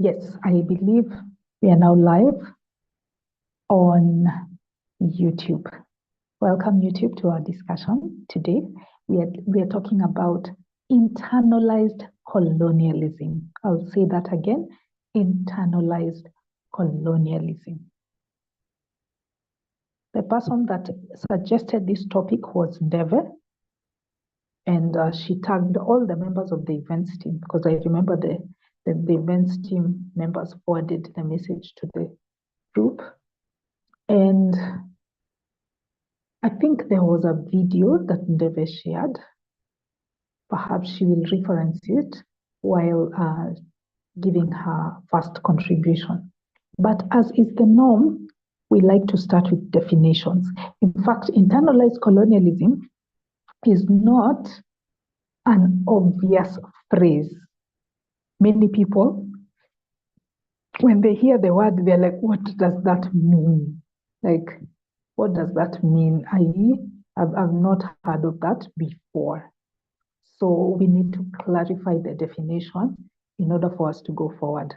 Yes, I believe we are now live on YouTube. Welcome, YouTube, to our discussion today. We are talking about internalized colonialism. I'll say that again, internalized colonialism. The person that suggested this topic was Deve, and she tagged all the members of the events team, because I remember the events team members forwarded the message to the group. And I think there was a video that Deve shared. Perhaps she will reference it while giving her first contribution. But as is the norm, we like to start with definitions. In fact, internalized colonialism is not an obvious phrase. Many people, when they hear the word, they're like, what does that mean? Like, what does that mean? I've not heard of that before. So we need to clarify the definition in order for us to go forward.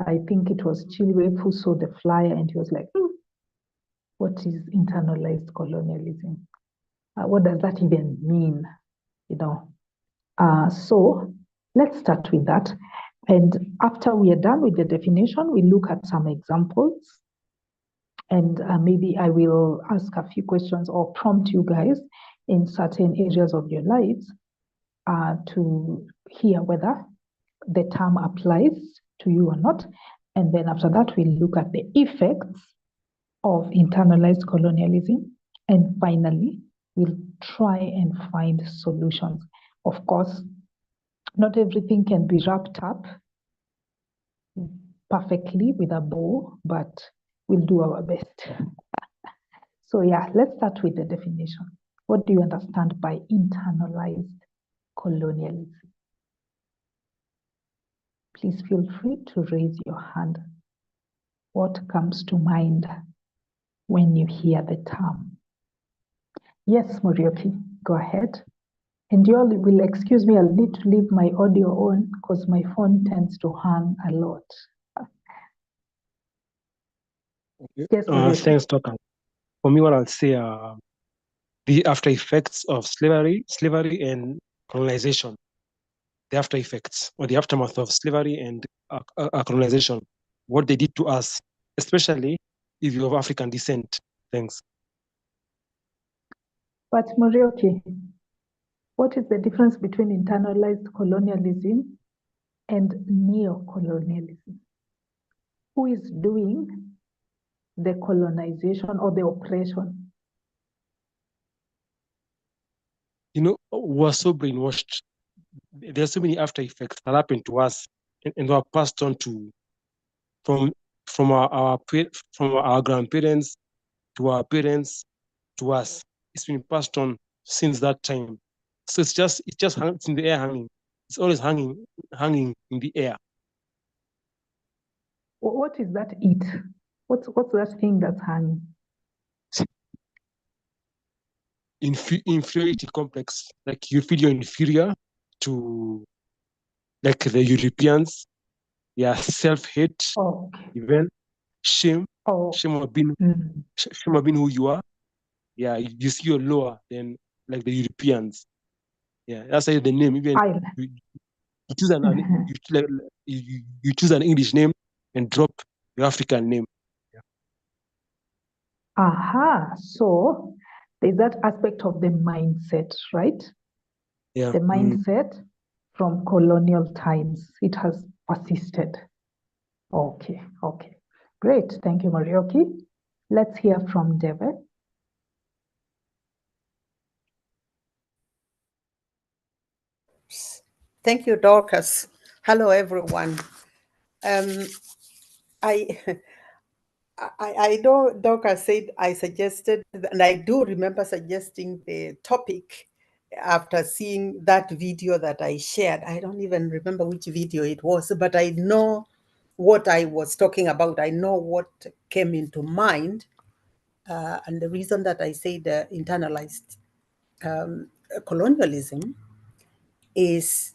I think it was Chilwe who saw the flyer and he was like, what is internalized colonialism? What does that even mean? So let's start with that. And after we are done with the definition, we look at some examples. And maybe I will ask a few questions or prompt you guys in certain areas of your lives to hear whether the term applies to you or not. And then after that, we look at the effects of internalized colonialism. And finally, we'll try and find solutions. Of course, not everything can be wrapped up perfectly with a bow, but we'll do our best. So yeah, let's start with the definition. What do you understand by internalized colonialism? Please feel free to raise your hand. What comes to mind when you hear the term? Yes, Morioki, go ahead. And you all will excuse me, I'll need to leave my audio on because my phone tends to hang a lot. Yes, thanks, Dr. For me, what I'll say are the after effects of slavery and colonization. The after effects or the aftermath of slavery and colonization, what they did to us, especially if you're of African descent. Thanks. But Morioki, what is the difference between internalized colonialism and neo-colonialism? Who is doing the colonization or the oppression? We're so brainwashed. There's so many after effects that happen to us and were passed on to from our grandparents to our parents to us. It's been passed on since that time. So it's in the air hanging. It's always hanging in the air. What is that it? What's that thing that's hanging? Inferiority complex. Like you feel you're inferior to like the Europeans. Yeah, self-hate, even shame, shame of being who you are. Yeah, you see you're lower than like the Europeans. Yeah, that's why the name. Even you choose an English name and drop your African name. Yeah. Aha, so there's that aspect of the mindset, right? Yeah. The mindset from colonial times, it has persisted. Okay. Great, thank you, Morioki. Let's hear from David. Thank you, Dorcas. Hello, everyone. I know Dorcas said I suggested, and I do remember suggesting the topic after seeing that video that I shared. I don't even remember which video it was, but I know what I was talking about. I know what came into mind. And the reason that I say the internalized colonialism is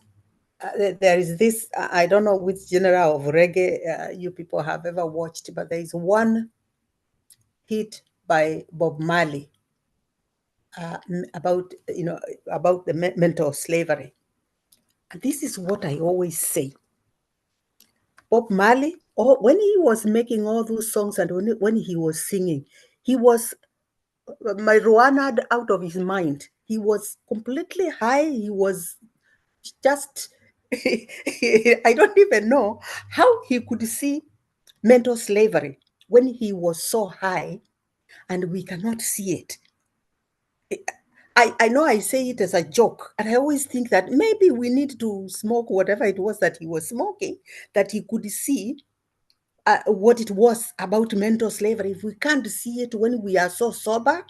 there is this, I don't know which genre of reggae you people have ever watched, but there is one hit by Bob Marley about, about the mental slavery. And this is what I always say. Bob Marley, when he was making all those songs and when he was singing, he was marijuana out of his mind. He was completely high. He was just, I don't even know how he could see mental slavery when he was so high and we cannot see it. I know I say it as a joke, and I always think that maybe we need to smoke whatever it was that he was smoking, that he could see what it was about mental slavery. If we can't see it when we are so sober,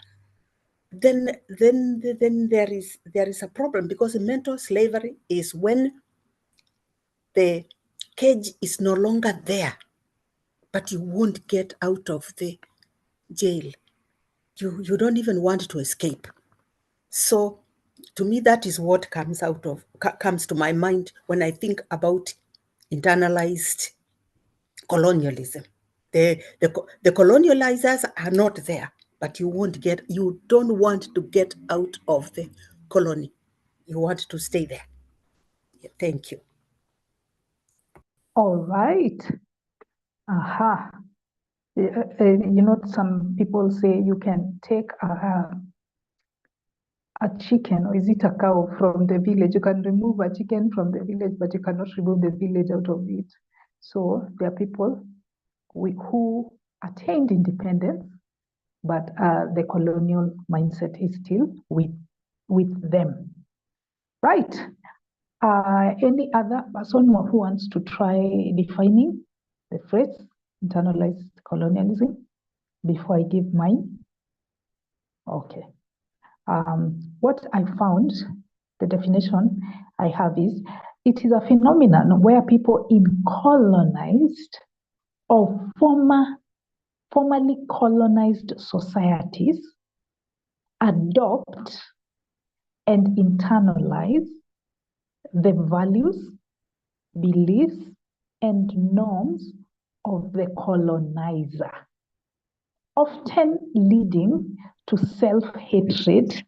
then there is a problem, because mental slavery is when the cage is no longer there, but you won't get out of the jail. You don't even want to escape. So to me, that is what comes to my mind when I think about internalized colonialism. The colonializers are not there, but you don't want to get out of the colony. You want to stay there. Yeah, thank you. All right. Aha. Some people say you can take a chicken, or is it a cow, from the village. You can remove a chicken from the village, but you cannot remove the village out of it. So there are people who attained independence, but the colonial mindset is still with them. Right. Any other person who wants to try defining the phrase internalized colonialism before I give mine? Okay. What I found, the definition I have is, it is a phenomenon where people in colonized or formerly colonized societies adopt and internalize the values, beliefs, and norms of the colonizer, often leading to self-hatred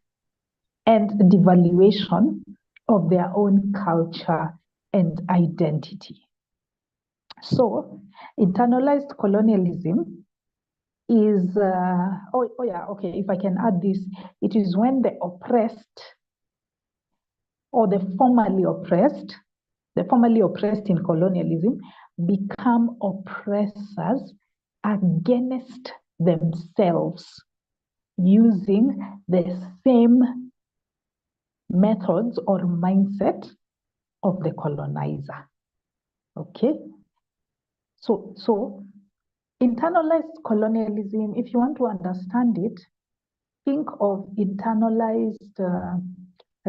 and devaluation of their own culture and identity. So, internalized colonialism is, if I can add this, it is when the oppressed or the formerly oppressed in colonialism become oppressors against themselves, using the same methods or mindset of the colonizer. Okay? So internalized colonialism, if you want to understand it, think of internalized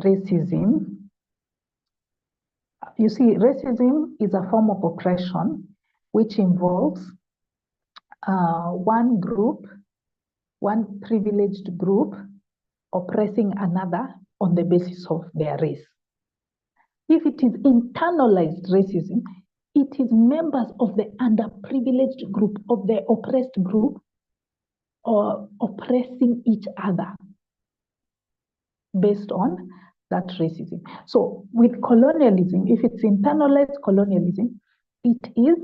racism. You see, racism is a form of oppression which involves one privileged group oppressing another on the basis of their race. If it is internalized racism, it is members of the underprivileged group, of the oppressed group, or oppressing each other based on that racism. So with colonialism, if it's internalized colonialism, it is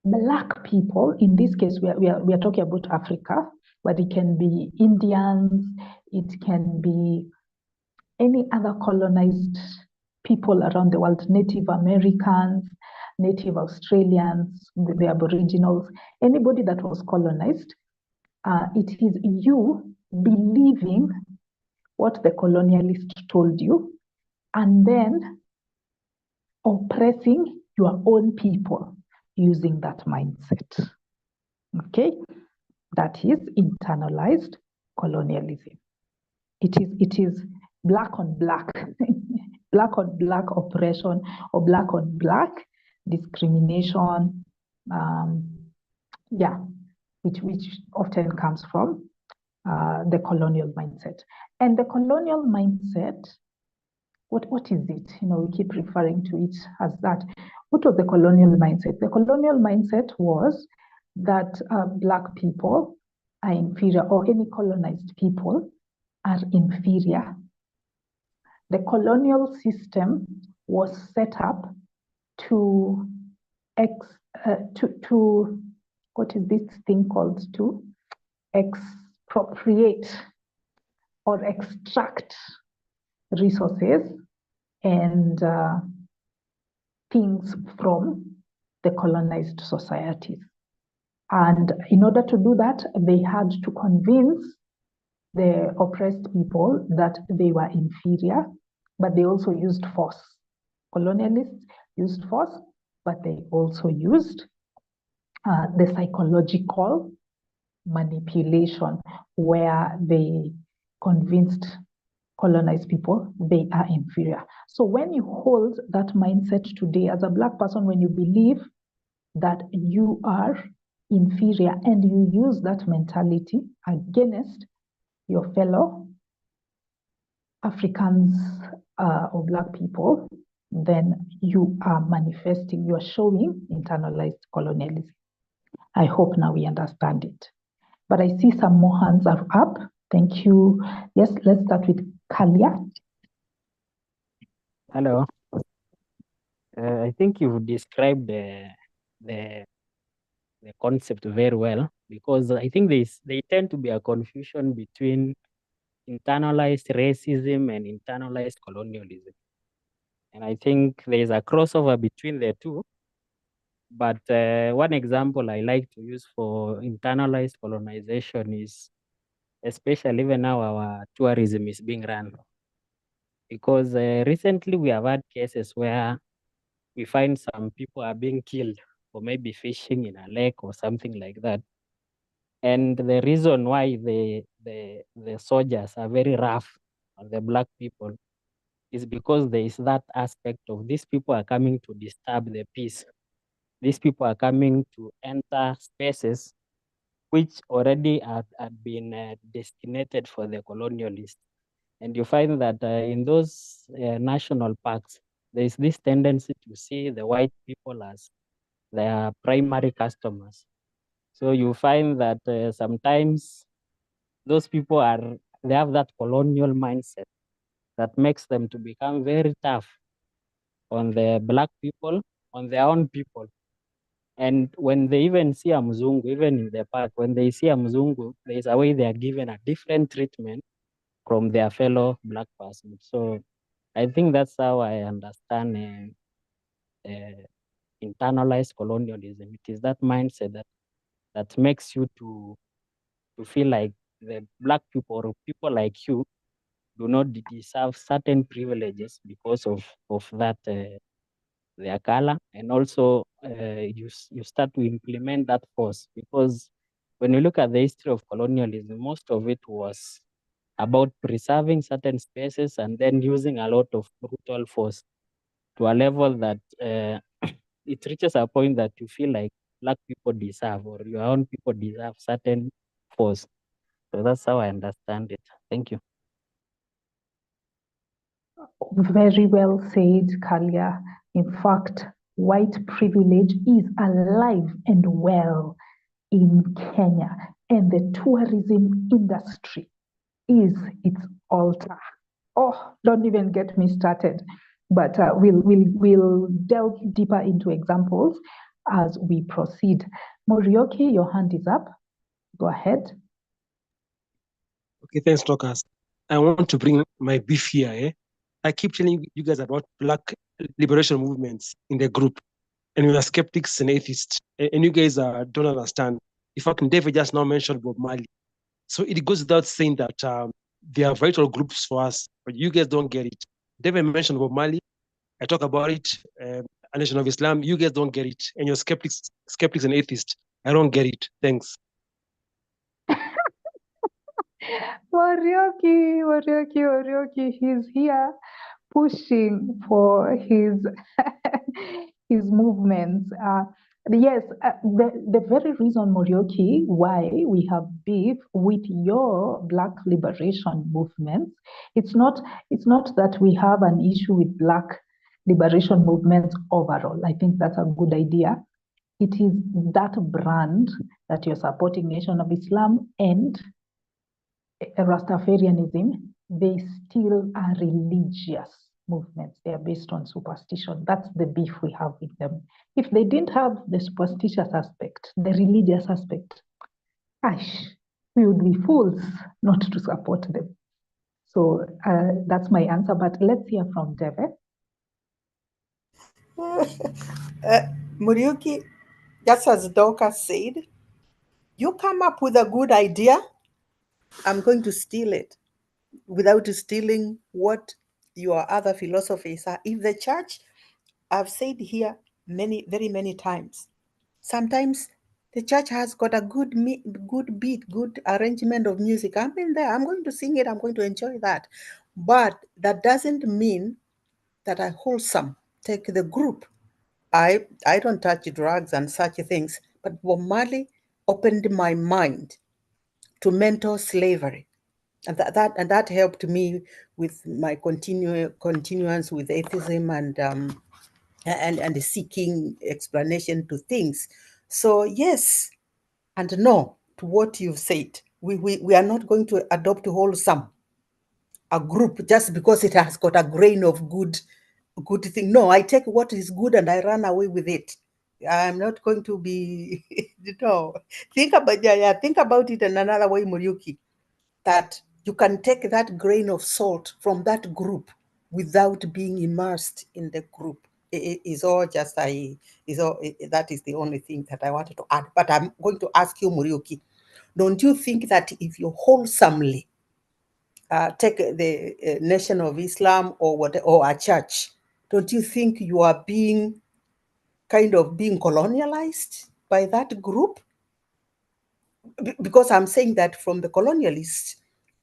Black people. In this case, we are talking about Africa, but it can be Indians, it can be any other colonized people around the world, Native Americans, Native Australians, the Aboriginals, anybody that was colonized. It is you believing what the colonialist told you, and then oppressing your own people using that mindset. Okay, that is internalized colonialism. It is black on black, black on black oppression, or black on black discrimination. Which often comes from the colonial mindset. And the colonial mindset what is it? We keep referring to it as that. What was the colonial mindset? The colonial mindset was that Black people are inferior, or any colonized people are inferior. The colonial system was set up to what is this thing called, to expropriate or extract resources and things from the colonized societies. And in order to do that, they had to convince the oppressed people that they were inferior, but they also used force. Colonialists used force, but they also used the psychological manipulation, where they convinced colonized people they are inferior. So when you hold that mindset today as a Black person, when you believe that you are inferior and you use that mentality against your fellow Africans or Black people, then you are manifesting, you are showing internalized colonialism. I hope now we understand it. But I see some more hands are up. Thank you. Yes, let's start with Kalia. Hello. I think you've described the concept very well, because I think they tend to be a confusion between internalized racism and internalized colonialism. And I think there's a crossover between the two. But one example I like to use for internalized colonization is, especially even now our tourism is being run. Because recently we have had cases where we find some people are being killed for maybe fishing in a lake or something like that. And the reason why the soldiers are very rough on the Black people is because there is that aspect of these people are coming to disturb the peace. These people are coming to enter spaces which already had been designated for the colonialists. And you find that in those national parks, there is this tendency to see the white people as their primary customers. So you find that sometimes those people they have that colonial mindset that makes them to become very tough on the Black people, on their own people. And when they even see a Mzungu, even in the park, when they see a Mzungu, there's a way they are given a different treatment from their fellow Black person. So I think that's how I understand internalized colonialism. It is that mindset that makes you to feel like the Black people or people like you do not deserve certain privileges because of that their color. And also you start to implement that force, because when you look at the history of colonialism, most of it was about preserving certain spaces and then using a lot of brutal force to a level that it reaches a point that you feel like Black people deserve, or your own people deserve, certain force. So that's how I understand it. Thank you. Very well said, Kalia. In fact, white privilege is alive and well in Kenya, and the tourism industry is its altar. Oh, don't even get me started. But we'll delve deeper into examples as we proceed. Morioki, your hand is up. Go ahead. Okay, thanks, Lucas. I want to bring my beef here. I keep telling you guys about Black liberation movements in the group, and we are skeptics and atheists, and you guys don't understand. In fact, David just now mentioned Bob Marley. So it goes without saying that they are vital groups for us, but you guys don't get it. David mentioned Bob Marley. I talk about it, a Nation of Islam. You guys don't get it, and you're skeptics and atheists. I don't get it. Thanks. Morioki, he's here pushing for his his movements. Yes, the very reason, Morioki, why we have beef with your Black liberation movements, it's not that we have an issue with Black liberation movements overall. I think that's a good idea. It is that brand that you're supporting, Nation of Islam and Rastafarianism, they still are religious movements. They are based on superstition. That's the beef we have with them. If they didn't have the superstitious aspect, the religious aspect, gosh, we would be fools not to support them. So that's my answer. But let's hear from David. Muriuki, just as Dorcas said, you come up with a good idea, I'm going to steal it without stealing what your other philosophies are. If the church, I've said here very many times, sometimes the church has got a good beat, good arrangement of music. I'm in there, I'm going to sing it, I'm going to enjoy that. But that doesn't mean that I wholesome take the group. I don't touch drugs and such things, but Bob Marley opened my mind to mental slavery. And that helped me with my continuance with atheism and seeking explanation to things. So yes and no to what you've said. We are not going to adopt wholesome a group just because it has got a grain of good thing. No, I take what is good and I run away with it. I'm not going to be no. Think about it in another way, Muriuki, that you can take that grain of salt from that group without being immersed in the group. That is the only thing that I wanted to add. But I'm going to ask you, Muriuki, don't you think that if you wholesomely take the Nation of Islam or a church, don't you think you are being colonialized by that group? Because I'm saying that from the colonialists,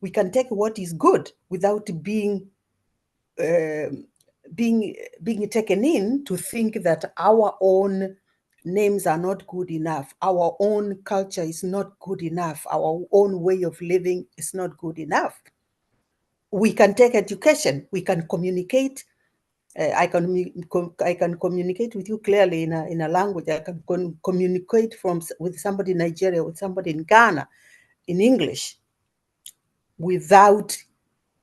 we can take what is good without being taken in to think that our own names are not good enough, our own culture is not good enough, our own way of living is not good enough. We can take education, we can communicate. I can communicate with you clearly in a language. I can communicate with somebody in Nigeria, with somebody in Ghana, in English, without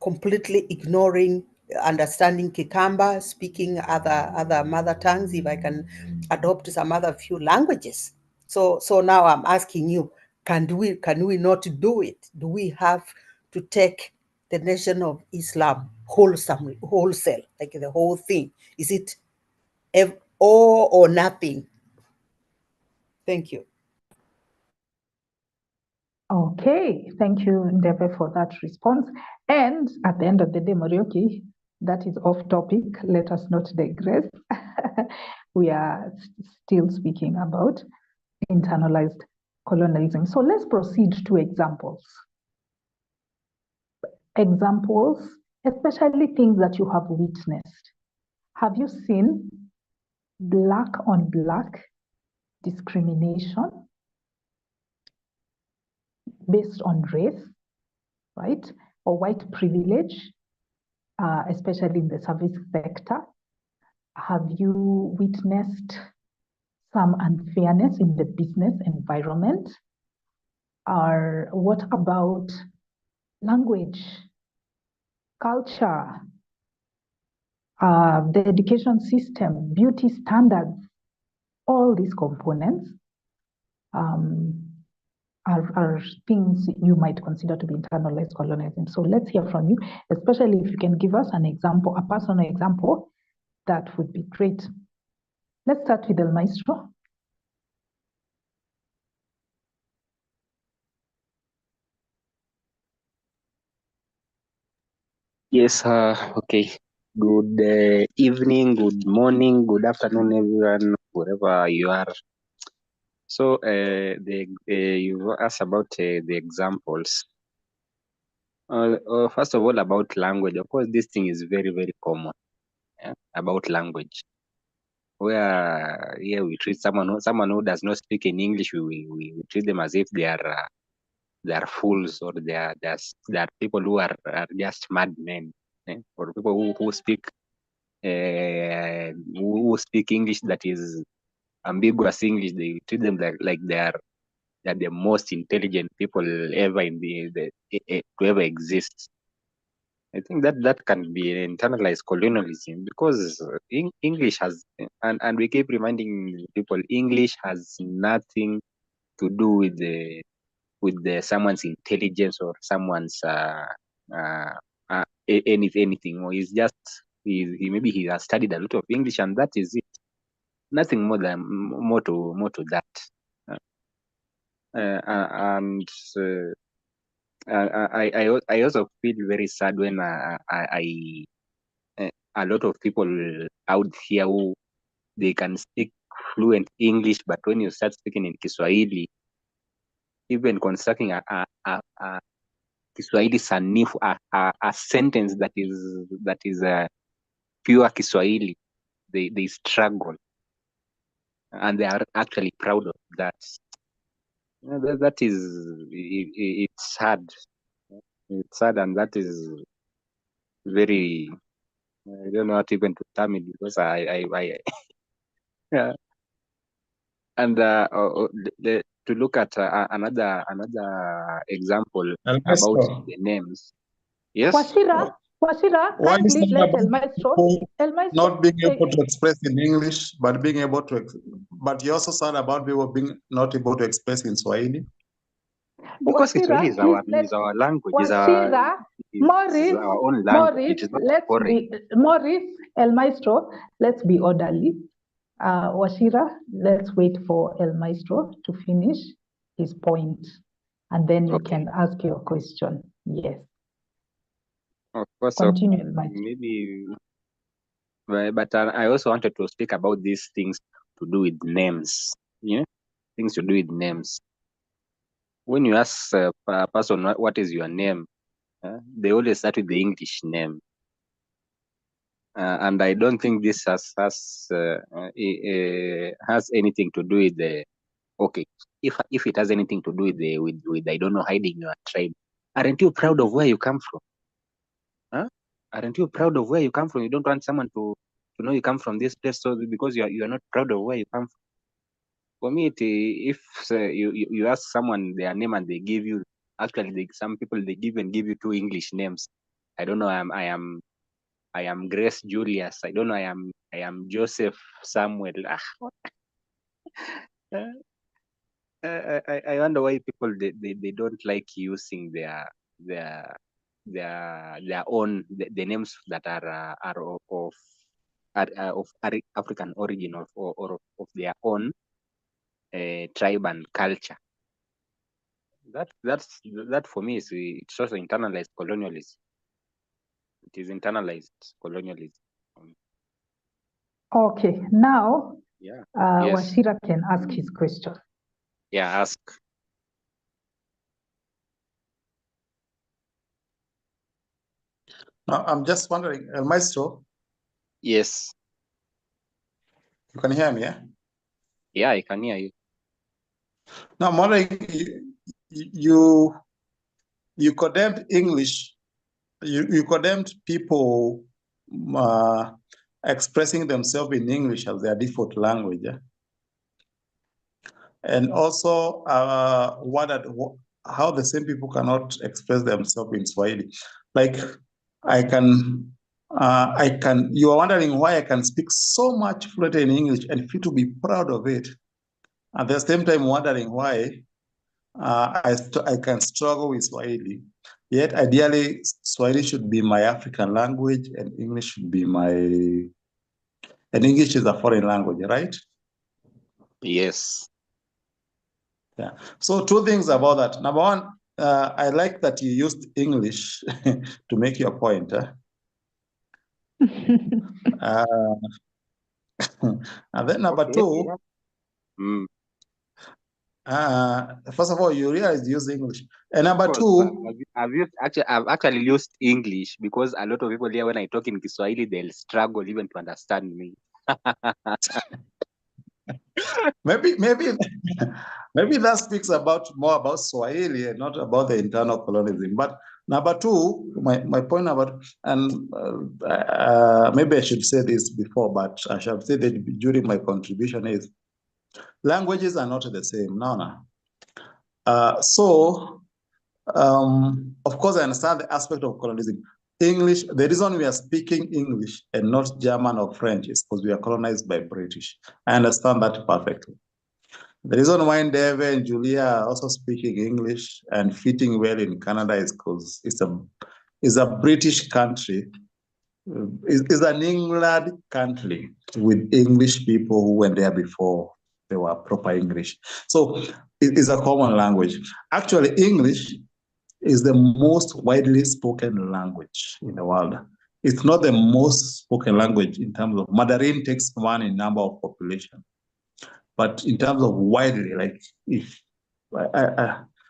completely ignoring understanding Kikamba, speaking other mother tongues, if I can adopt some other few languages. So now I'm asking you, can we not do it? Do we have to take the Nation of Islam wholesale, like the whole thing? Is it all or nothing? Thank you. Okay, thank you, Ndebe, for that response. And at the end of the day, Morioki, that is off topic. Let us not digress. We are still speaking about internalized colonialism. So let's proceed to examples. Examples, especially things that you have witnessed. Have you seen Black on Black discrimination based on race, right? Or white privilege, especially in the service sector? Have you witnessed some unfairness in the business environment? Or what about language, culture, the education system, beauty standards? All these components are things you might consider to be internalized colonialism. So let's hear from you, especially if you can give us an example, a personal example, that would be great. Let's start with El Maestro. Yes, okay. Good evening, good morning, good afternoon, everyone, wherever you are. So, you asked about the examples. First of all, about language. Of course, this thing is very, very common, about language. where here we treat someone who does not speak in English, we treat them as if they are fools, or they are people who are just madmen. Or people who speak English that is ambiguous English, they treat them like they're the most intelligent people ever in to ever exist. I think that can be internalized colonialism, because English has, and we keep reminding people, English has nothing to do with someone's intelligence or someone's anything. Or he's just maybe he has studied a lot of English, and that is it. Nothing more to that. And I also feel very sad when a lot of people out here who they can speak fluent English, but when you start speaking in Kiswahili, even constructing a Kiswahili sanifu, a sentence that is pure Kiswahili, they struggle, and they are actually proud of that. That is, it's sad. It's sad, and that is very, I don't know how to even to term it, because yeah. And to look at another example about the names. Yes. Washira, Why is kindly it let about El Maestro. people El Maestro, not being able to express in English, but being able to, but you also said about people being not able to express in Swahili? Because Kiswahili is our language, Washira, is our own language. It is not foreign. Maurice, El Maestro, let's be orderly. Washira, let's wait for El Maestro to finish his point, and then you can ask your question. Yes. Of course. Continue, El Maestro. Maybe, but I also wanted to speak about these things to do with names. Things to do with names. When you ask a person what is your name, they always start with the English name. And I don't think this has anything to do with the, okay, if it has anything to do with I don't know, hiding your tribe. Aren't you proud of where you come from? Aren't you proud of where you come from? You don't want someone to know you come from this place, so because you are not proud of where you come from. For me, if you ask someone their name and they give you, actually some people they give you two English names. I don't know. I am Grace Julius. I don't know. I am Joseph Samuel. I wonder why people they don't like using their own the names that are of African origin, or of their own tribe and culture. That for me it's also internalized colonialism. It is internalized colonialism. Okay, now Yes. Washira can ask his question. Yeah, ask. Now, I'm just wondering, El Maestro. Yes. You can hear me, yeah? Yeah, I can hear you. Now, I'm wondering, you condemned English. You condemned people expressing themselves in English as their default language, yeah? And also wondered how the same people cannot express themselves in Swahili. Like, you are wondering why I can speak so much fluent in English and feel to be proud of it. At the same time, wondering why I can struggle with Swahili. Yet, ideally, Swahili should be my African language, and English should be and English is a foreign language, right? Yes. Yeah. So two things about that. Number one, I like that you used English to make your point. And then number two, first of all, you realize you use English. And number two, I've actually used English, because a lot of people here, when I talk in Kiswahili, they'll struggle even to understand me. Maybe maybe that speaks more about Swahili and not about the internal colonialism. But number two, my point about, and maybe I should say this before, but I shall say that during my contribution is languages are not the same. No. Of course, I understand the aspect of colonialism. English, the reason we are speaking English and not German or French is because we are colonized by British. I understand that perfectly. The reason why Ndeve and Julia are also speaking English and fitting well in Canada is because it's a British country. It's an England country with English people who were there before they were proper English. So it is a common language. Actually, English is the most widely spoken language in the world. It's not the most spoken language in terms of Mandarin takes one in number of population. But in terms of widely, like if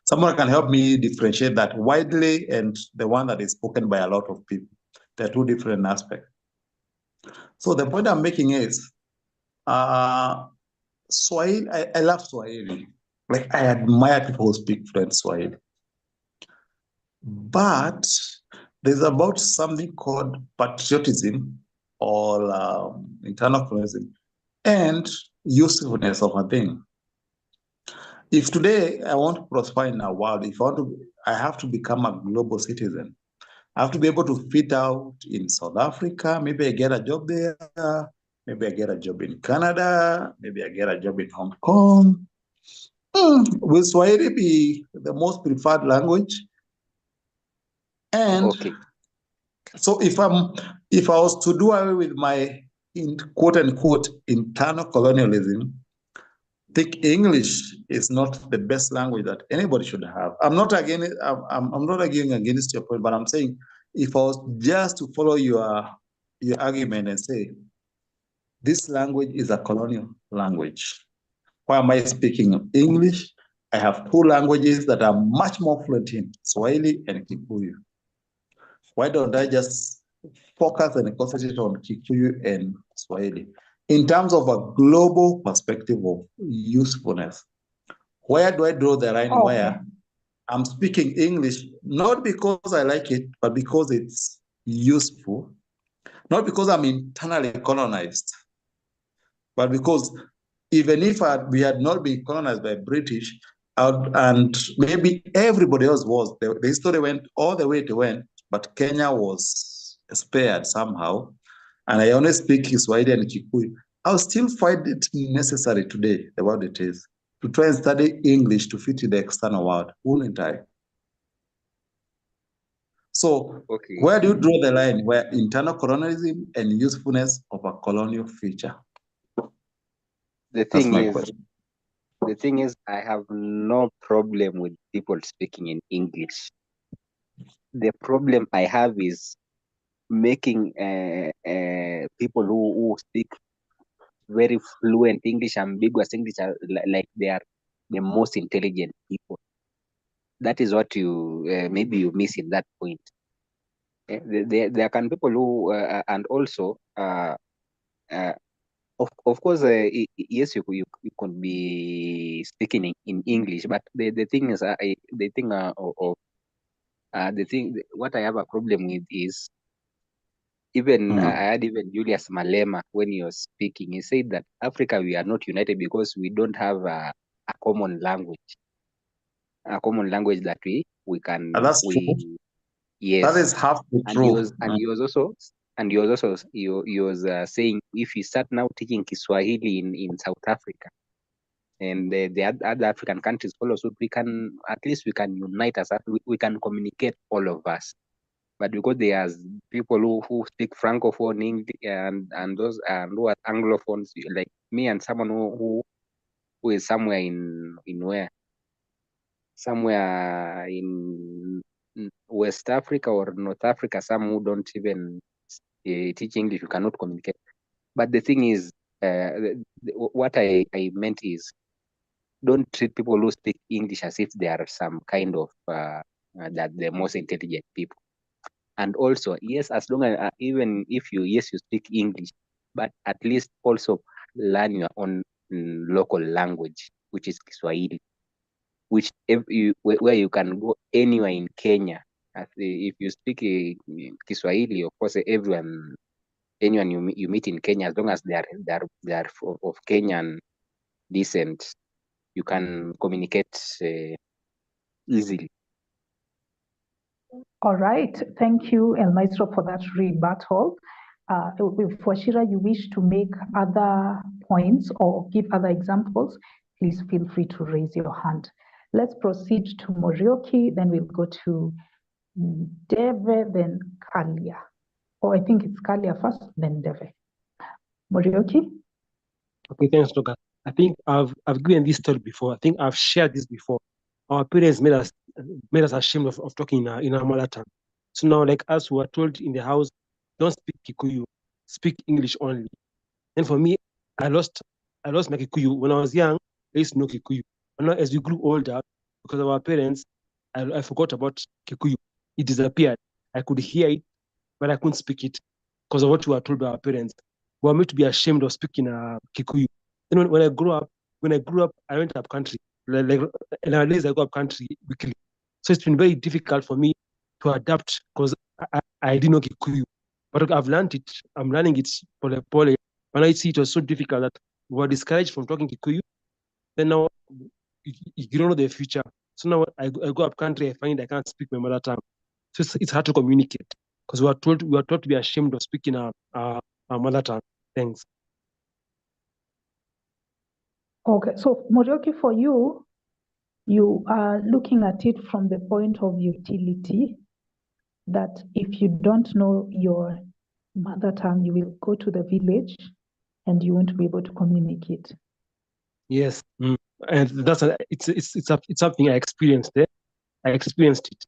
someone can help me differentiate that widely and the one that is spoken by a lot of people. They're two different aspects. So the point I'm making is, Swahili, I love Swahili. Like I admire people who speak fluent Swahili. But there's about something called patriotism or internal colonialism and usefulness of a thing. If today I want to prosper in a world, I have to become a global citizen. I have to be able to fit out in South Africa. Maybe I get a job there. Maybe I get a job in Canada. Maybe I get a job in Hong Kong. Will Swahili be the most preferred language? And Okay. so if I was to do away with my quote unquote internal colonialism, I think English is not the best language that anybody should have. I'm not arguing against your point, but I'm saying if I was just to follow your argument and say this language is a colonial language, why am I speaking English? I have two languages that are much more fluent in, Swahili and Kikuyu. Why don't I just focus and concentrate on Kikuyu and Swahili? In terms of a global perspective of usefulness, where do I draw the line where I'm speaking English, not because I like it, but because it's useful, not because I'm internally colonized, but because even if we had not been colonized by British, and maybe everybody else was, the history went all the way it went, but Kenya was spared somehow. And I only speak Kiswahili and Kikuyu. I'll still find it necessary today, the world it is, to try and study English to fit in the external world, wouldn't I? So where do you draw the line where internal colonialism and usefulness of a colonial feature? The thing is, I have no problem with people speaking in English. The problem I have is making people who speak very fluent English, ambiguous English, like they are the most intelligent people. That is what you maybe you miss in that point. There can people who and also of course yes, you could be speaking in English, but the thing is what I have a problem with is even I had even Julius Malema when he was speaking. He said that Africa, we are not united because we don't have a common language, that we can. That's true. Yes, that is half the truth. He was saying if you start now teaching Kiswahili in South Africa and the other African countries follow suit, we can unite us. We can communicate, all of us. But because there's people who speak Francophone English and those who are Anglophones, like me and someone who is somewhere in where? Somewhere in West Africa or North Africa, some who don't even teach English, you cannot communicate. But the thing is, what I meant is, don't treat people who speak English as if they are some kind of that the most intelligent people. And also, yes, as long as even if you speak English, but at least also learn your own local language, which is Kiswahili, which where you can go anywhere in Kenya. If you speak Kiswahili, of course, anyone you meet in Kenya, as long as they are of Kenyan descent, you can communicate easily. All right. Thank you, El Maestro, for that rebuttal. If Washira, you wish to make other points or give other examples, please feel free to raise your hand. Let's proceed to Morioki, then we'll go to Deve, then Kalia. Or I think it's Kalia first, then Deve. Morioki? Okay, thanks, Doga. I think I've given this story before. I think I've shared this before. Our parents made us ashamed of talking in our mother tongue. So now, like us, we were told in the house, don't speak Kikuyu, speak English only. And for me, I lost my Kikuyu when I was young. I used to know Kikuyu, and now as we grew older, because of our parents, I forgot about Kikuyu. It disappeared. I could hear it, but I couldn't speak it because of what we were told by our parents. We were made to be ashamed of speaking Kikuyu. Then when I grew up, I went up country. Like nowadays, I go up country weekly. So it's been very difficult for me to adapt because I didn't know Kikuyu. But I've learned it. I'm learning it pole pole. When I see it was so difficult that we were discouraged from talking Kikuyu. Then now you don't know the future. So now I go up country, I find I can't speak my mother tongue. So it's hard to communicate because we are taught to be ashamed of speaking our mother tongue. Thanks. Okay, so Morioki, for you, you are looking at it from the point of utility, that if you don't know your mother tongue, you will go to the village and you won't be able to communicate. Yes, and it's something I experienced there. I experienced it.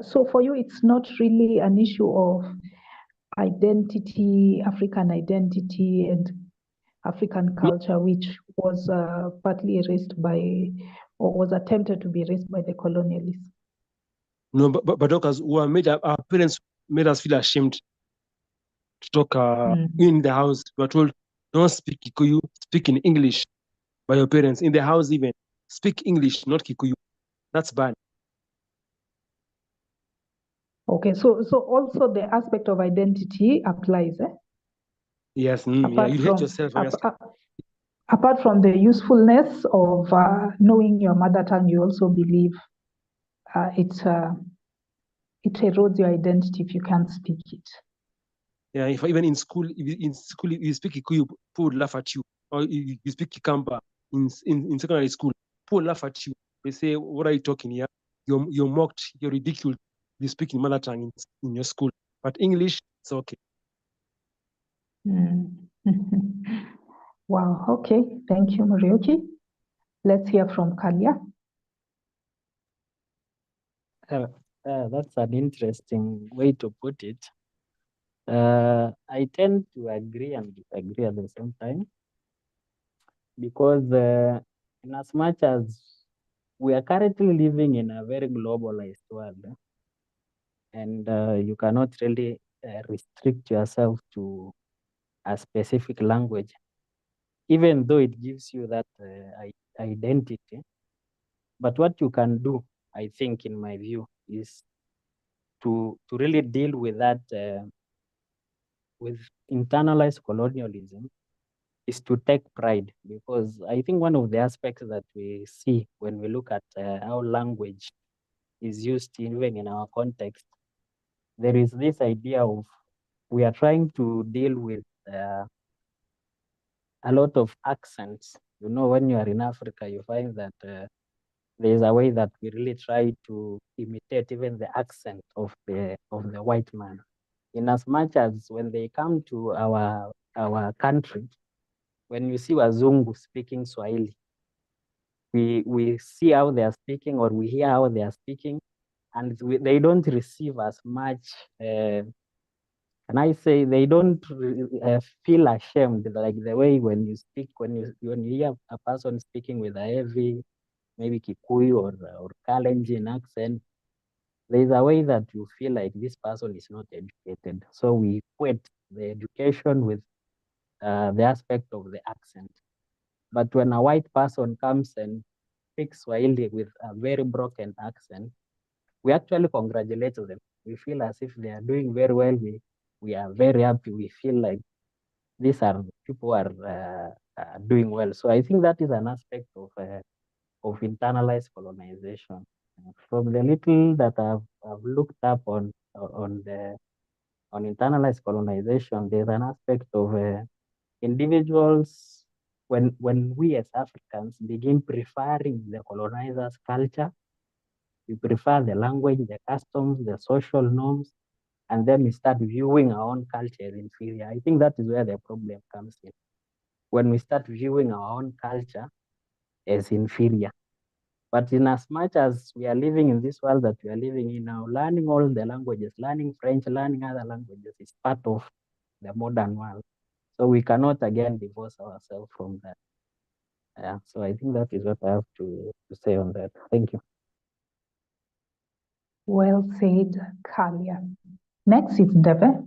So for you, it's not really an issue of identity, African identity and African culture, which was partly erased by, or was attempted to be erased by the colonialists. No, but because our parents made us feel ashamed to talk in the house. We were told, don't speak Kikuyu, speak in English by your parents. In the house even, speak English, not Kikuyu. That's bad. Okay, so also the aspect of identity applies, eh? Yes, yeah, you hate yourself. Apart from the usefulness of knowing your mother tongue, you also believe it erodes your identity if you can't speak it. Yeah, if even in school, if you speak Kikuyu, people would laugh at you. Or you speak Kikamba in secondary school, people laugh at you. They say, "What are you talking here? You're mocked. You're ridiculed. You speak in mother tongue in your school, but English, it's okay." Wow. Okay. Thank you, Morioki. Let's hear from Kalia. That's an interesting way to put it. I tend to agree and disagree at the same time, because in as much as we are currently living in a very globalized world, and you cannot really restrict yourself to a specific language, even though it gives you that identity. But what you can do, I think, in my view, is to really deal with that, with internalized colonialism, is to take pride. Because I think one of the aspects that we see when we look at how language is used even in our context, there is this idea of we are trying to deal with a lot of accents. You know, when you are in Africa, you find that there is a way that we really try to imitate even the accent of the white man. In as much as when they come to our country, when you see Wazungu speaking Swahili, we see how they are speaking, or we hear how they are speaking, and they don't receive as much. And I say they don't feel ashamed, like the way when you speak, when you hear a person speaking with a heavy, maybe Kikuyu or Kalenjin accent, there is a way that you feel like this person is not educated. So we equate the education, with the aspect of the accent. But when a white person comes and speaks Swahili with a very broken accent, we actually congratulate them. We feel as if they are doing very well. We are very happy. We feel like these are people who are doing well. So I think that is an aspect of internalized colonization. From the little that I've looked up on internalized colonization, there's an aspect of individuals, when we as Africans begin preferring the colonizer's culture, we prefer the language, the customs, the social norms, and then we start viewing our own culture as inferior. I think that is where the problem comes in. When we start viewing our own culture as inferior. But in as much as we are living in this world that we are living in now, learning all the languages, learning French, learning other languages is part of the modern world. So we cannot again divorce ourselves from that. Yeah, so I think that is what I have to say on that. Thank you. Well said, Kalia. Next is Deve.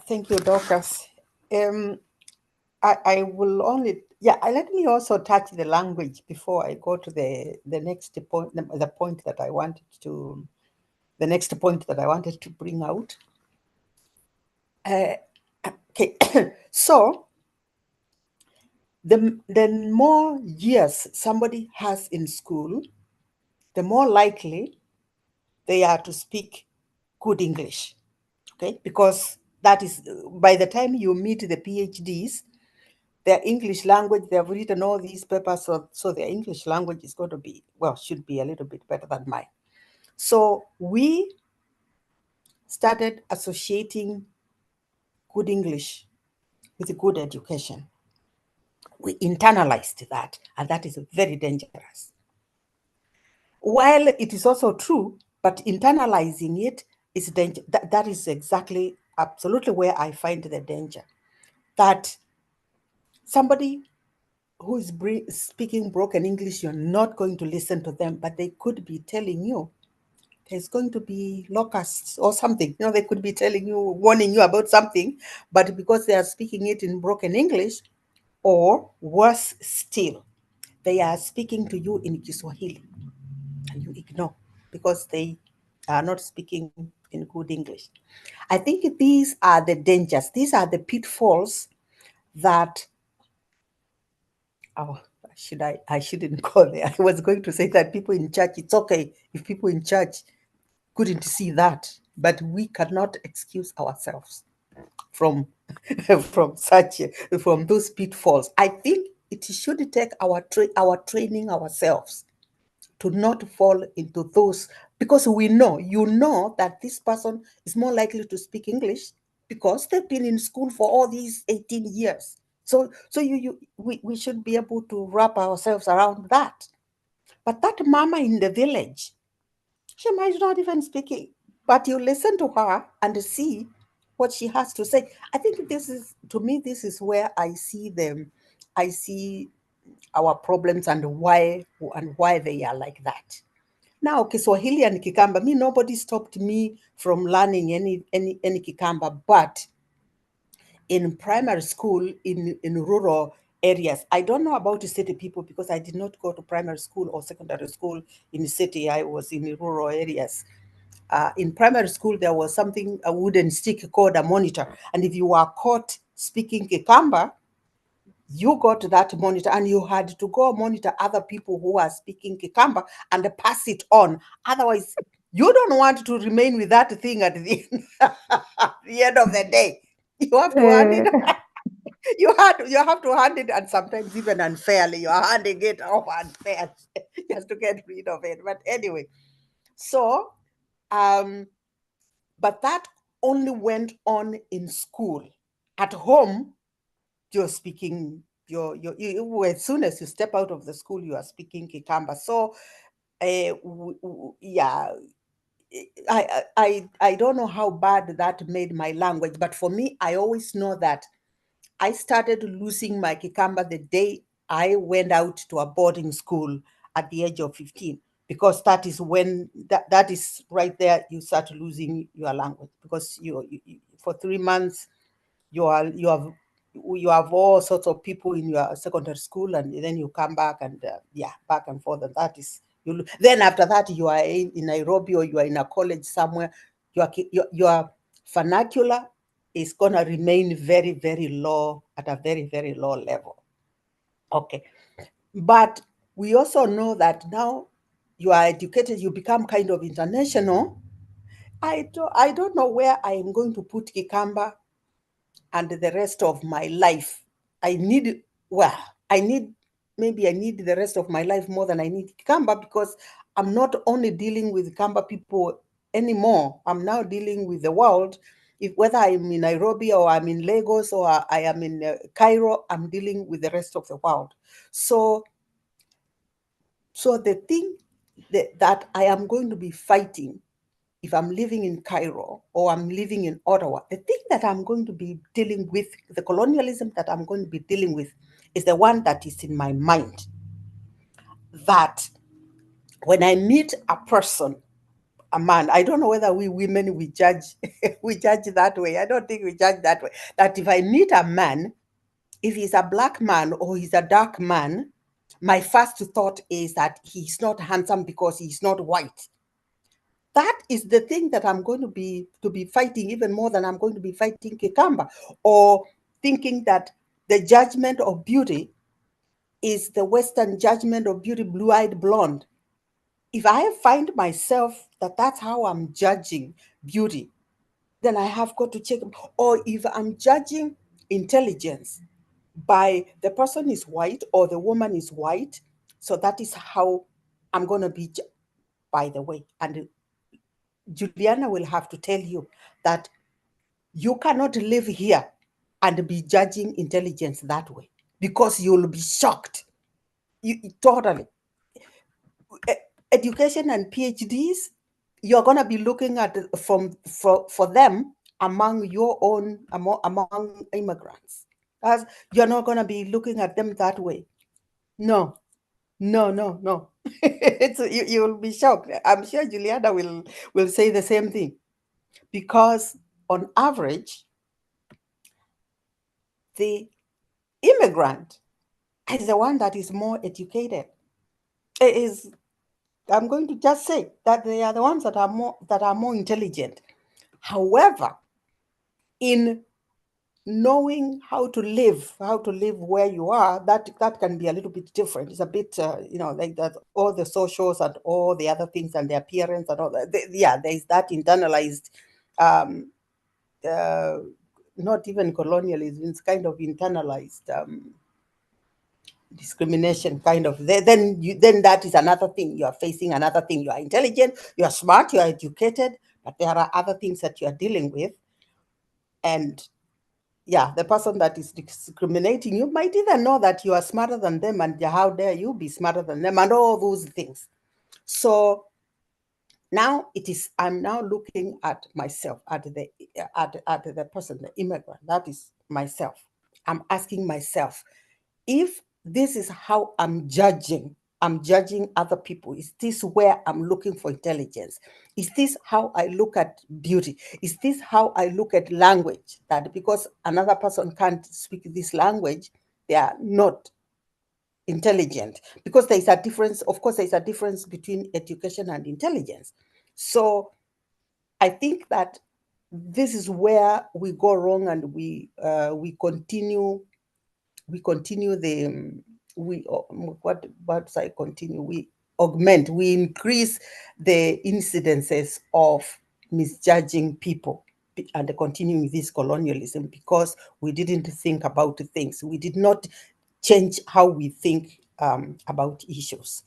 Thank you, Dorcas. I will only, let me also touch the language before I go to the next point, the point that I wanted to, the next point that I wanted to bring out. Okay, so the more years somebody has in school, the more likely they are to speak good English, okay? Because that is, by the time you meet the PhDs, their English language, they have written all these papers, so their English language is going to be, well, should be a little bit better than mine. So we started associating good English with good education. We internalized that, and that is very dangerous. While it is also true, but internalizing it is danger. That is exactly, absolutely where I find the danger. That somebody who is speaking broken English, you're not going to listen to them, but they could be telling you there's going to be locusts or something. You know, they could be telling you, warning you about something, but because they are speaking it in broken English, or worse still, they are speaking to you in Kiswahili and you ignore because they are not speaking in good English. I think these are the dangers. These are the pitfalls that, I shouldn't call it. I was going to say that people in church, it's okay if people in church couldn't see that, but we cannot excuse ourselves from from those pitfalls. I think it should take our training ourselves to not fall into those, because we know, that this person is more likely to speak English because they've been in school for all these 18 years. So we should be able to wrap ourselves around that. But that mama in the village, she might not even speak, but you listen to her and see what she has to say. I think this is, to me, this is where I see them. I see our problems and why they are like that. Now, Kiswahili and Kikamba, nobody stopped me from learning any Kikamba, but in primary school, in rural areas, I don't know about the city people because I did not go to primary school or secondary school in the city. I was in the rural areas. In primary school, there was something, a wooden stick called a monitor. And if you were caught speaking Kikamba, you got that monitor and you had to go monitor other people who are speaking Kikamba and pass it on. Otherwise, you don't want to remain with that thing at the end of the day. You have to hand it. You have to hand it, and sometimes even unfairly. You are handing it off unfairly just to get rid of it. But anyway, so but that only went on in school. At home, you're speaking, as soon as you step out of the school, you are speaking Kikamba. So, yeah, I don't know how bad that made my language, but for me, I always know that I started losing my Kikamba the day I went out to a boarding school at the age of 15. because that is when that is right there you start losing your language, because you for 3 months you have all sorts of people in your secondary school, and then you come back and back and forth, and that is then after that you are in Nairobi, or you are in a college somewhere, your vernacular is going to remain very, very low, at a very, very low level. Okay. But we also know that now you are educated, you become kind of international. I don't know where I am going to put Kikamba and the rest of my life. maybe I need the rest of my life more than I need Kikamba, because I'm not only dealing with Kamba people anymore. I'm now dealing with the world. Whether I'm in Nairobi or I'm in Lagos or I am in Cairo, I'm dealing with the rest of the world. So the thing that I am going to be fighting, if I'm living in Cairo or I'm living in Ottawa, the thing that I'm going to be dealing with, the colonialism that I'm going to be dealing with, is the one that is in my mind. That when I meet a person, a man, I don't know whether we women, we judge that way. I don't think we judge that way. That if I meet a man, if he's a black man or he's a dark man, my first thought is that he's not handsome because he's not white. That is the thing that I'm going to be fighting, even more than I'm going to be fighting Kikamba, or thinking that the judgment of beauty is the Western judgment of beauty, blue-eyed blonde. If I find myself that that's how I'm judging beauty, then I have got to check. Or if I'm judging intelligence by the person is white or the woman is white, so that is how I'm going to be, by the way. And Juliana will have to tell you that you cannot live here and be judging intelligence that way, because you'll be shocked. Totally. Education and PhDs, you're going to be looking at for them among your own, among immigrants. As you're not going to be looking at them that way. No. You'll be shocked. I'm sure Juliana will say the same thing, because on average, the immigrant is the one that is more educated. I'm going to just say that they are the ones that are more intelligent. However, in knowing how to live where you are, that can be a little bit different. It's a bit, like that, all the socials and all the other things and the appearance and all that. There's that internalized, not even colonialism, it's kind of internalized discrimination, kind of. Then that is another thing. You are facing another thing. You are intelligent, you are smart, you are educated, but there are other things that you are dealing with. And the person that is discriminating, you might even know that you are smarter than them, and how dare you be smarter than them, and all those things. So now I'm now looking at myself, at the person, the immigrant, that is myself. I'm asking myself, if this is how I'm judging other people, is this where I'm looking for intelligence? Is this how I look at beauty? Is this how I look at language? That because another person can't speak this language, they are not intelligent, because there's a difference. Of course, there's a difference between education and intelligence. So I think that this is where we go wrong, and we continue the we augment, we increase the incidences of misjudging people and continuing this colonialism, because we didn't think about things. We did not change how we think about issues.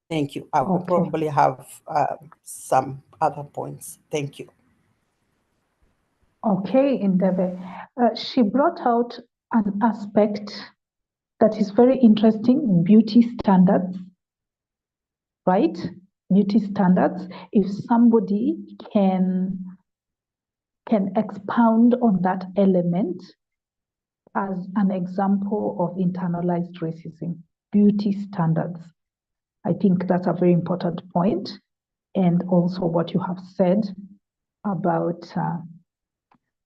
Thank you. I will probably have some other points. Thank you. Okay, Indebe. She brought out an aspect that is very interesting: beauty standards, right? Beauty standards. If somebody can expound on that element as an example of internalized racism, beauty standards. I think that's a very important point. And also what you have said about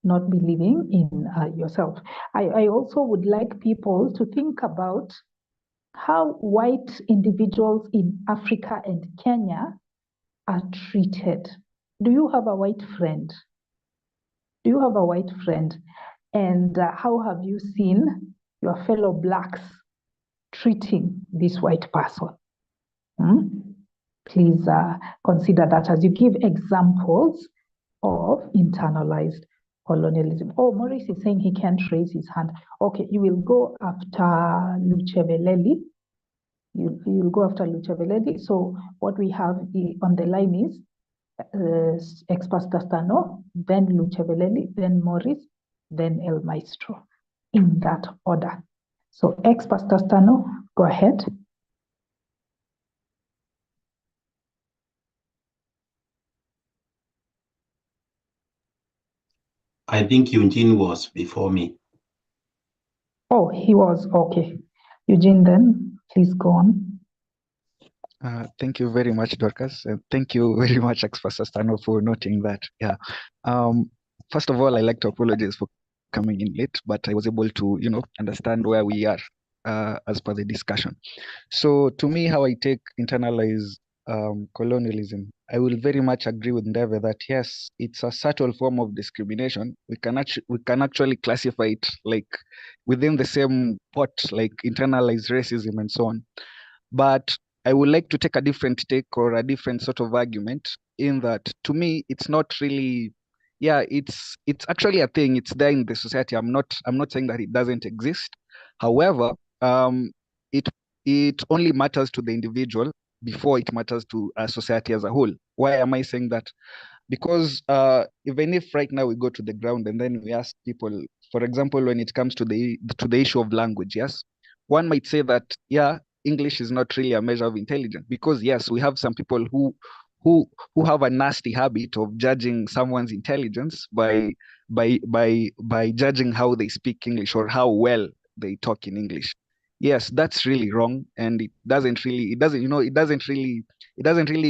not believing in yourself. I also would like people to think about how white individuals in Africa and Kenya are treated. Do you have a white friend? Do you have a white friend? And how have you seen your fellow Blacks treating this white person? Please consider that as you give examples of internalized colonialism. Oh, Maurice is saying he can't raise his hand. Okay, you will go after Lucheveleli. You'll go after Lucheveleli. So what we have on the line is ex-Pastor Stano, then Lucheveleli, then Maurice, then El Maestro, in that order. So ex-Pastor Stano, go ahead. I think Eugene was before me. Oh, he was, okay. Eugene, then, please go on. Thank you very much, Dorcas. And thank you very much, Ex-Pastor Stano, for noting that. Yeah. First of all, I'd like to apologize for coming in late, but I was able to, understand where we are as per the discussion. So to me, how I take internalized colonialism, I will very much agree with Ndeve that yes, it's a subtle form of discrimination. We can actually classify it like within the same pot, like internalized racism and so on. But I would like to take a different take or a different sort of argument in that to me, it's not really, it's actually a thing. It's there in the society. I'm not saying that it doesn't exist. However, it only matters to the individual before it matters to society as a whole. Why am I saying that? Because even if right now we go to the ground and then we ask people, for example, when it comes to the issue of language, yes, one might say that English is not really a measure of intelligence, because yes, we have some people who have a nasty habit of judging someone's intelligence by judging how they speak English or how well they talk in English. Yes, that's really wrong, and it doesn't really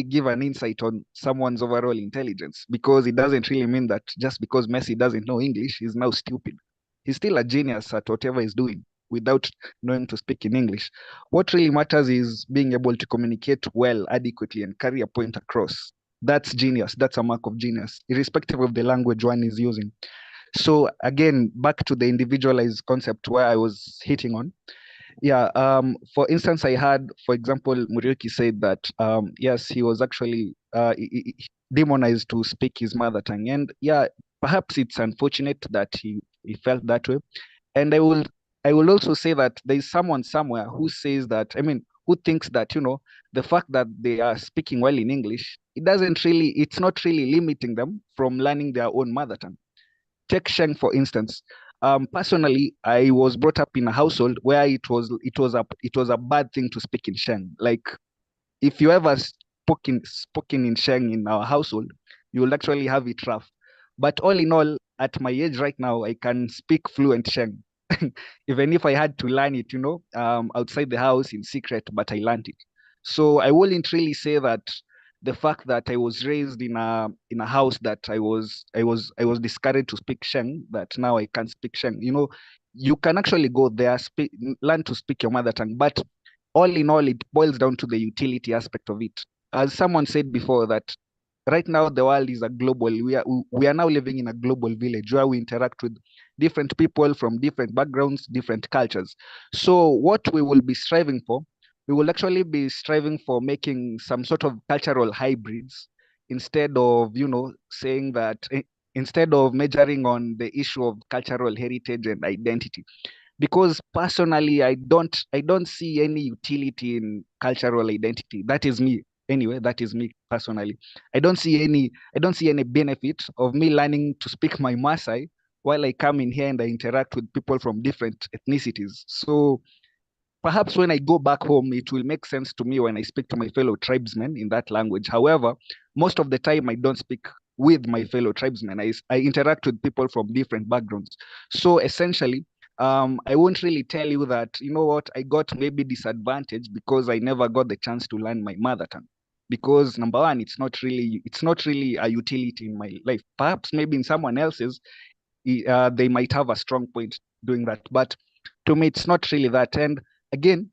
give an insight on someone's overall intelligence, because it doesn't really mean that just because Messi doesn't know English, he's now stupid. He's still a genius at whatever he's doing without knowing to speak in English. What really matters is being able to communicate well, adequately, and carry a point across. That's genius. That's a mark of genius, irrespective of the language one is using. So again, back to the individualized concept where I was hitting on. For instance, I had, for example, Muriuki said that yes, he was actually demonized to speak his mother tongue, and perhaps it's unfortunate that he felt that way. And I will also say that there is someone somewhere who says that, who thinks that the fact that they are speaking well in English, it's not really limiting them from learning their own mother tongue. Take Sheng, for instance. Personally, I was brought up in a household where it was a bad thing to speak in Sheng. Like, if you ever spoken in Sheng in our household, you will actually have it rough. But all in all, at my age right now, I can speak fluent Sheng. Even if I had to learn it, outside the house in secret, but I learned it. So I wouldn't really say that the fact that I was raised in a house that I was discouraged to speak Sheng, that now I can't speak Sheng. You can actually go there, learn to speak your mother tongue, but all in all, it boils down to the utility aspect of it. As someone said before, that right now the world is a global. We are now living in a global village where we interact with different people from different backgrounds, different cultures. So what we will be striving for, we will actually be striving for making some sort of cultural hybrids, instead of saying that instead of measuring on the issue of cultural heritage and identity. Because personally, I don't see any utility in cultural identity. That is me. Anyway, that is me personally. I don't see any benefit of me learning to speak my Maasai while I come in here and I interact with people from different ethnicities. So perhaps when I go back home, it will make sense to me when I speak to my fellow tribesmen in that language. However, most of the time I don't speak with my fellow tribesmen. I interact with people from different backgrounds. So essentially, I won't really tell you that, you know what, I got maybe disadvantaged because I never got the chance to learn my mother tongue. Because number one, it's not really a utility in my life. Perhaps maybe in someone else's, they might have a strong point doing that. But to me, it's not really that. And again,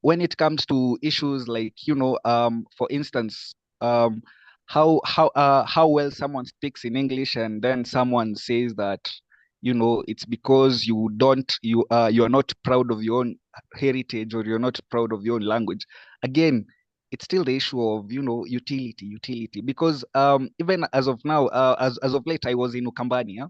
when it comes to issues like, for instance, how well someone speaks in English, and then someone says that, it's because you're not proud of your own heritage, or you're not proud of your own language. Again, it's still the issue of, utility. Because even as of now, as of late, I was in Ukambani, yeah?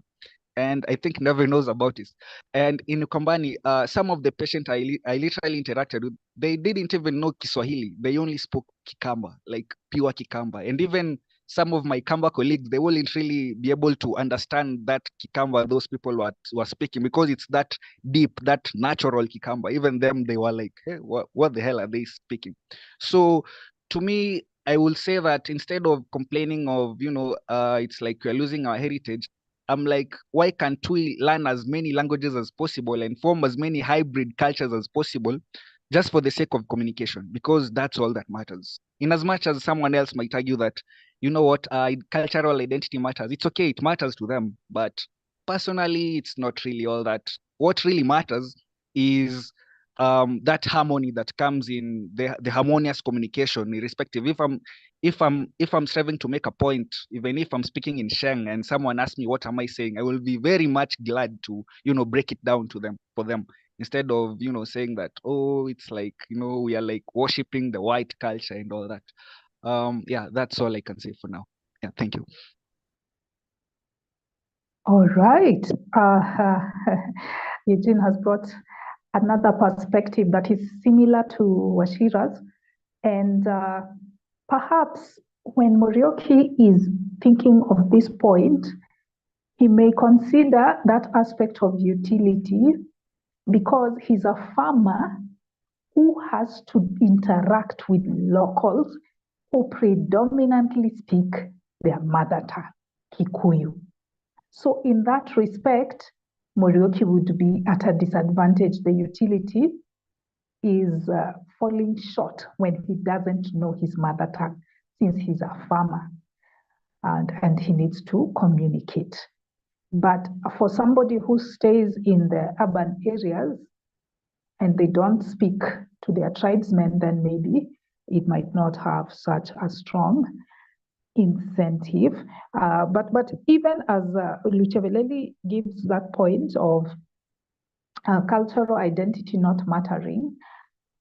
And I think never knows about this. And in Ukambani, some of the patients I literally interacted with, they didn't even know Kiswahili. They only spoke Kikamba, like pure Kikamba. And even some of my Kamba colleagues, they wouldn't really be able to understand that Kikamba those people were speaking, because it's that deep, that natural Kikamba. Even them, they were like, hey, what the hell are they speaking? So to me, I will say that instead of complaining of, it's like we're losing our heritage, I'm like, why can't we learn as many languages as possible and form as many hybrid cultures as possible, just for the sake of communication? Because that's all that matters. In as much as someone else might argue that, you know what, cultural identity matters. It's okay, it matters to them. But personally, it's not really all that. What really matters is that harmony that comes in the harmonious communication, irrespective. If I'm striving to make a point, even if I'm speaking in Sheng and someone asks me what am I saying, I will be very much glad to, break it down to them, for them, instead of, saying that, oh, it's like, we are like worshiping the white culture and all that. Yeah, that's all I can say for now. Yeah, thank you. All right. Eugene has brought another perspective that is similar to Washira's. And perhaps when Morioki is thinking of this point, he may consider that aspect of utility because he's a farmer who has to interact with locals who predominantly speak their mother tongue, Kikuyu. So in that respect, Morioki would be at a disadvantage. The utility is falling short when he doesn't know his mother tongue, since he's a farmer and he needs to communicate. But for somebody who stays in the urban areas and they don't speak to their tribesmen, then maybe it might not have such a strong incentive. But even as Lucheveleli gives that point of cultural identity not mattering,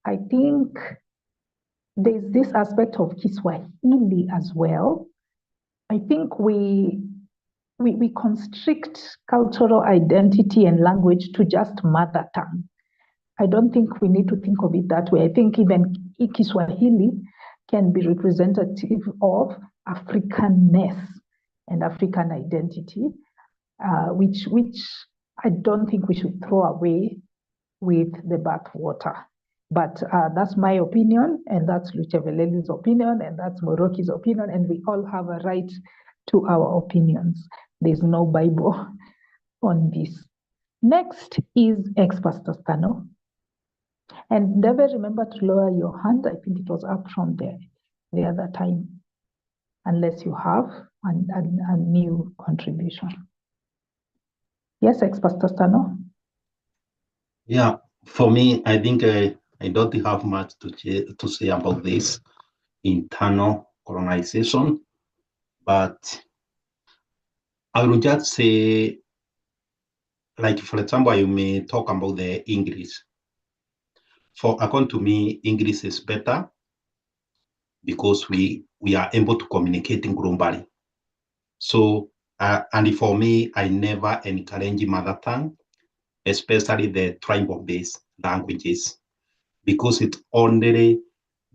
I think there's this aspect of Kiswahili as well. I think we constrict cultural identity and language to just mother tongue. I don't think we need to think of it that way. I think even Kiswahili can be representative of Africanness and African identity, which I don't think we should throw away with the bathwater. But that's my opinion, and that's Lucheveleli's opinion, and that's Moroki's opinion, and we all have a right to our opinions. There's no Bible on this. Next is ex-Pastor Stano. And never remember to lower your hand. I think it was up from the other time, unless you have a new contribution. Yes, ex-Pastor Stano. Yeah, for me, I think I don't have much to say about this internal colonization, but I will just say, like, for example, you may talk about the English. According to me, English is better because we are able to communicate globally. So, and for me, I never encourage mother tongue, especially the tribal-based languages, because it only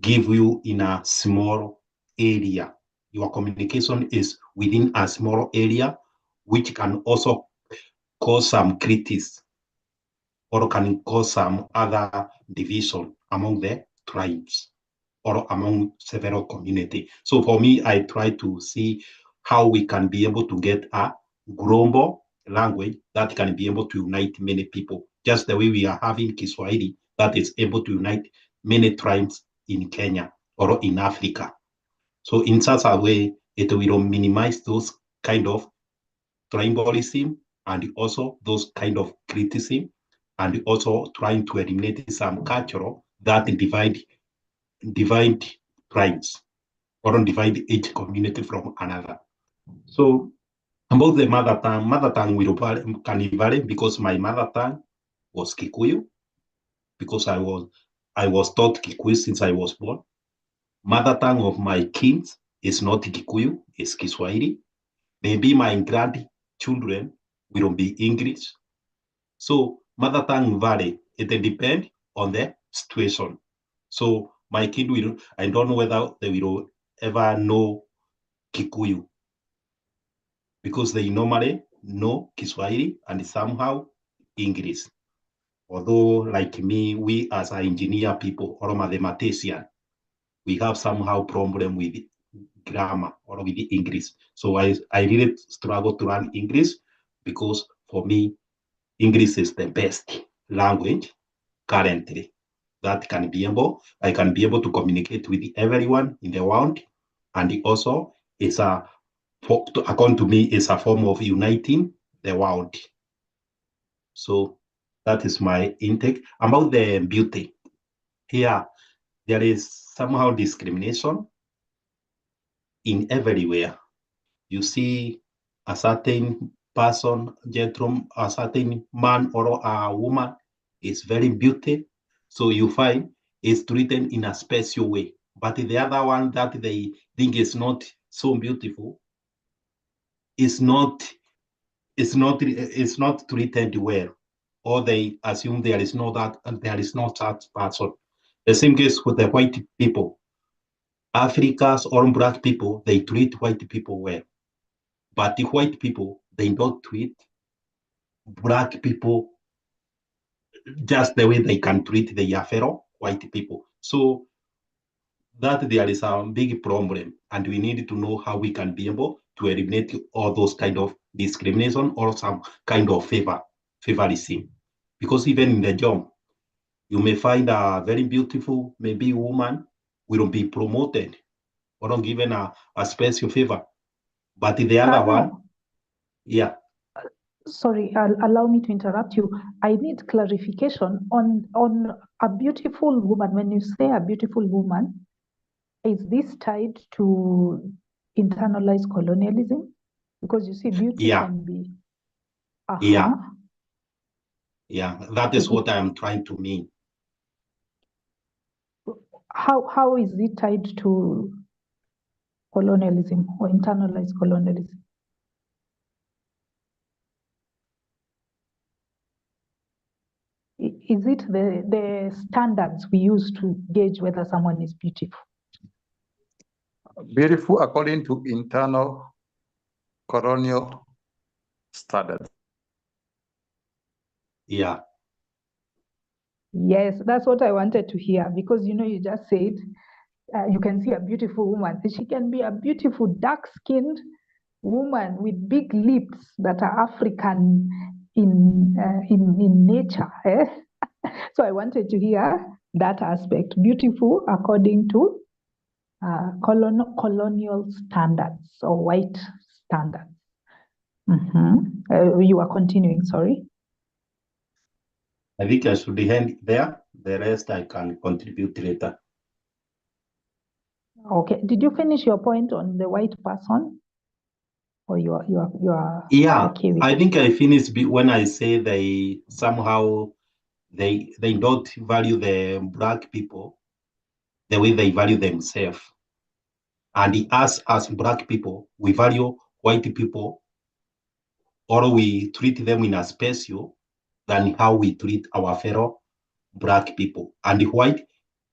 give you in a small area. Your communication is within a small area, which can also cause some criticism or can cause some other division among the tribes or among several communities. So for me, I try to see how we can be able to get a global language that can be able to unite many people, just the way we are having Kiswahili that is able to unite many tribes in Kenya or in Africa. So in such a way, it will minimize those kind of tribalism and also those kind of criticism, and also trying to eliminate some cultural that divide tribes or divide each community from another. So about the mother tongue can vary because my mother tongue was Kikuyu, because I was taught Kikuyu since I was born. Mother tongue of my kids is not Kikuyu, it's Kiswahili. Maybe my grandchildren will be English. So mother tongue vary. It depends on the situation. So my kid I don't know whether they will ever know Kikuyu, because they normally know Kiswahili and somehow English. Although like me, we as engineer people or mathematician, we have somehow problem with grammar or with English. So I really struggle to learn English, because for me, English is the best language currently that I can be able to communicate with everyone in the world. And also according to me, it's a form of uniting the world. So that is my intake. About the beauty, here there is somehow discrimination in everywhere. You see a certain person, gentleman, a certain man or a woman is very beautiful, so you find it's treated in a special way. But the other one that they think is not so beautiful is not treated well, or they assume there is no such person. The same case with the white people. Africans or black people, they treat white people well. But the white people, they don't treat black people just the way they can treat their fellow white people. So that there is a big problem, and we need to know how we can be able to eliminate all those kind of discrimination or some kind of favorism. Because even in the job, you may find a very beautiful, maybe woman will be promoted or given a special favor. But the other one, yeah. Sorry, allow me to interrupt you. I need clarification on a beautiful woman. When you say a beautiful woman, is this tied to internalized colonialism? Because you see, beauty can be. Yeah, that is what I am trying to mean. How is it tied to colonialism or internalized colonialism? Is it the standards we use to gauge whether someone is beautiful? Beautiful according to internal colonial standards. Yeah. Yes, that's what I wanted to hear, because you just said you can see a beautiful woman. She can be a beautiful dark-skinned woman with big lips that are African in nature. So I wanted to hear that aspect. Beautiful according to colonial standards or white standards. You are continuing, sorry. I think I should end there. The rest I can contribute later. Okay. Did you finish your point on the white person? Or you are yeah, okay with I it? think I finished when I say they somehow they don't value the black people the way they value themselves. And us as black people, we value white people, or we treat them in a special than how we treat our fellow black people. And the white,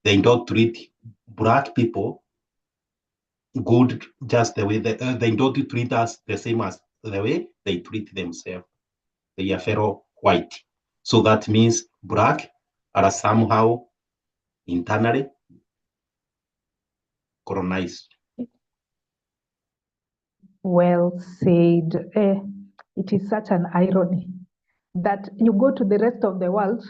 they don't treat black people good just the way they don't treat us the same as the way they treat themselves, their fellow white. So that means black are somehow internally colonized. Well said. It is such an irony that you go to the rest of the world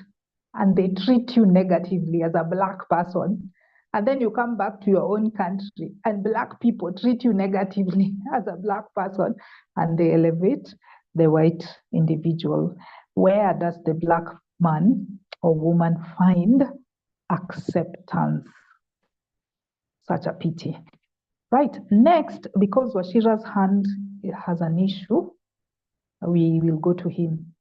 and they treat you negatively as a Black person. And then you come back to your own country and Black people treat you negatively as a Black person and they elevate the white individual. Where does the Black man or woman find acceptance? Such a pity. Right, next, because Washira's hand has an issue, we will go to him.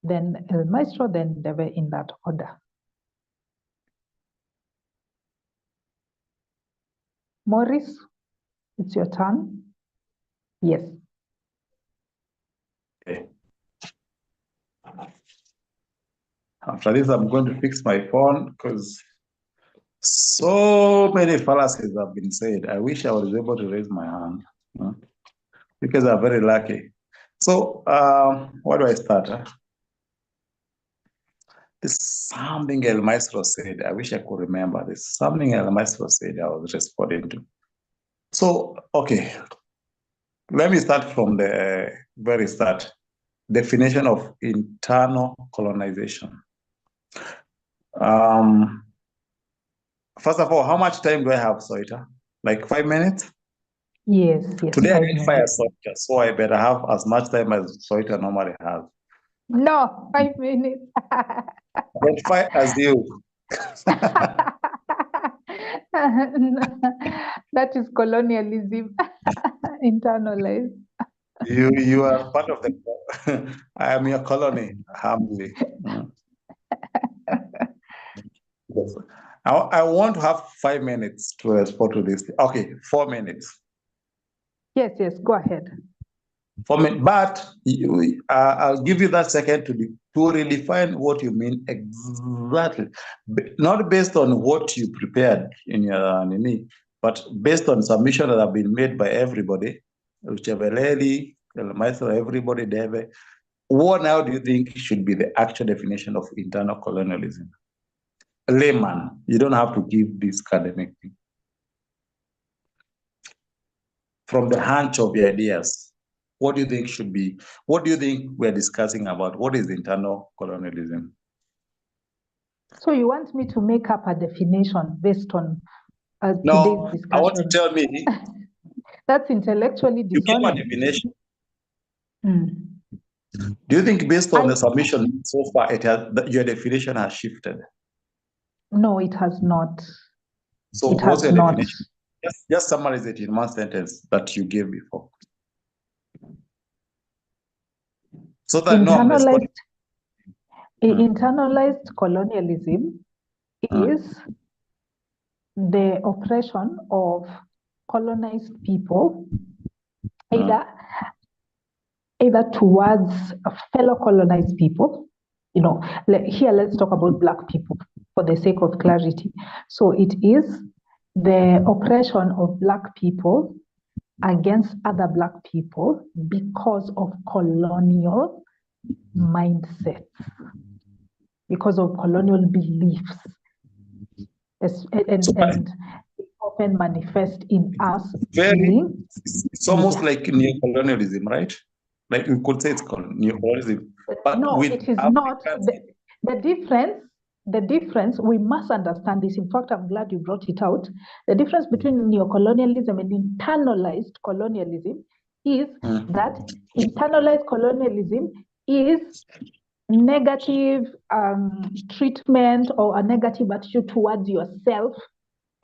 Then El Maestro, then Deve, in that order. Maurice, it's your turn. Yes. Okay. After this, I'm going to fix my phone because so many fallacies have been said. I wish I was able to raise my hand. Because I'm very lucky. So, where do I start? There's something El Maestro said. I wish I could remember. There's something El Maestro said I was responding to. So, okay. Let me start from the very start. Definition of internal colonization. First of all, how much time do I have, Soita? Like 5 minutes? Yes, yes. Today I didn't fire Soita, so I better have as much time as Soita normally has. No, 5 minutes. But fight as you. That is colonialism, internalized. You are part of the. I am your colony, humbly. Yes. I want to have 5 minutes to respond to this. Okay, 4 minutes. Yes, yes, go ahead. 4 minutes, but I'll give you that second to really define what you mean exactly. Not based on what you prepared in your nini, but based on submissions that have been made by everybody, whichever lady, myself, everybody, David. What now do you think should be the actual definition of internal colonialism? Layman, you don't have to give this academic thing. From the hunch of your ideas, what do you think should be, what do you think we're discussing about? What is internal colonialism? So you want me to make up a definition based on No, today's discussion? I want to tell me. That's intellectually dishonest. You give a definition. Do you think based on the submission so far, your definition has shifted? No, it has not. So it what's has your not. definition? Just summarize it in one sentence that you gave before. So that internalized colonialism is the oppression of colonized people, either towards fellow colonized people. You know, here let's talk about Black people for the sake of clarity. So it is the oppression of Black people against other Black people because of colonial mindsets, because of colonial beliefs, and often manifest in us. It's almost like neocolonialism, right? Like we could say it's called neocolonialism. But no, it is not. The difference, we must understand this. In fact, I'm glad you brought it out. The difference between neocolonialism and internalized colonialism is that internalized colonialism is negative treatment or a negative attitude towards yourself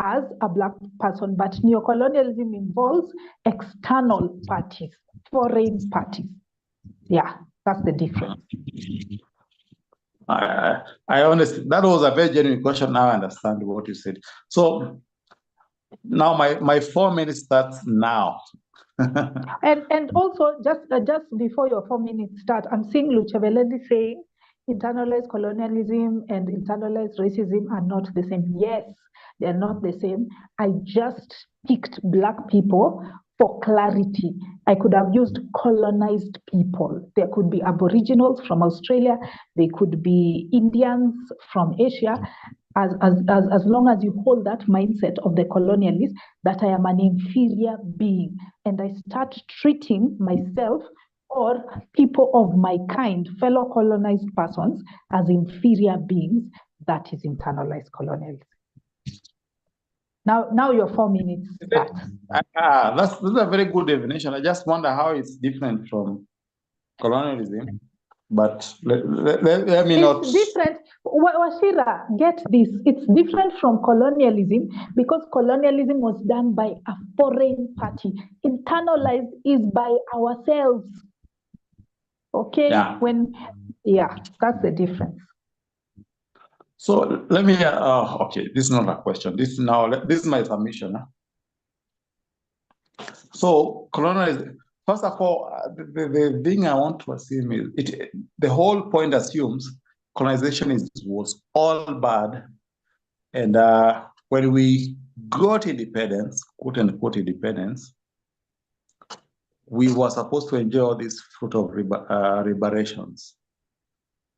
as a Black person, but neocolonialism involves external parties, foreign parties. Yeah, that's the difference. I honestly, that was a very genuine question. Now I understand what you said. So now my 4 minutes starts now. and also just before your 4 minutes start, I'm seeing Luchaveledi saying internalized colonialism and internalized racism are not the same. Yes, they're not the same. I just picked Black people for clarity. I could have used colonized people. There could be Aboriginals from Australia. They could be Indians from Asia. as long as you hold that mindset of the colonialist that I am an inferior being, and I start treating myself or people of my kind, fellow colonized persons, as inferior beings, that is internalized colonialism. Now your 4 minutes start. That's a very good definition. I just wonder how it's different from colonialism. But let me not. It's different. Washira, get this. It's different from colonialism because colonialism was done by a foreign party. Internalized is by ourselves. Okay? Yeah. That's the difference. So let me, okay, this is not a question. This is my submission. Huh? So colonialism, first of all, the thing I want to assume is the whole point assumes colonization was all bad. And when we got independence, quote unquote independence, we were supposed to enjoy all this fruit of reparations.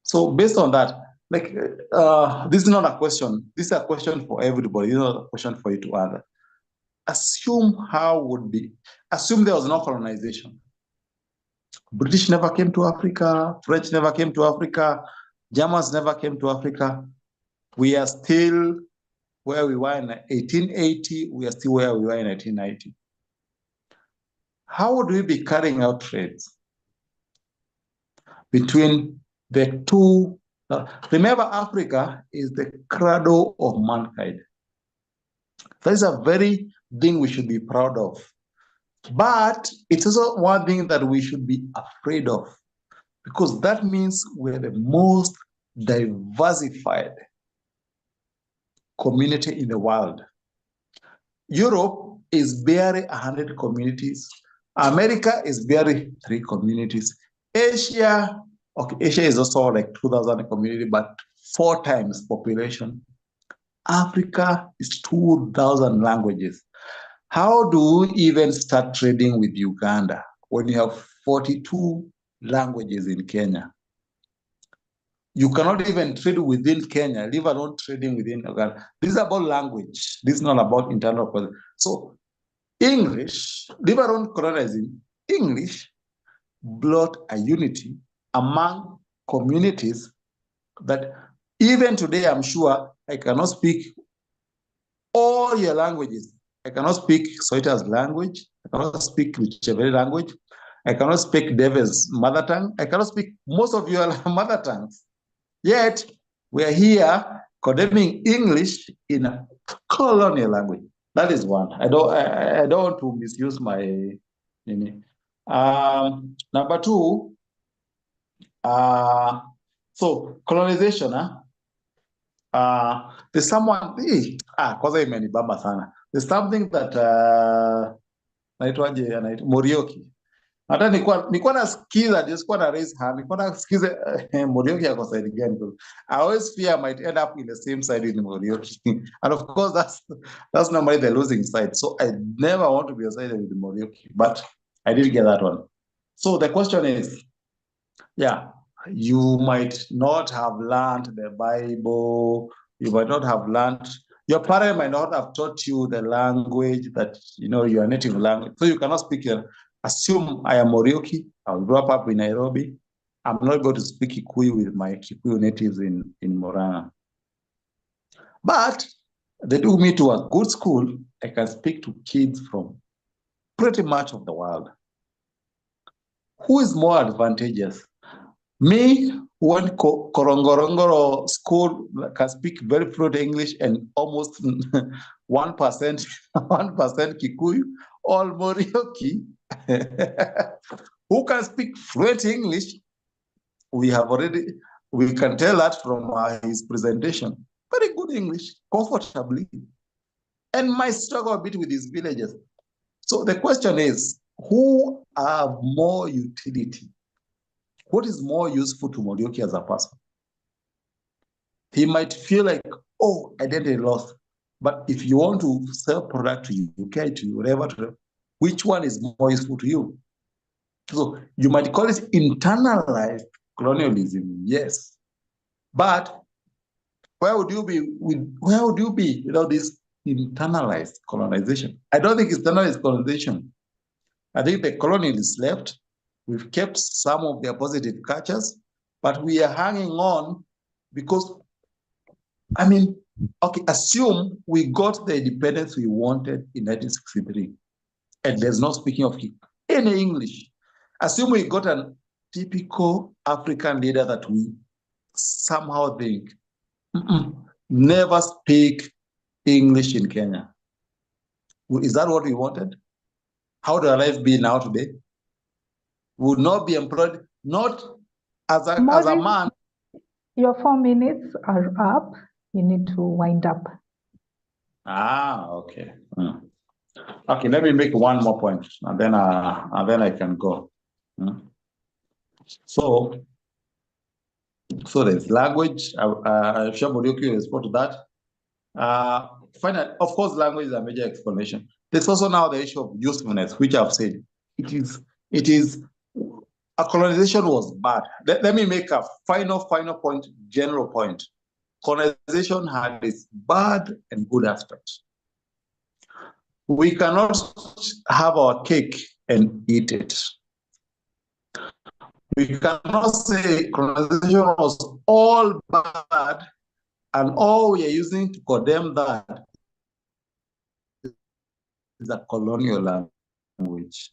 So based on that, like this is not a question. This is a question for everybody. It's not a question for you to answer. Assume there was no colonization. British never came to Africa. French never came to Africa. Germans never came to Africa. We are still where we were in 1880. We are still where we were in 1990. How would we be carrying out trades between the two? Remember, Africa is the cradle of mankind. That is a very thing we should be proud of. But it's also one thing that we should be afraid of, because that means we're the most diversified community in the world. Europe is barely 100 communities. America is barely 3 communities. Asia is also like 2,000 community, but 4 times population. Africa is 2,000 languages. How do we even start trading with Uganda when you have 42 languages in Kenya? You cannot even trade within Kenya, leave alone trading within Uganda. This is about language. This is not about internal politics. So English, leave alone colonialism, English brought a unity among communities that even today, I'm sure I cannot speak all your languages. I cannot speak Soita's language. I cannot speak whichever language. I cannot speak David's mother tongue. I cannot speak most of your mother tongues. Yet, we are here condemning English in a colonial language. That is one. I don't want to misuse my name. Number 2, so colonization, there's someone, kwanza imenibamba sana. There's something that naitwaje, Morioki. Hata nilikuwa nasikiza, just na raise hand, nilikuwa nasikiza Morioki yako side gani? I always fear I might end up in the same side with Morioki. And of course, that's normally the losing side. So I never want to be sided with Morioki, but I did get that one. So the question is, you might not have learned the Bible. You might not have learned, your parent might not have taught you the language that, your native language. So you cannot speak it. Assume I am Morioki. I grew up in Nairobi. I'm not able to speak Kikuyu with my Kikuyu natives in Moranga. But they do me to a good school. I can speak to kids from pretty much of the world. Who is more advantageous? Me, who went Korongorongoro school, can speak very fluent English and almost 1% Kikuyu, or Morioki, who can speak fluent English. We can tell that from his presentation. Very good English, comfortably. And might struggle a bit with his villages. So the question is, who have more utility? What is more useful to Morioki as a person? He might feel like, identity lost. But if you want to sell product to UK, to whatever, which one is more useful to you? So you might call it internalized colonialism, yes. But where would you be without this internalized colonization? I don't think internalized colonization. I think the colonialists left. We've kept some of their positive cultures, but we are hanging on because, I mean, okay, assume we got the independence we wanted in 1963, and there's no speaking of any English. Assume we got a typical African leader that we somehow think, never speak English in Kenya. Is that what we wanted? How would our life be now today? Would not be employed, not as a man. Your 4 minutes are up. You need to wind up. Okay. Okay, let me make one more point, and then I can go. So there's language. I'm sure Muriuki will respond to that. Finally, of course, language is a major explanation. There's also now the issue of usefulness, which I've said. It is a colonization was bad. Let me make a final point, general point. Colonization had its bad and good aspects. We cannot have our cake and eat it. We cannot say colonization was all bad and all we are using to condemn that is a colonial language.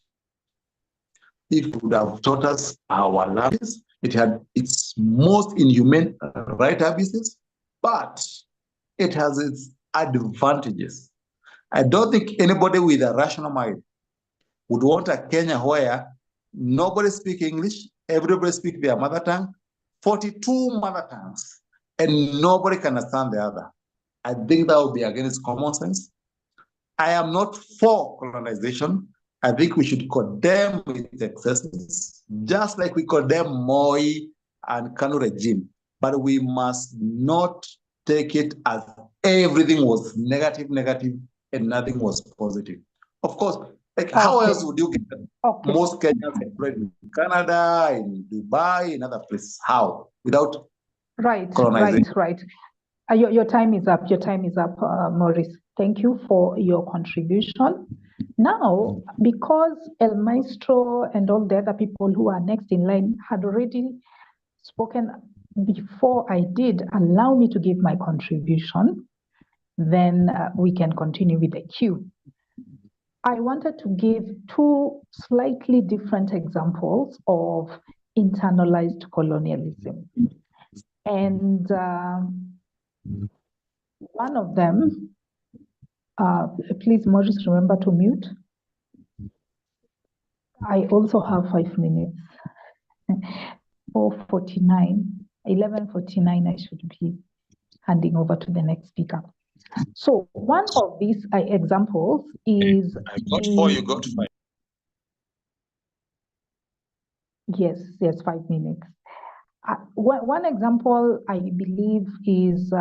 It would have taught us our language. It had its most inhumane right abuses, but it has its advantages. I don't think anybody with a rational mind would want a Kenya where nobody speaks English, everybody speaks their mother tongue, 42 mother tongues, and nobody can understand the other. I think that would be against common sense. I am not for colonization. I think we should condemn its excesses, just like we condemn Moi and Kanu regime. But we must not take it as everything was negative, and nothing was positive. Of course, like how else would you get most Kenyans employed in Canada, in Dubai, in other places? How? Without colonization? Right. Your time is up. Maurice. Thank you for your contribution. Now, because El Maestro and all the other people who are next in line had already spoken before I did, allow me to give my contribution, then we can continue with the queue. I wanted to give two slightly different examples of internalized colonialism. And one of them, please, Maurice, remember to mute. I also have 5 minutes. 4:49, 11:49, I should be handing over to the next speaker. So one of these examples is... I got 4, you got 5. Yes, 5 minutes. One example, I believe, is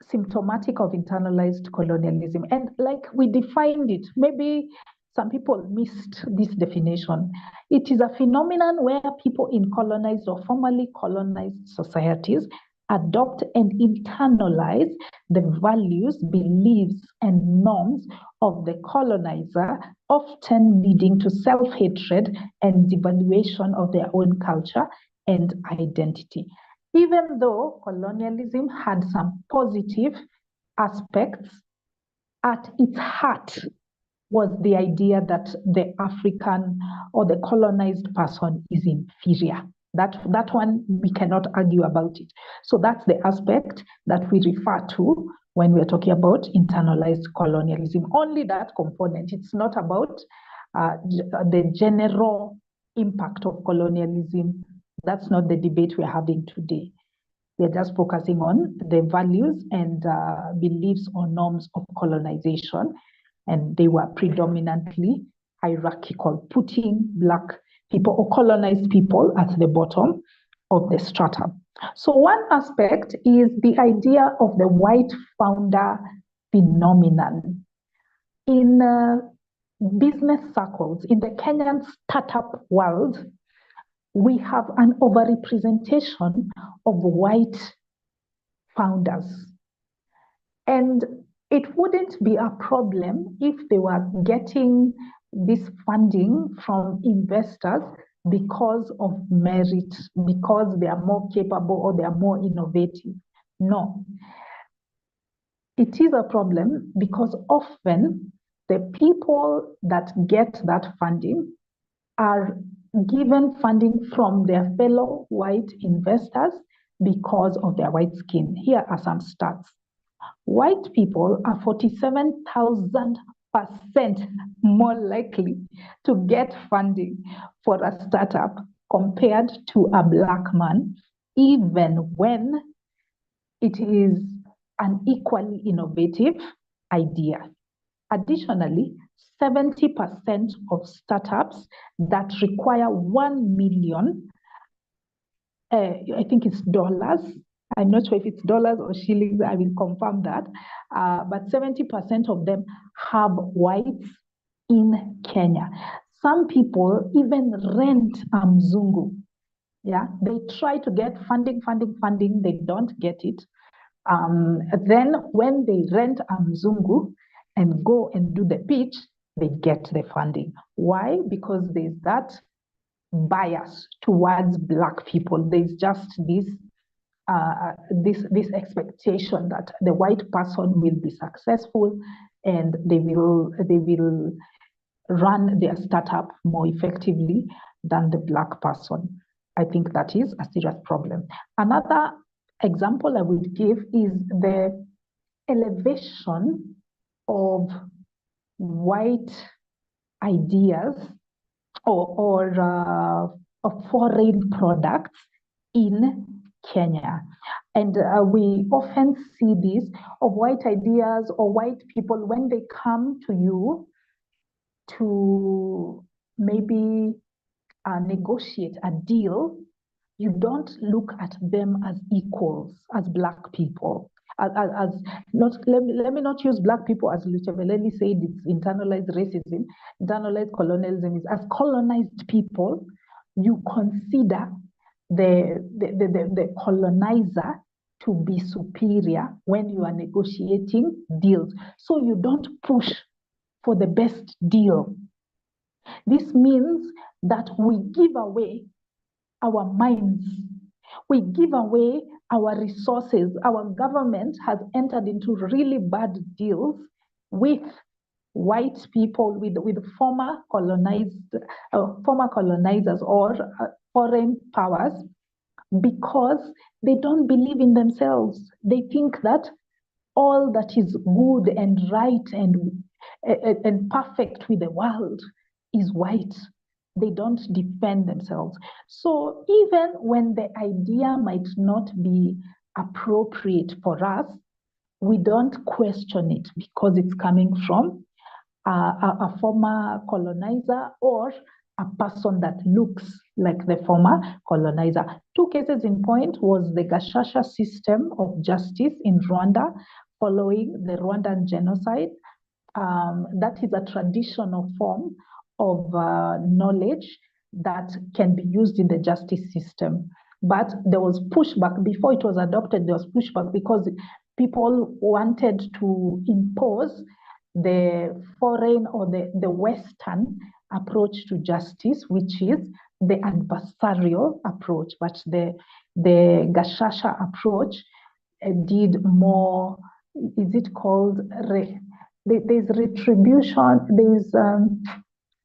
symptomatic of internalized colonialism. And like we defined it, maybe some people missed this definition. It is a phenomenon where people in colonized or formerly colonized societies adopt and internalize the values, beliefs, and norms of the colonizer, often leading to self-hatred and devaluation of their own culture and identity. Even though colonialism had some positive aspects, at its heart was the idea that the African or the colonized person is inferior. That one, we cannot argue about it. So that's the aspect that we refer to when we're talking about internalized colonialism. Only that component. It's not about the general impact of colonialism. That's not the debate we're having today. We're just focusing on the values and beliefs or norms of colonization. And they were predominantly hierarchical, putting Black people or colonized people at the bottom of the strata. So one aspect is the idea of the white founder phenomenon. In business circles, in the Kenyan startup world, we have an overrepresentation of white founders. And it wouldn't be a problem if they were getting this funding from investors because of merit, because they are more capable or they are more innovative. No. It is a problem because often the people that get that funding are given funding from their fellow white investors because of their white skin. Here are some stats. White people are 47,000% more likely to get funding for a startup compared to a black man, even when it is an equally innovative idea. Additionally, 70% of startups that require 1 million, I think it's dollars. I'm not sure if it's dollars or shillings. I will confirm that. But 70% of them have whites in Kenya. Some people even rent a mzungu. Yeah, they try to get funding. They don't get it. Then when they rent a mzungu and go and do the pitch, they get the funding. Why? Because there's that bias towards Black people. There's just this expectation that the white person will be successful and they will run their startup more effectively than the Black person. I think that is a serious problem. Another example I would give is the elevation of white ideas or foreign products in Kenya. And we often see this of white ideas or white people when they come to you to maybe negotiate a deal, you don't look at them as equals, as Black people. Let me not use Black people as Luchaveleli said, it's internalized racism, internalized colonialism is as colonized people, you consider the colonizer to be superior when you are negotiating deals. So you don't push for the best deal. This means that we give away our minds. We give away our resources. Our government has entered into really bad deals with white people, with former colonizers or foreign powers, because they don't believe in themselves. They think that all that is good and right and perfect with the world is white. They don't defend themselves. So even when the idea might not be appropriate for us, we don't question it because it's coming from a former colonizer or a person that looks like the former colonizer. Two cases in point was the Gashasha system of justice in Rwanda following the Rwandan genocide. That is a traditional form of knowledge that can be used in the justice system. But there was pushback. Before it was adopted, there was pushback because people wanted to impose the foreign or the Western approach to justice, which is the adversarial approach. But the Gashasha approach did more, is it called, there's retribution, there's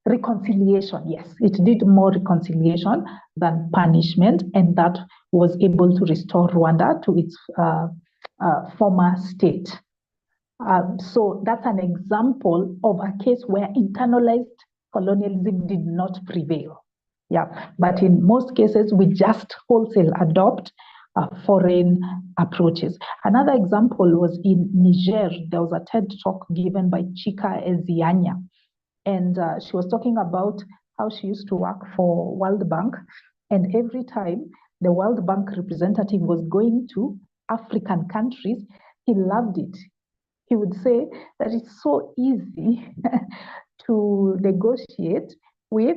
reconciliation. Yes, it did more reconciliation than punishment, and that was able to restore Rwanda to its former state. So that's an example of a case where internalized colonialism did not prevail. Yeah, but in most cases, we just wholesale adopt foreign approaches. Another example was in Niger. There was a TED talk given by Chika Ezianya, and she was talking about how she used to work for World Bank, and every time the World Bank representative was going to African countries, he loved it. He would say that it's so easy to negotiate with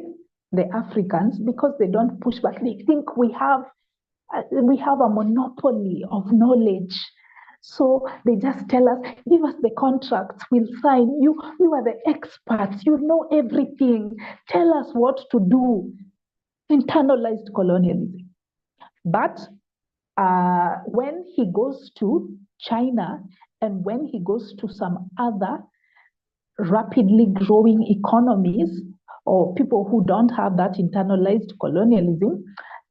the Africans because they don't push back. They think we have a monopoly of knowledge So they just tell us, give us the contracts, we'll sign. You are the experts, you know everything. Tell us what to do. Internalized colonialism. But when he goes to China and when he goes to some other rapidly growing economies or people who don't have that internalized colonialism,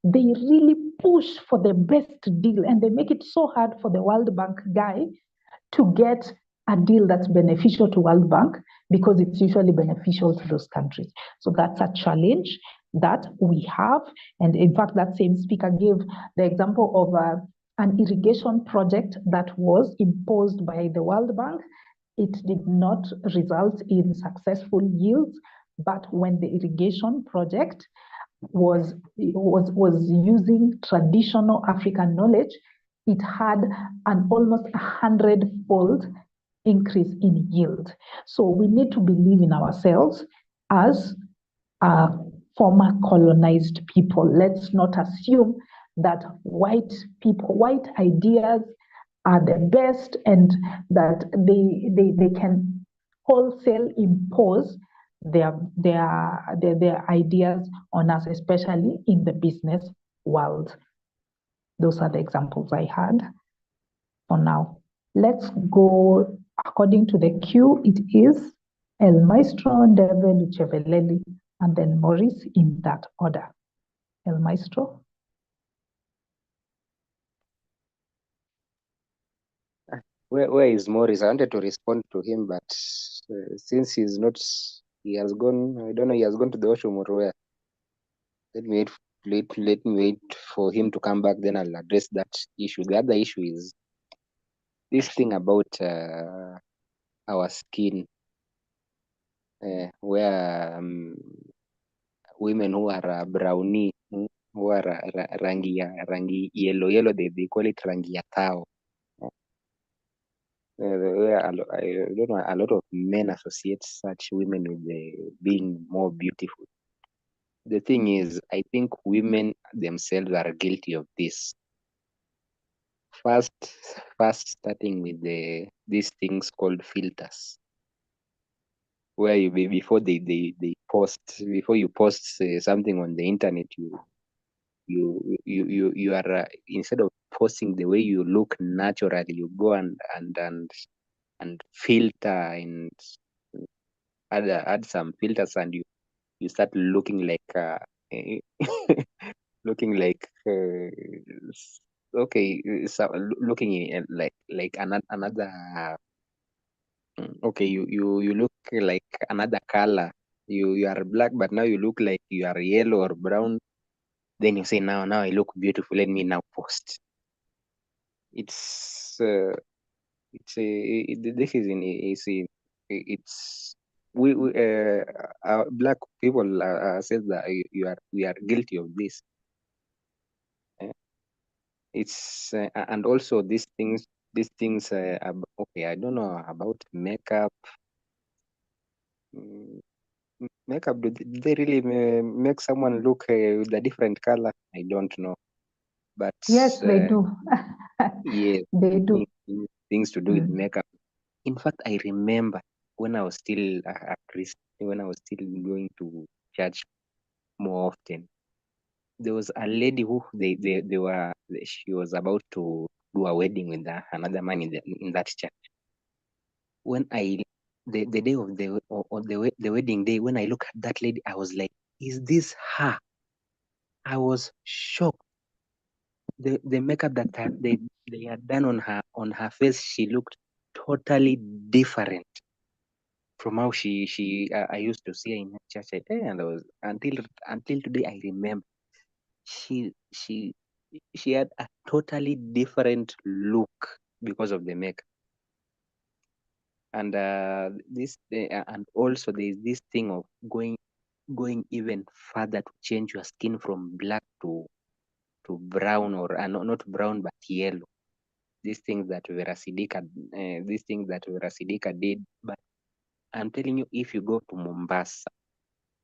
they really push for the best deal and they make it so hard for the World Bank guy to get a deal that's beneficial to World Bank because it's usually beneficial to those countries. So that's a challenge that we have. And in fact, that same speaker gave the example of an irrigation project that was imposed by the World Bank. It did not result in successful yields, but when the irrigation project was using traditional African knowledge, it had an almost 100-fold increase in yield. So we need to believe in ourselves as former colonized people. Let's not assume that white ideas are the best and that they can wholesale impose their ideas on us, especially in the business world. Those are the examples I had for now. Let's go according to the queue. It is El Maestro, Ndeve, Lucheveleli, and then Maurice in that order. El Maestro. Where is Morris? I wanted to respond to him, but since he's not, he has gone. I don't know. He has gone to the washroom or where. Let me wait for him to come back. Then I'll address that issue. The other issue is this thing about our skin, where women who are brownie, who are rangi yellow, they call it rangi ya tao. I don't know, a lot of men associate such women with being more beautiful. The thing is, I think women themselves are guilty of this. First starting with these things called filters, where before they post, before you post something on the internet, you are instead of posting the way you look naturally, you go and filter and add some filters, and you start looking like looking like okay, so looking like another okay, you look like another color. You are black, but now you look like you are yellow or brown. Then you say, now I look beautiful. Let me now post. It's this is in it's we black people says that we are guilty of this. It's and also these things okay, I don't know about makeup. Makeup, do they really make someone look with a different color? I don't know, but Yes, they do. yeah, They do. things to do with makeup. In fact, I remember when I was still a Christian, when I was still going to church more often, there was a lady who she was about to do a wedding with another man in that church. When the day of the wedding day, when I look at that lady, I was like, is this her? I was shocked. The makeup that they had done on her face, she looked totally different from how I used to see her in her church. And I was until today I remember she had a totally different look because of the makeup. And and also there's this thing of going even further to change your skin from black to brown, or not brown but yellow. These things that Vera Sidika did. But I'm telling you, if you go to Mombasa,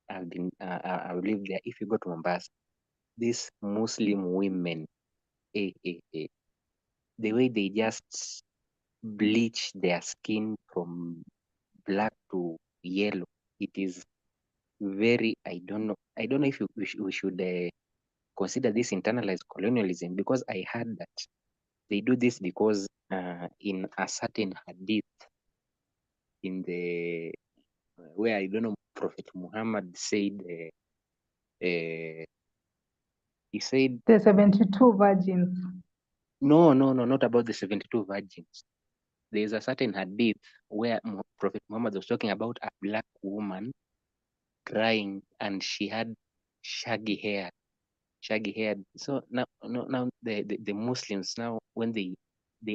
I've lived there. If you go to Mombasa, these Muslim women, the way they just bleach their skin from black to yellow. It is very, I don't know if we should consider this internalized colonialism, because I heard that they do this because in a certain hadith in the where I don't know, Prophet Muhammad said he said The 72 virgins. no, not about the 72 virgins. There is a certain hadith where Prophet Muhammad was talking about a black woman crying, and she had shaggy hair. So now the Muslims now, when they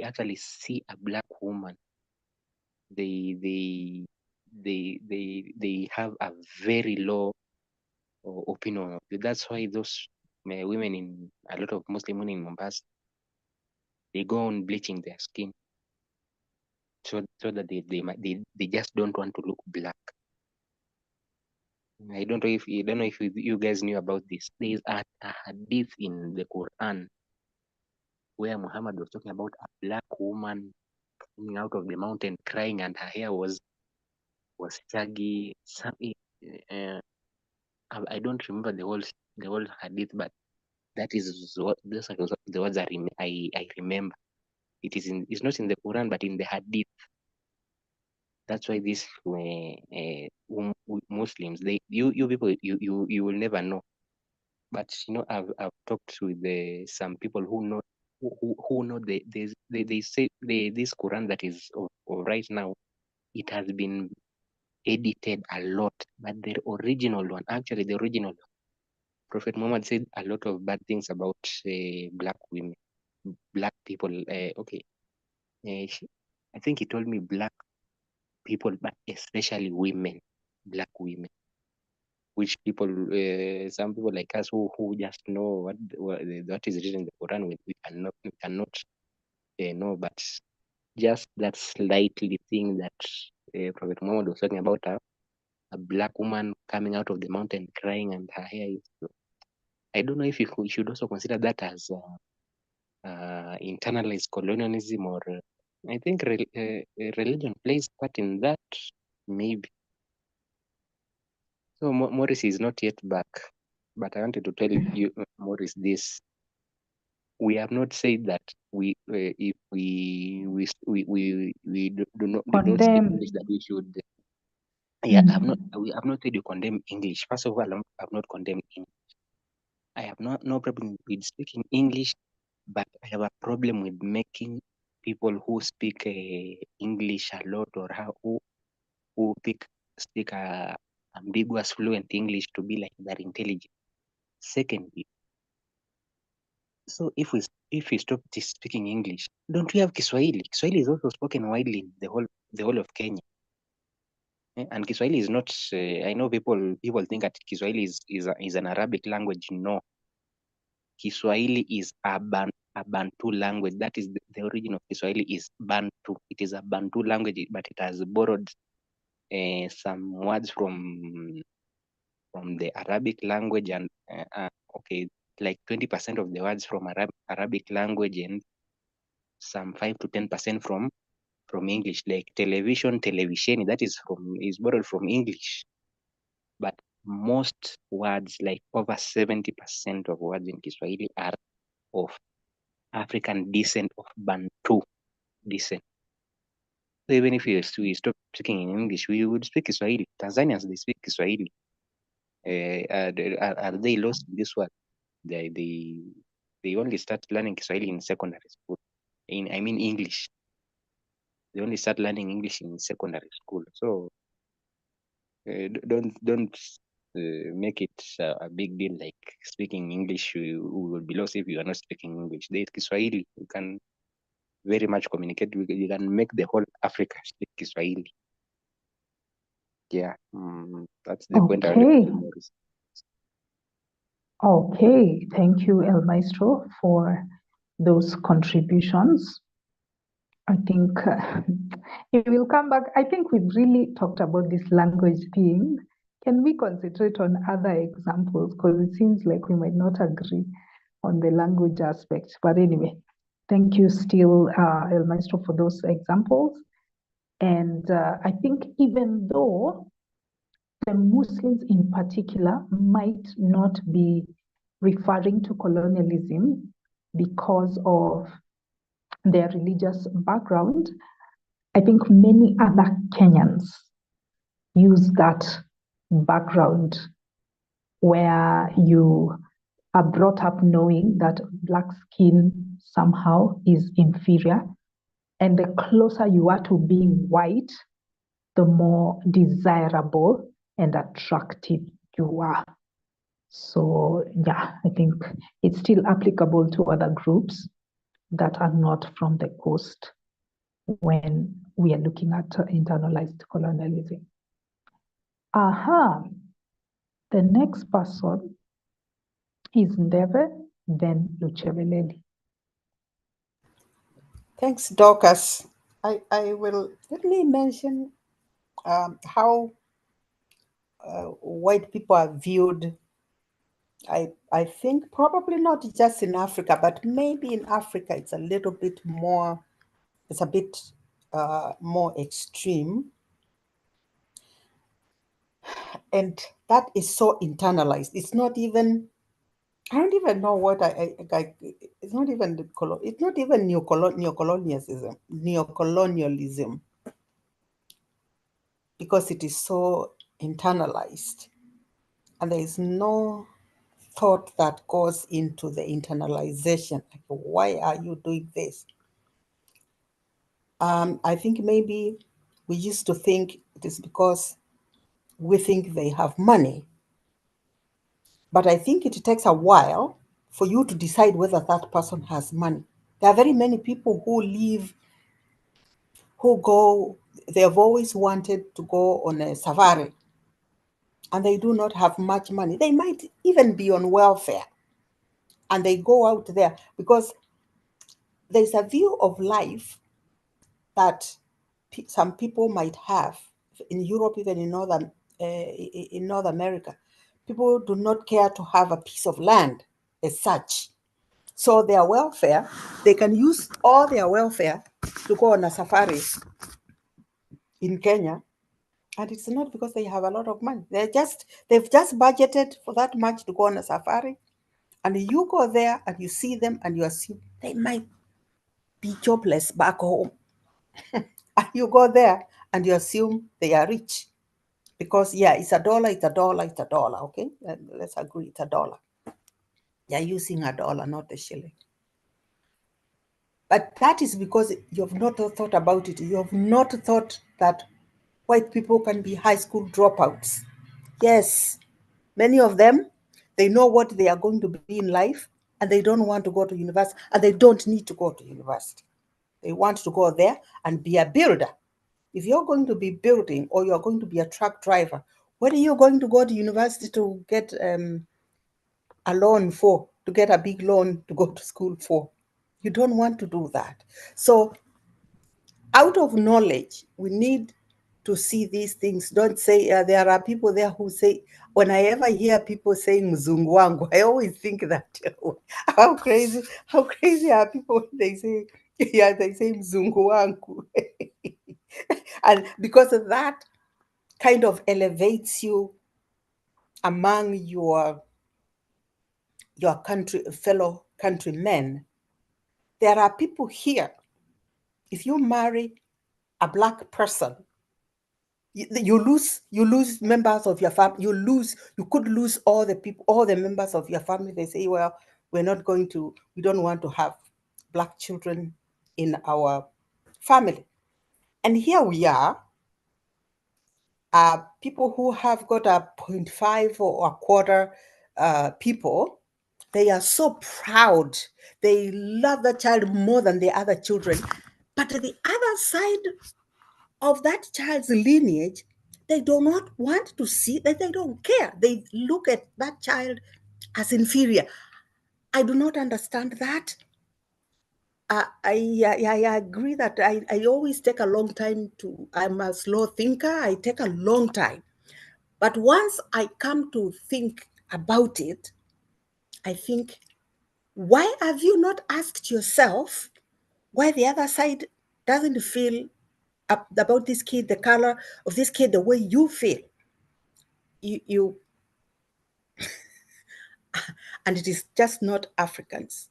actually see a black woman, they have a very low opinion of it. That's why those women in a lot of Muslim women in Mombasa, they go on bleaching their skin so that they just don't want to look black. I don't know if you guys knew about this. There is a hadith in the Quran where Muhammad was talking about a black woman coming out of the mountain crying, and her hair was shaggy. Uh, I don't remember the whole hadith, but that is what those are the words I remember. It's not in the Quran, but in the hadith. That's why these Muslims, you people, you will never know. But I've talked with some people who know who know they say this Quran that is of right now, it has been edited a lot, but the original one, Prophet Muhammad said a lot of bad things about black women, black people. Okay, I think he told me black people, but especially women, black women, which people, some people like us who just know what is written in the Quran, we cannot know, but just that slightly thing that Prophet Muhammad was talking about a black woman coming out of the mountain crying and her hair is. I don't know if we should also consider that as internalized colonialism, or I think religion plays part in that, maybe. So Morris is not yet back, but I wanted to tell you, Morris, this. We have not said that if we don't speak Condemn. English, that we should. Mhm. We have not said you condemn English. First of all, I have not condemned English. I have no problem with speaking English, but I have a problem with making people who speak English a lot, or who speak ambiguous, fluent English, to be like they're intelligent. Secondly, so if we stop speaking English, don't we have Kiswahili? Kiswahili is also spoken widely in the whole of Kenya. And Kiswahili is not. I know people think that Kiswahili is an Arabic language. No, Kiswahili is a Bantu language. That is the origin of Kiswahili is Bantu. It is a Bantu language, but it has borrowed some words from the Arabic language, and okay, like 20% of the words from Arabic language, and some 5 to 10% from English, like television, that is borrowed from English. But most words, like over 70% of words in Kiswahili, are of African descent, of Bantu descent. So even if we stop speaking in English, we would speak Kiswahili. Tanzanians, they speak Kiswahili. Are they lost in this world? They only start learning Kiswahili in secondary school. I mean English. They only start learning English in secondary school. So don't make it a big deal, like speaking English. We will be lost if you are not speaking English. There is Kiswahili. You can very much communicate. You can make the whole Africa speak Kiswahili. Yeah, that's the point I wanted to Okay. make, Maurice. Okay. Thank you, El Maestro, for those contributions. I think he will come back. I think we've really talked about this language thing. Can we concentrate on other examples? Because it seems like we might not agree on the language aspect. But anyway, Thank you still, El Maestro, for those examples. And I think even though the Muslims in particular might not be referring to colonialism because of their religious background, I think many other Kenyans use that background where you are brought up knowing that black skin somehow is inferior. And the closer you are to being white, the more desirable and attractive you are. So yeah, I think it's still applicable to other groups that are not from the coast when we are looking at internalized colonialism. Aha, the next person is Ndeve, then Lucheveleli. Thanks, Dorcas. I will, let me mention how white people are viewed. I think probably not just in Africa, but maybe in Africa it's a little bit more, it's a bit more extreme. And that is so internalized. It's not even, I don't even know what it's not even it's not even neocolonialism, because it is so internalized, and there is no thought that goes into the internalization. Like, why are you doing this? I think maybe we used to think it is because we think they have money. But I think it takes a while for you to decide whether that person has money. There are very many people who live, who go, they have always wanted to go on a safari, and they do not have much money. They might even be on welfare, and they go out there because there's a view of life that some people might have in Europe, even in North America. People do not care to have a piece of land as such. So their welfare, they can use all their welfare to go on a safari in Kenya. And it's not because they have a lot of money. They've just budgeted for that much to go on a safari. And you go there and you see them and you assume they might be jobless back home. And you go there and you assume they are rich. Because yeah, it's a dollar, okay? Let's agree, it's a dollar. You're using a dollar, not a shilling. But that is because you have not thought about it. You have not thought that white people can be high school dropouts. Yes, many of them, they know what they are going to be in life, and they don't want to go to university, and they don't need to go to university. They want to go there and be a builder. If you're going to be building, or you're going to be a truck driver, what are you going to go to university to get a loan for, to get a big loan to go to school for? You don't want to do that. So out of knowledge, we need to see these things. Don't say, there are people there who say, when I ever hear people saying mzungu wangu, I always think that, how crazy are people when they say, yeah, they say mzungu wangu. And because of that kind of elevates you among your fellow countrymen. There are people here, if you marry a black person, you lose members of your family. You could lose all the members of your family. They say, well, we don't want to have black children in our family. And here we are, people who have got a 0.5 or a quarter people. They are so proud. They love the child more than the other children. But the other side of that child's lineage, they do not want to see that. They don't care. They look at that child as inferior. I do not understand that. I agree that I always take a long time I'm a slow thinker. I take a long time. But once I come to think about it, I think, why have you not asked yourself why the other side doesn't feel about this kid, the color of this kid, the way you feel. You and it is just not Africans.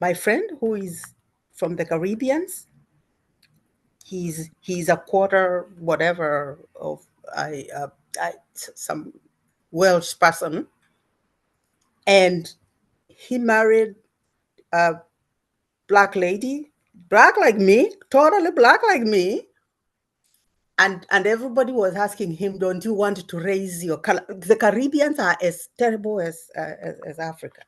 My friend who is from the Caribbeans, he's a quarter whatever of some Welsh person, and he married a black lady, black like me, totally black like me. And everybody was asking him, don't you want to raise your color? The Caribbeans are as terrible as Africa.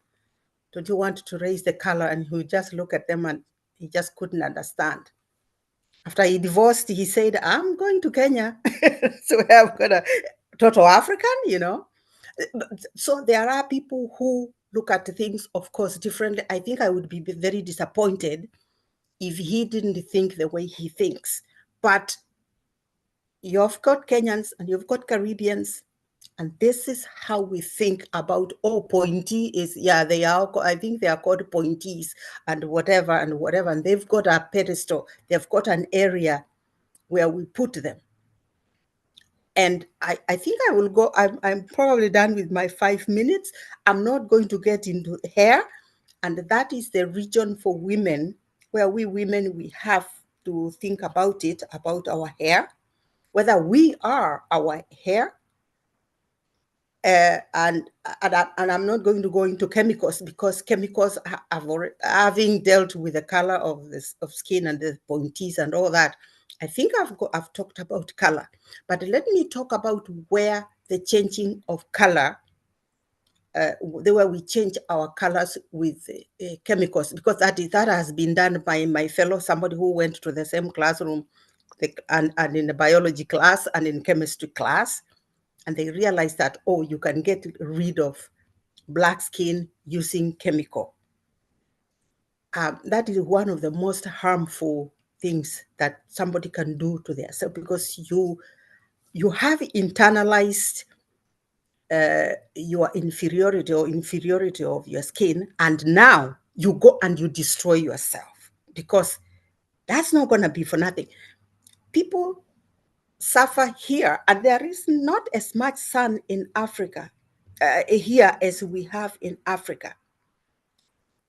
Don't you want to raise the color? And he would just look at them and he just couldn't understand. After he divorced, he said, I'm going to Kenya. So I've got a total African, you know. So there are people who look at things, of course, differently. I think I would be very disappointed if he didn't think the way he thinks. But you've got Kenyans and you've got Caribbeans, and this is how we think about, oh, pointy is, yeah, they are, I think they are called pointies and whatever, and they've got a pedestal, they've got an area where we put them. And I think I will go, I'm probably done with my 5 minutes. I'm not going to get into hair, and that is the region for women, where we women, we have to think about it, about our hair, whether we are our hair, and I'm not going to go into chemicals, because chemicals have already, having dealt with the color of skin and the pointies and all that, I think I've talked about color. But let me talk about where the changing of color, the way we change our colors with chemicals, because that has been done by my fellow, somebody who went to the same classroom, and in the biology class and in chemistry class, and they realized that, oh, you can get rid of black skin using chemical. That is one of the most harmful things that somebody can do to themselves, because you have internalized your inferiority of your skin, and now you go and you destroy yourself, because that's not going to be for nothing. People suffer here, and there is not as much sun in Africa here as we have in Africa.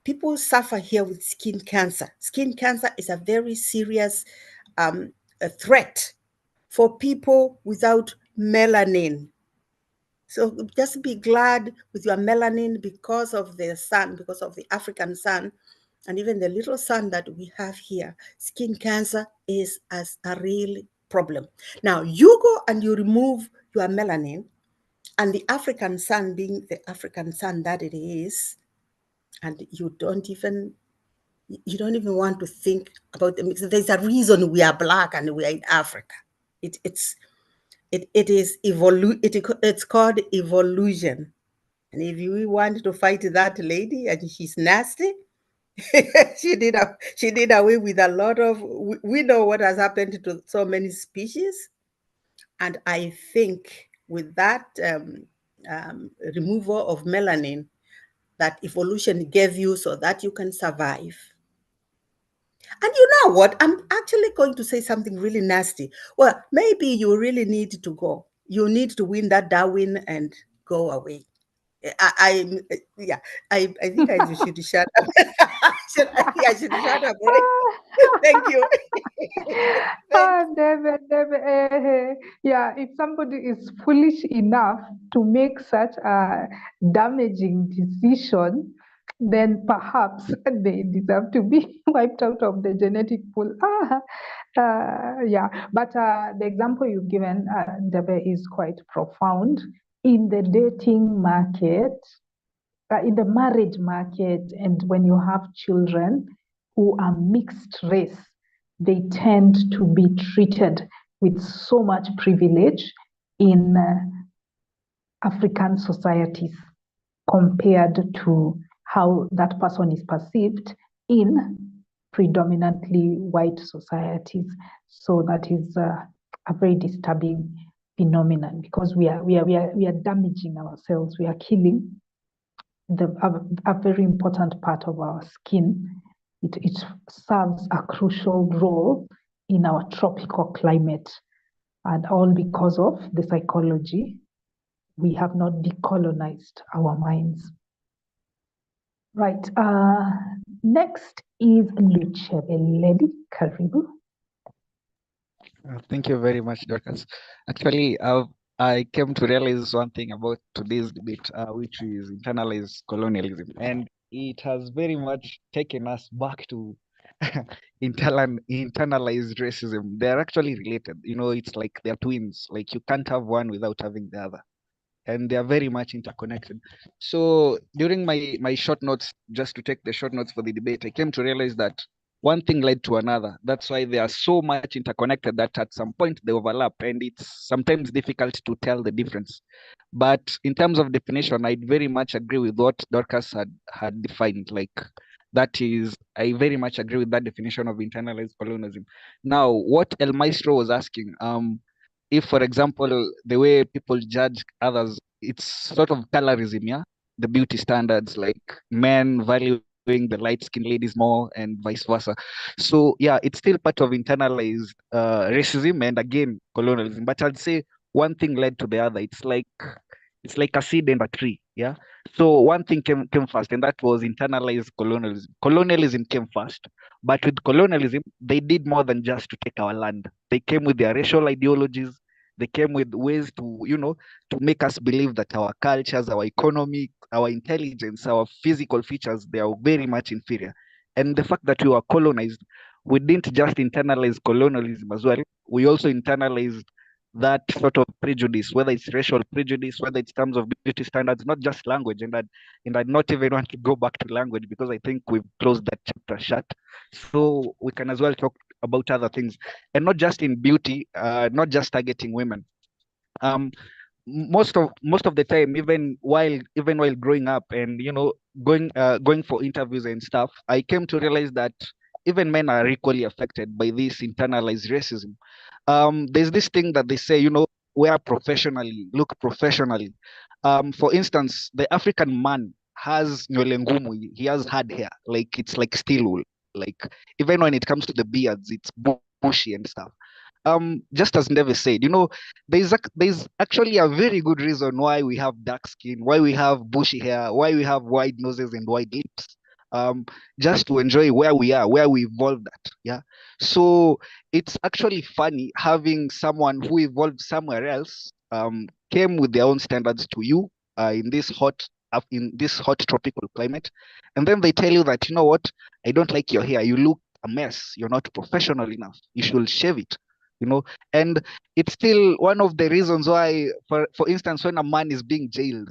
People suffer here with skin cancer. Skin cancer is a very serious a threat for people without melanin. So just be glad with your melanin, because of the sun, because of the African sun, and even the little sun that we have here. Skin cancer is as a real problem. Now you go and you remove your melanin, and the African sun being the African sun that it is, and you don't even want to think about them. There's a reason we are black and we are in Africa. It's called evolution. And if you want to fight that lady, and she's nasty, she did away with a lot of, we know what has happened to so many species. And I think with that removal of melanin that evolution gave you so that you can survive. And you know what? I'm actually going to say something really nasty. Well, maybe you really need to go. You need to win that Darwin and go away. I think I should shut up. I should shut up, right? Thank you. Yeah, if somebody is foolish enough to make such a damaging decision, then perhaps they deserve to be wiped out of the genetic pool. Yeah, but the example you've given, Debe, is quite profound. In the dating market, in the marriage market, and when you have children who are mixed race, they tend to be treated with so much privilege in African societies compared to how that person is perceived in predominantly white societies. So that is a very disturbing phenomenon, because we are damaging ourselves. We are killing a very important part of our skin it serves a crucial role in our tropical climate, and all because of the psychology. We have not decolonized our minds. Right. Next is Lucebeledi. Karibu. Thank you very much, Dorcas. Actually, I came to realize one thing about today's debate, which is internalized colonialism. And it has very much taken us back to internalized racism. They're actually related. You know, it's like they're twins. Like you can't have one without having the other. And they are very much interconnected. So during my short notes, just to take the short notes for the debate, I came to realize that one thing led to another. That's why they are so much interconnected that at some point they overlap, and it's sometimes difficult to tell the difference. But in terms of definition, I very much agree with what Dorcas had defined. Like that is, I very much agree with that definition of internalized colonialism. Now, what El Maestro was asking, if, for example, the way people judge others, it's sort of colorism, yeah? The beauty standards, like men valuing the light-skinned ladies more and vice versa. So, yeah, it's still part of internalized racism and, again, colonialism. But I'd say one thing led to the other. It's like a seed and a tree, yeah? So one thing came first, and that was internalized colonialism. Colonialism came first, but with colonialism, they did more than just to take our land. They came with their racial ideologies. They came with ways to, to make us believe that our cultures, our economy, our intelligence, our physical features, they are very much inferior. And the fact that we were colonized, we didn't just internalize colonialism as well. We also internalized that sort of prejudice, whether it's racial prejudice, whether it's terms of beauty standards, not just language. And I'd not even want to go back to language because I think we've closed that chapter shut. So we can as well talk about other things, and not just in beauty, not just targeting women. Most of the time, even while growing up and going for interviews and stuff, I came to realize that even men are equally affected by this internalized racism. There's this thing that they say, wear professionally, look professionally. For instance, the African man has nywele ngumu. He has hard hair, like it's like steel wool. Like even when it comes to the beards, it's bushy and stuff. Just as Ndeve said, there's actually a very good reason why we have dark skin, why we have bushy hair, why we have wide noses and wide lips. Just to enjoy where we are, where we evolved at. Yeah. So it's actually funny having someone who evolved somewhere else, came with their own standards to you in this hot tropical climate, and then they tell you that, you know what, I don't like your hair. You look a mess. You're not professional enough. You should shave it. And it's still one of the reasons why, for instance, when a man is being jailed,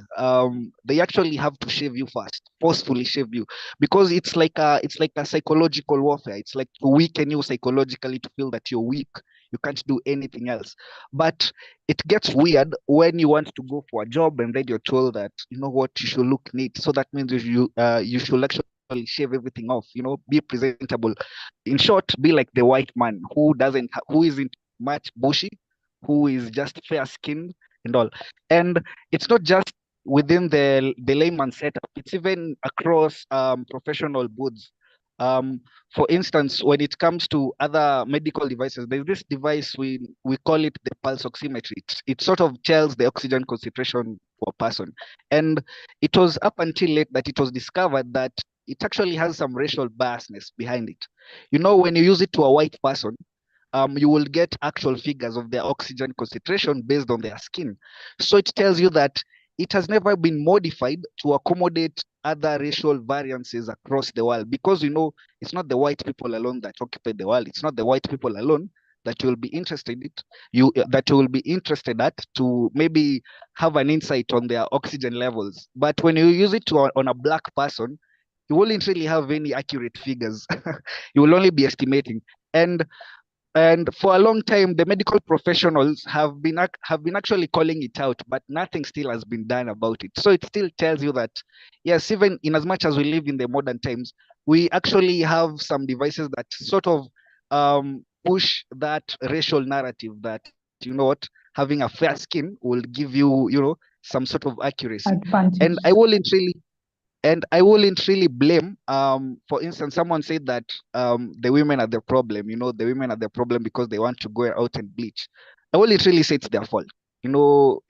they actually have to shave you first, forcefully shave you, because it's like a psychological warfare. It's like to weaken you psychologically, to feel that you're weak, you can't do anything else. But it gets weird when you want to go for a job and then you're told that, you know what, you should look neat. So that means you should actually shave everything off, be presentable. In short, be like the white man who isn't much bushy, who is just fair skinned and all. And it's not just within the layman setup, it's even across professional booths. For instance, when it comes to other medical devices, there's this device we call it the pulse oximetry. It sort of tells the oxygen concentration for a person. And it was up until late that it was discovered that it actually has some racial biasness behind it. When you use it to a white person, you will get actual figures of their oxygen concentration based on their skin. So it tells you that it has never been modified to accommodate other racial variances across the world, because it's not the white people alone that occupy the world. It's not the white people alone that you will be interested at to maybe have an insight on their oxygen levels. But when you use it on a black person, you won't really have any accurate figures. You will only be estimating. And for a long time, the medical professionals have been actually calling it out, but nothing still has been done about it. So it still tells you that, yes, even in as much as we live in the modern times, we actually have some devices that sort of push that racial narrative that, having a fair skin will give you, some sort of accuracy. Advantage. And I wouldn't really, And I wouldn't really blame, for instance, someone said that the women are the problem, the women are the problem because they want to go out and bleach. I wouldn't really say it's their fault. You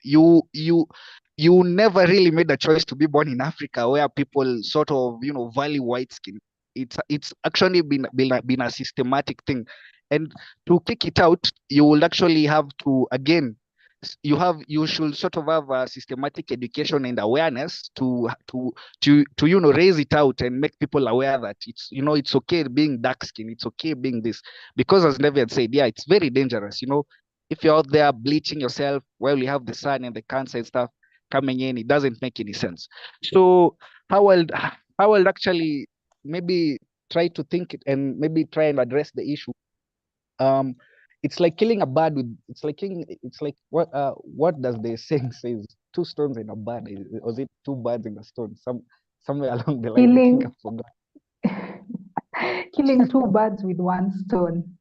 never really made a choice to be born in Africa where people sort of, value white skin. It's actually been a systematic thing. And to kick it out, you will actually have to, again, you should sort of have a systematic education and awareness to raise it out and make people aware that it's okay being dark skinned, it's okay being this, because as Nevi had said, yeah, it's very dangerous. If you're out there bleaching yourself while you have the sun and the cancer and stuff coming in, it doesn't make any sense. So how I'll actually maybe try to think it and maybe try and address the issue. It's like killing a bird with it's like what does the saying says, two stones in a bird, or is it two birds in a stone, somewhere along the line, I think I forgot. Killing two birds with one stone.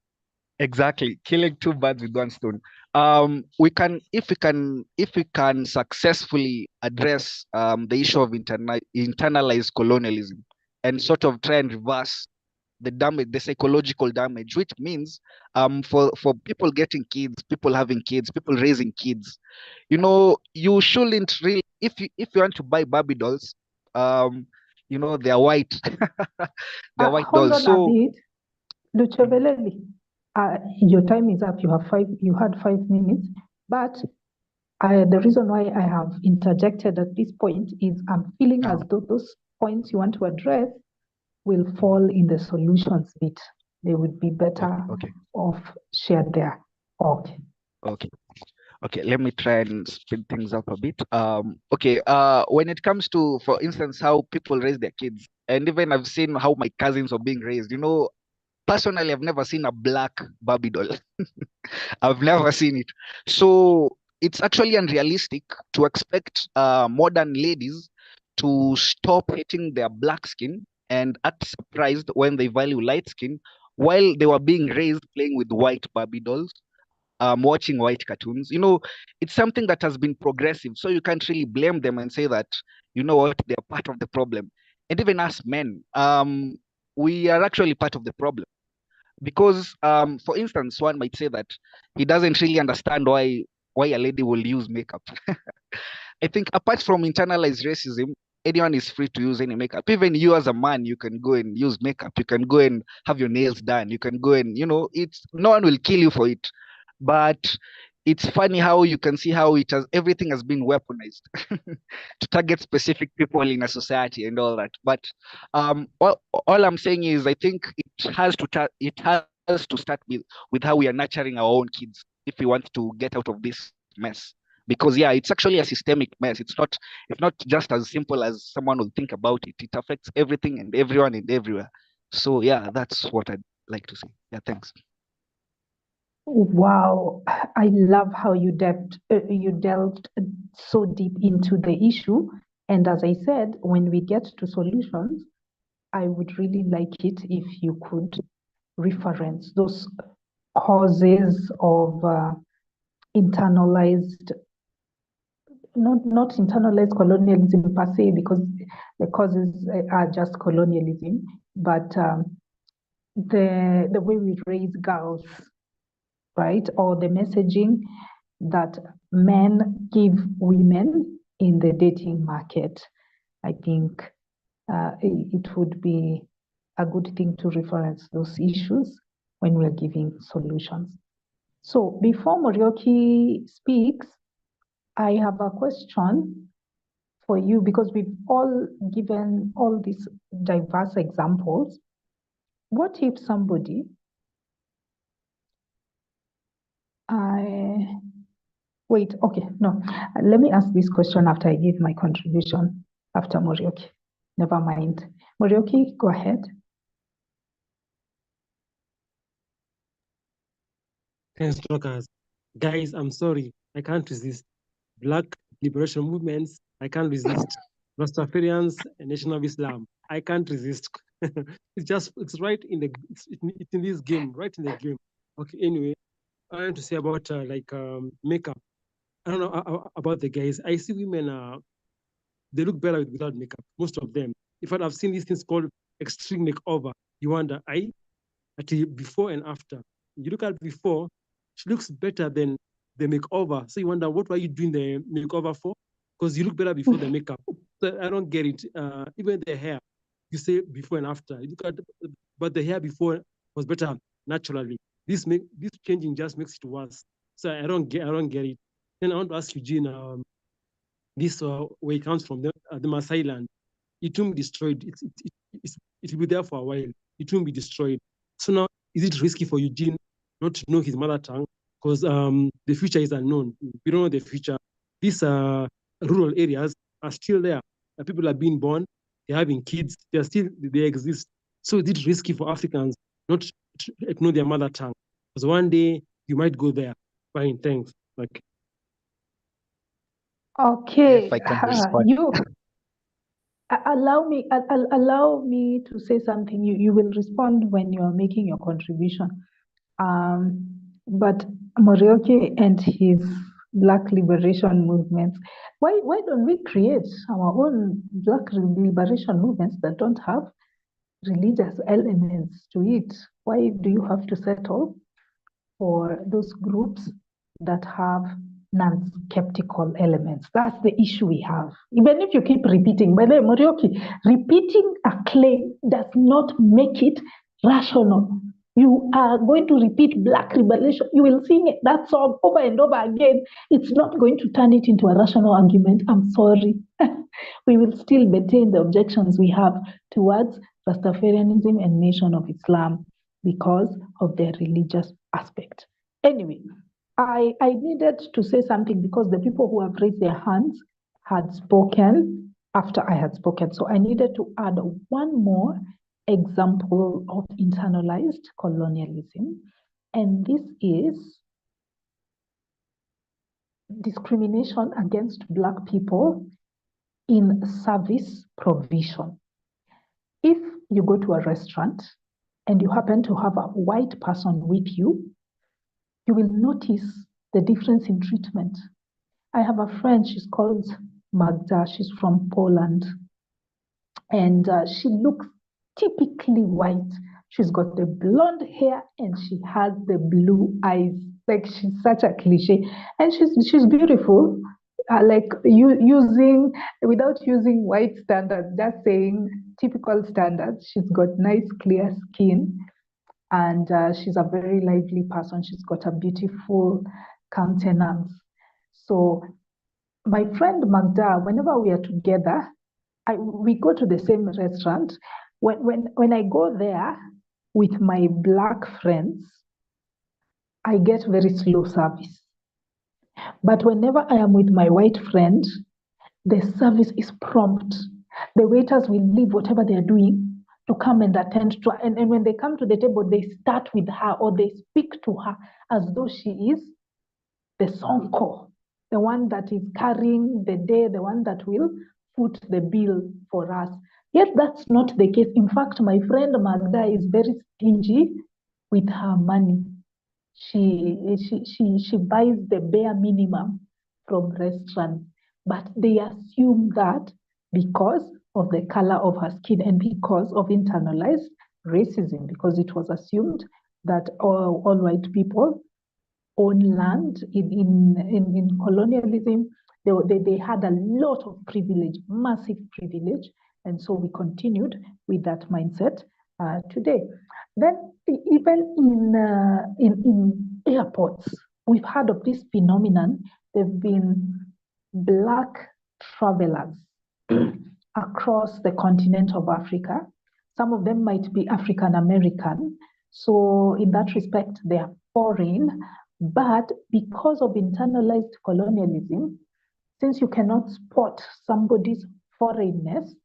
Exactly, killing two birds with one stone. If we can successfully address the issue of internalized colonialism and sort of try and reverse the damage, the psychological damage, which means for people getting kids, people having kids, people raising kids, you shouldn't really, if you want to buy Barbie dolls, they're white. They're white Hold dolls. on a So bit. Luchaveleli, your time is up. You had 5 minutes, but the reason why I have interjected at this point is I'm feeling as though those points you want to address will fall in the solutions bit. They would be better off shared there. Okay, let me try and speed things up a bit. When it comes to, for instance, how people raise their kids, and even I've seen how my cousins are being raised. Personally, I've never seen a black Barbie doll. I've never seen it. So it's actually unrealistic to expect modern ladies to stop hating their black skin and act surprised when they value light skin, while they were being raised playing with white Barbie dolls, watching white cartoons. It's something that has been progressive, so you can't really blame them and say that, they're part of the problem. And even us men, we are actually part of the problem. Because, for instance, one might say that he doesn't really understand why a lady will use makeup. I think apart from internalized racism, anyone is free to use any makeup. Even you as a man, you can go and use makeup. You can go and have your nails done. You can go and, it's no one will kill you for it. But it's funny how you can see how everything has been weaponized to target specific people in a society and all that. But all I'm saying is I think it has to start with how we are nurturing our own kids if we want to get out of this mess. Because yeah, it's actually a systemic mess. It's not just as simple as someone would think about it. It affects everything and everyone and everywhere. So yeah, that's what I'd like to say. Yeah, thanks. Wow, I love how you delved so deep into the issue. And as I said, when we get to solutions, I would really like it if you could reference those causes of internalized, not internalized colonialism per se, because the causes are just colonialism, but the way we raise girls, right? Or the messaging that men give women in the dating market. I think it would be a good thing to reference those issues when we're giving solutions. So before Morioki speaks, I have a question for you, because we've all given all these diverse examples. What if somebody wait, okay, no. Let me ask this question after I give my contribution, after Morioki. Never mind. Morioki, go ahead. Thanks, Dorcas. Guys, I'm sorry. I can't resist. Black liberation movements, I can't resist. Rastafarians and Nation of Islam, I can't resist. It's right in the, it's in this game, right in the game. Okay, anyway, I want to say about makeup. I don't know about the guys. I see women they look better without makeup, most of them. In fact, I've seen these things called extreme makeover. You wonder, actually before and after. You look at before, she looks better than the makeover. So you wonder, what were you doing the makeover for? Because you look better before the makeup. So I don't get it. Even the hair, you say before and after. You look at, but the hair before was better naturally. This changing just makes it worse. So I don't get it. Then I want to ask Eugene, this where it comes from, the Maasai land, it won't be destroyed. It will be there for a while. It won't be destroyed. So now, is it risky for Eugene not to know his mother tongue? Because the future is unknown. We don't know the future. These rural areas are still there. People are being born. They're having kids. They exist. So is it risky for Africans not to know their mother tongue? Because one day you might go there. Fine, thanks. Like, okay, If I can respond. allow me to say something. You will respond when you are making your contribution. But Morioki and his Black liberation movements, why don't we create our own Black liberation movements that don't have religious elements to it? Why do you have to settle for those groups that have non-skeptical elements? That's the issue we have. Even if you keep repeating, by the way, Morioki, repeating a claim does not make it rational. You are going to repeat Black liberation. You will sing that song over and over again. It's not going to turn it into a rational argument. I'm sorry. We will still maintain the objections we have towards Rastafarianism and Nation of Islam because of their religious aspect. Anyway, I needed to say something because the people who have raised their hands had spoken after I had spoken. So I needed to add one more example of internalized colonialism. And this is discrimination against Black people in service provision. If you go to a restaurant and you happen to have a white person with you, you will notice the difference in treatment. I have a friend, she's called Magda, she's from Poland. And she looks typically white. She's got the blonde hair and she has the blue eyes. Like, she's such a cliche. And she's beautiful. Without using white standards, just saying typical standards. She's got nice, clear skin. And she's a very lively person. She's got a beautiful countenance. So my friend Magda, whenever we are together, we go to the same restaurant. When I go there with my Black friends, I get very slow service. But whenever I am with my white friend, the service is prompt. The waiters will leave whatever they are doing to come and attend to her. And when they come to the table, they start with her or they speak to her as though she is the sonko, the one that is carrying the day, the one that will foot the bill for us. Yet that's not the case. In fact, my friend Magda is very stingy with her money. She buys the bare minimum from restaurants, but they assume that because of the color of her skin and because of internalized racism, because it was assumed that all white people own land. In colonialism, they had a lot of privilege, massive privilege, and so we continued with that mindset today. Then even in airports, we've heard of this phenomenon. There've been Black travelers across the continent of Africa. Some of them might be African American. So in that respect, they are foreign. But because of internalized colonialism, since you cannot spot somebody's foreignness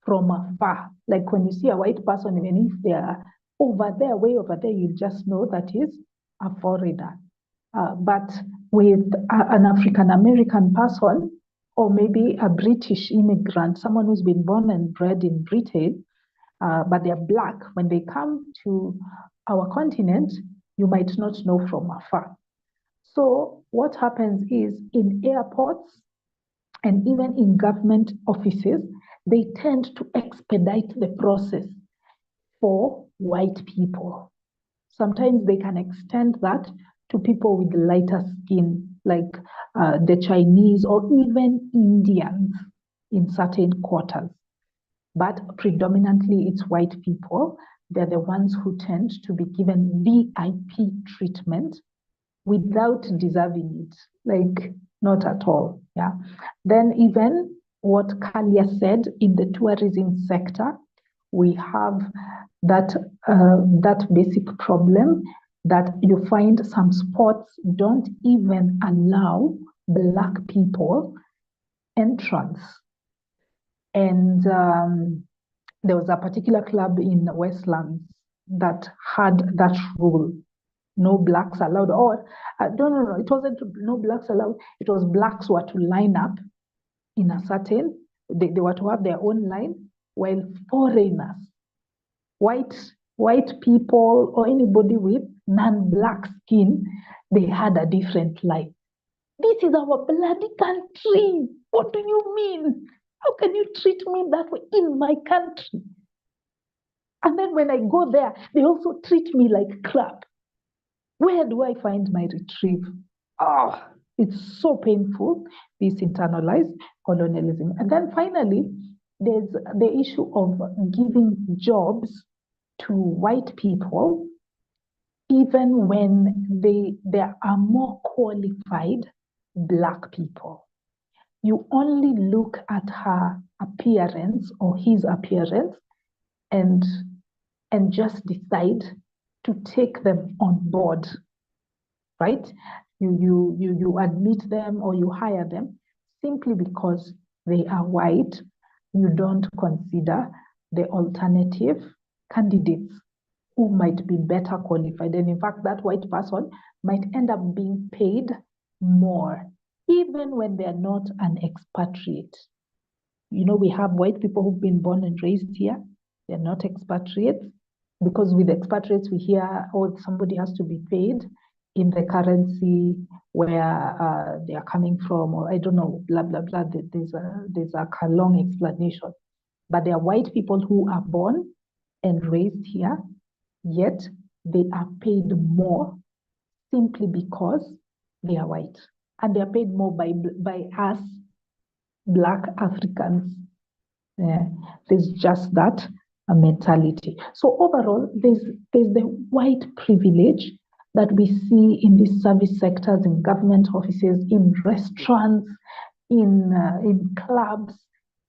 from afar, like when you see a white person, even if they are over there, way over there, you just know that is a foreigner. But with an African American person, or maybe a British immigrant, someone who's been born and bred in Britain, but they're Black, when they come to our continent, you might not know from afar. So what happens is in airports, And even in government offices, they tend to expedite the process for white people. Sometimes they can extend that to people with lighter skin, like the Chinese or even Indians in certain quarters. But predominantly it's white people. They're the ones who tend to be given VIP treatment without deserving it, like not at all. Yeah. Then even what Kalia said, in the tourism sector, we have that basic problem that you find some spots don't even allow Black people entrance. And there was a particular club in Westlands that had that rule. No Blacks allowed, or no, it wasn't no Blacks allowed. It was Blacks were to line up in a certain, they were to have their own line, while foreigners, white people or anybody with non-Black skin, they had a different line. This is our bloody country. What do you mean? How can you treat me that way in my country? And then when I go there, they also treat me like crap. Where do I find my retrieve? Oh, it's so painful, this internalized colonialism. And then finally, there's the issue of giving jobs to white people, even when there are more qualified Black people. You only look at her appearance or his appearance and just decide to take them on board, right? You admit them or you hire them simply because they are white. You don't consider the alternative candidates who might be better qualified. And in fact, that white person might end up being paid more, even when they're not an expatriate. You know, we have white people who've been born and raised here. They're not expatriates, because with expatriates, we hear, oh, somebody has to be paid in the currency where they are coming from, or I don't know, blah, blah, blah. There's a long explanation. But there are white people who are born and raised here, yet they are paid more simply because they are white. And they are paid more by us, Black Africans. Yeah, there's just that mentality. So overall, there's the white privilege that we see in these service sectors, in government offices, in restaurants, in clubs,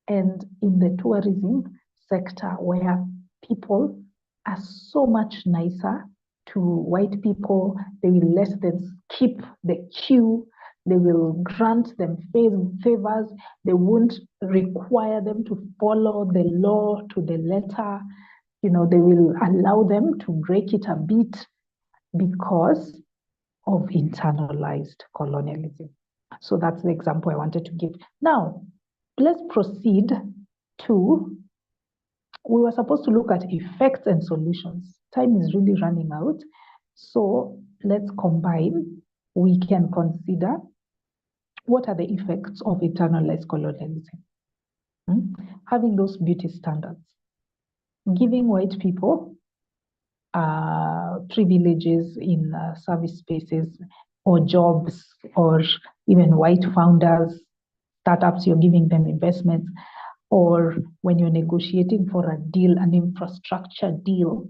and in the tourism sector, where people are so much nicer to white people. They will let them skip the queue. They will grant them favors. They won't require them to follow the law to the letter. You know, they will allow them to break it a bit because of internalized colonialism. So that's the example I wanted to give. Now, let's proceed to, we were supposed to look at effects and solutions. Time is really running out. So let's combine. We can consider what are the effects of internalized colonialism. Having those beauty standards, giving white people privileges in service spaces or jobs, or even white founders, startups, you're giving them investments, or when you're negotiating for a deal, an infrastructure deal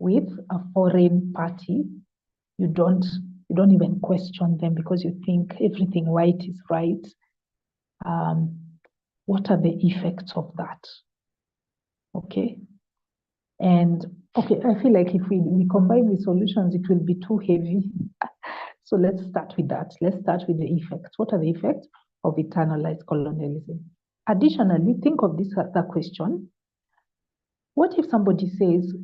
with a foreign party, you don't even question them because you think everything white is right. What are the effects of that? Okay. And okay, I feel like if we combine the solutions, it will be too heavy. So let's start with that. Let's start with the effects. What are the effects of internalized colonialism? Additionally, think of this other question. What if somebody says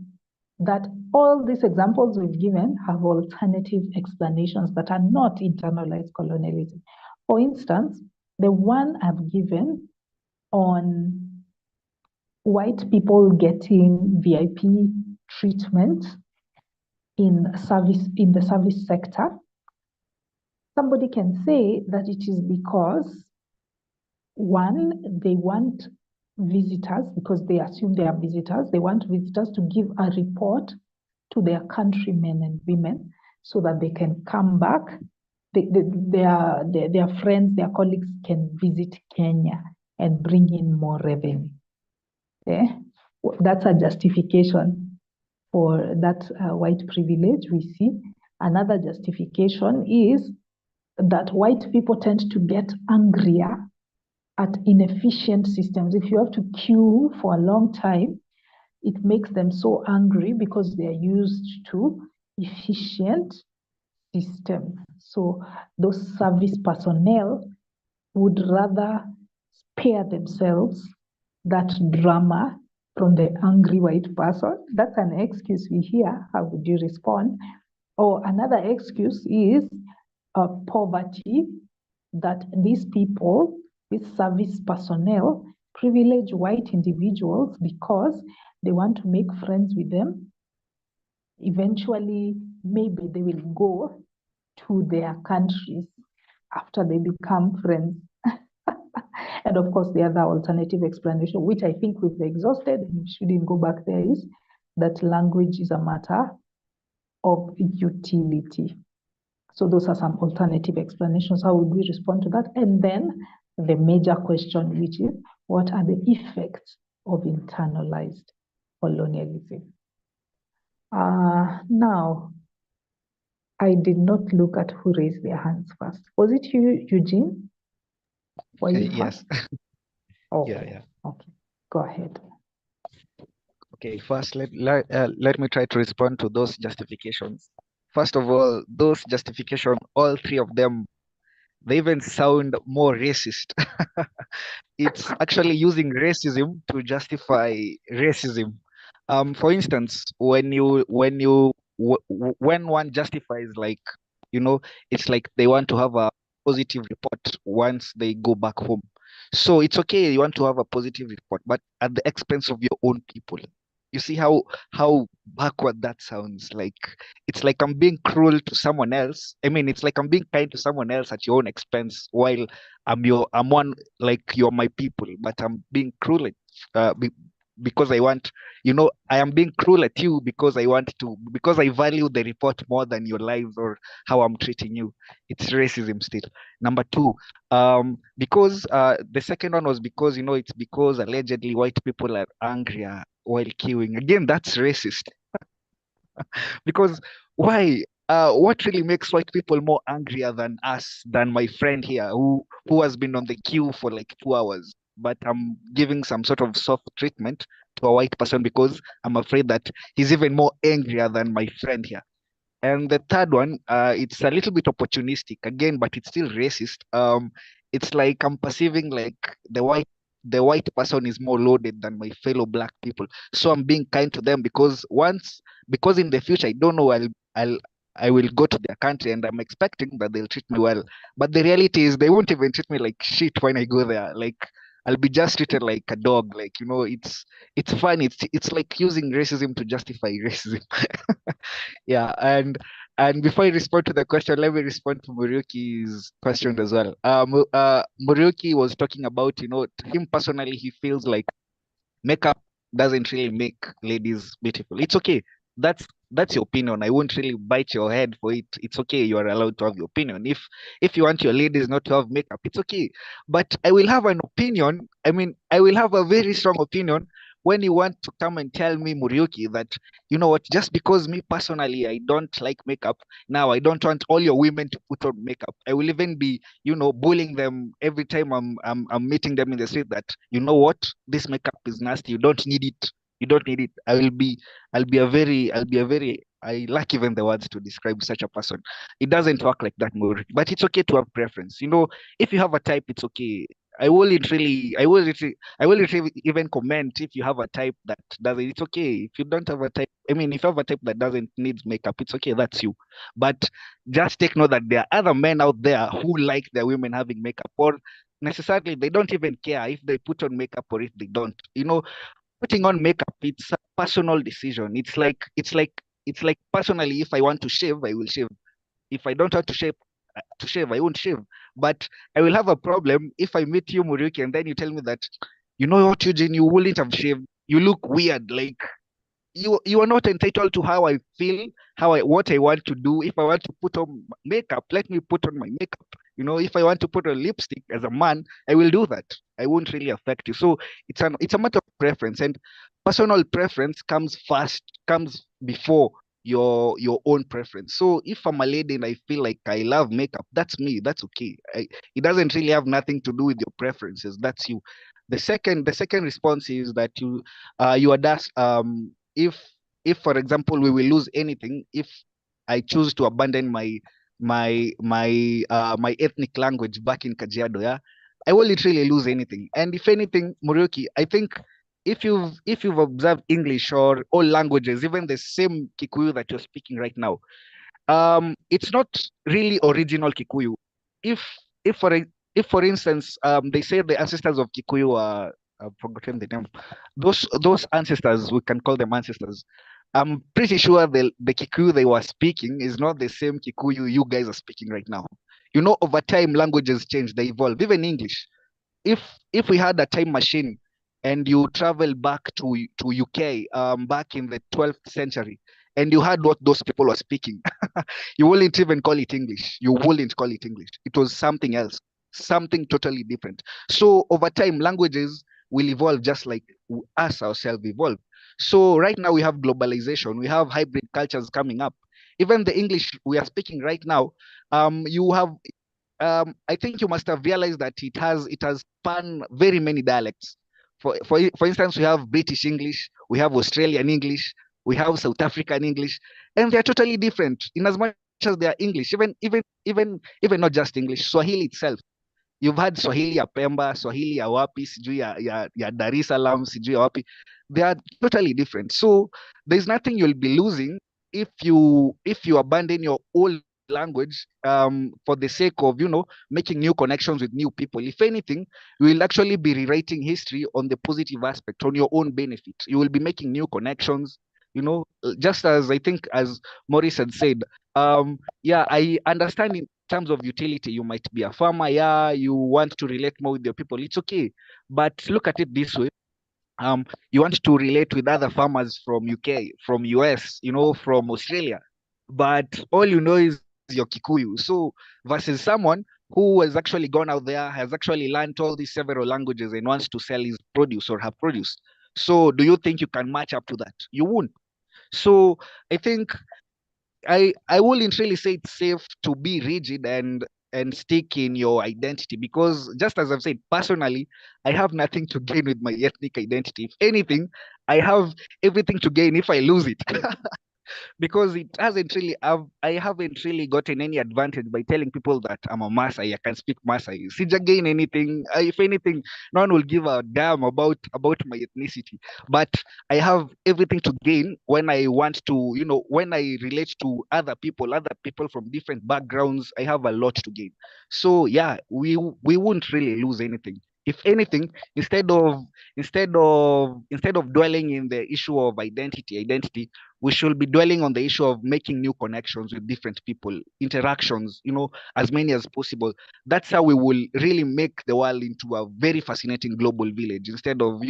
that all these examples we've given have alternative explanations that are not internalized colonialism? For instance, the one I've given on white people getting VIP treatment in the service sector, somebody can say that it is because One, they want visitors, because they assume they are visitors, they want visitors to give a report to their countrymen and women so that they can come back. Their friends, their colleagues can visit Kenya and bring in more revenue. Okay? That's a justification for that white privilege we see. Another justification is that white people tend to get angrier at inefficient systems. If you have to queue for a long time, it makes them so angry because they are used to efficient systems. So those service personnel would rather spare themselves that drama from the angry white person. That's an excuse we hear. How would you respond? Or another excuse is poverty, that these people, these service personnel, privilege white individuals because they want to make friends with them. Eventually, maybe they will go to their countries after they become friends. And of course, the other alternative explanation, which I think we've exhausted and we shouldn't go back there, is that language is a matter of utility. So those are some alternative explanations. How would we respond to that? And then the major question, which is, what are the effects of internalized colonialism? Now, I did not look at who raised their hands first. Was it you, Eugene? Were you Yes. first? Okay. Yeah. Okay, go ahead. Okay, first let me try to respond to those justifications. First of all, those justifications, all three of them, they even sound more racist. It's actually using racism to justify racism. For instance, when one justifies, like, it's like they want to have a positive report once they go back home. So it's okay, you want to have a positive report, but at the expense of your own people. You see how backward that sounds. Like, it's like I'm being cruel to someone else. I mean, it's like I'm being kind to someone else at your own expense, while I'm one, like, you're my people, but I'm being cruel because I want, I am being cruel at you because because I value the report more than your lives or how I'm treating you. It's racism still. Number two, because the second one was because, it's because allegedly white people are angrier while queuing. Again, that's racist. Because why? What really makes white people more angrier than us, than my friend here who has been on the queue for like 2 hours, but I'm giving some sort of soft treatment to a white person because I'm afraid that he's even more angrier than my friend here. And the third one, it's a little bit opportunistic again, but it's still racist. It's like I'm perceiving like the white person is more loaded than my fellow black people. So I'm being kind to them because in the future I don't know I will go to their country and I'm expecting that they'll treat me well. But the reality is they won't even treat me like shit when I go there. Like, I'll be just treated like a dog. Like, it's fun. It's like using racism to justify racism. Yeah, and before I respond to the question, let me respond to Muriuki's question as well. Muriuki was talking about, to him personally, he feels like makeup doesn't really make ladies beautiful. It's okay. That's your opinion. I won't really bite your head for it. It's okay. You are allowed to have your opinion. If you want your ladies not to have makeup, it's okay. But I will have an opinion. I mean, I will have a very strong opinion when you want to come and tell me, Muriuki, that, you know what, just because me personally I don't like makeup, now I don't want all your women to put on makeup. I will even be, bullying them every time I'm meeting them in the street, that, you know what, this makeup is nasty. You don't need it. You don't need it. I lack even the words to describe such a person. It doesn't work like that, Muriuki. But it's okay to have preference. If you have a type, it's okay. I will literally even comment if you have a type that doesn't. It's okay. If you don't have a type, I mean, if you have a type that doesn't need makeup, it's okay. That's you. But just take note that there are other men out there who like their women having makeup, or necessarily they don't even care if they put on makeup or if they don't. Putting on makeup, it's a personal decision. It's like personally, if I want to shave, I will shave. If I don't want to shave, to shave. I won't shave. But I will have a problem if I meet you, Muriuki, and then you tell me that, you know what, Eugene, you wouldn't have shaved. You look weird. Like, you are not entitled to how I feel, what I want to do. If I want to put on makeup, let me put on my makeup. If I want to put on lipstick as a man, I will do that. I won't really affect you. So it's a matter of preference, and personal preference comes before your own preference. So if I'm a lady and I feel like I love makeup, that's me. That's okay. It doesn't really have nothing to do with your preferences. That's you. The second response is that you had asked, if for example we will lose anything if I choose to abandon my ethnic language back in Kajiado, yeah, I won't literally lose anything. And if anything, Muriuki, I think if you've observed English or all languages, even the same Kikuyu that you're speaking right now, it's not really original Kikuyu. If if for e- if for instance, they say the ancestors of Kikuyu are, I've forgotten the name. Those ancestors, we can call them ancestors. I'm pretty sure the Kikuyu they were speaking is not the same Kikuyu you guys are speaking right now. Over time languages change, they evolve. Even English, if we had a time machine and you travel back to UK, back in the 12th century, and you heard what those people were speaking, you wouldn't even call it English. You wouldn't call it English. It was something else, something totally different. So over time, languages will evolve just like us ourselves evolve. So right now we have globalization, we have hybrid cultures coming up. Even the English we are speaking right now, you have I think you must have realized that it has spanned very many dialects. For instance, we have British English, we have Australian English, we have South African English, and they're totally different in as much as they are English. Even not just English, Swahili itself. You've had Swahili ya Pemba, Swahili ya wapi, sijui ya Dar es Salaam, sijui ya wapi. They are totally different. So there's nothing you'll be losing if you abandon your old language for the sake of making new connections with new people. If anything, you will actually be rewriting history on the positive aspect, on your own benefit. You will be making new connections, just as I think as Maurice had said. Yeah, I understand in terms of utility, you might be a farmer, yeah, you want to relate more with your people, it's okay. But look at it this way. You want to relate with other farmers from UK, from US, from Australia, but all you know is your Kikuyu. So versus someone who has actually gone out there, has actually learned all these several languages and wants to sell his produce or her produce. So do you think you can match up to that? You won't. So I think I wouldn't really say it's safe to be rigid and stick in your identity, because just as I've said, personally, I have nothing to gain with my ethnic identity. If anything, I have everything to gain if I lose it. Because I haven't really gotten any advantage by telling people that I'm a Maasai, I can speak Maasai. Sija gain anything. If anything, no one will give a damn about my ethnicity. But I have everything to gain when I want to, when I relate to other people from different backgrounds. I have a lot to gain. So yeah, we won't really lose anything. If anything, instead of dwelling in the issue of identity, we should be dwelling on the issue of making new connections with different people, interactions, as many as possible. That's how we will really make the world into a very fascinating global village, instead of,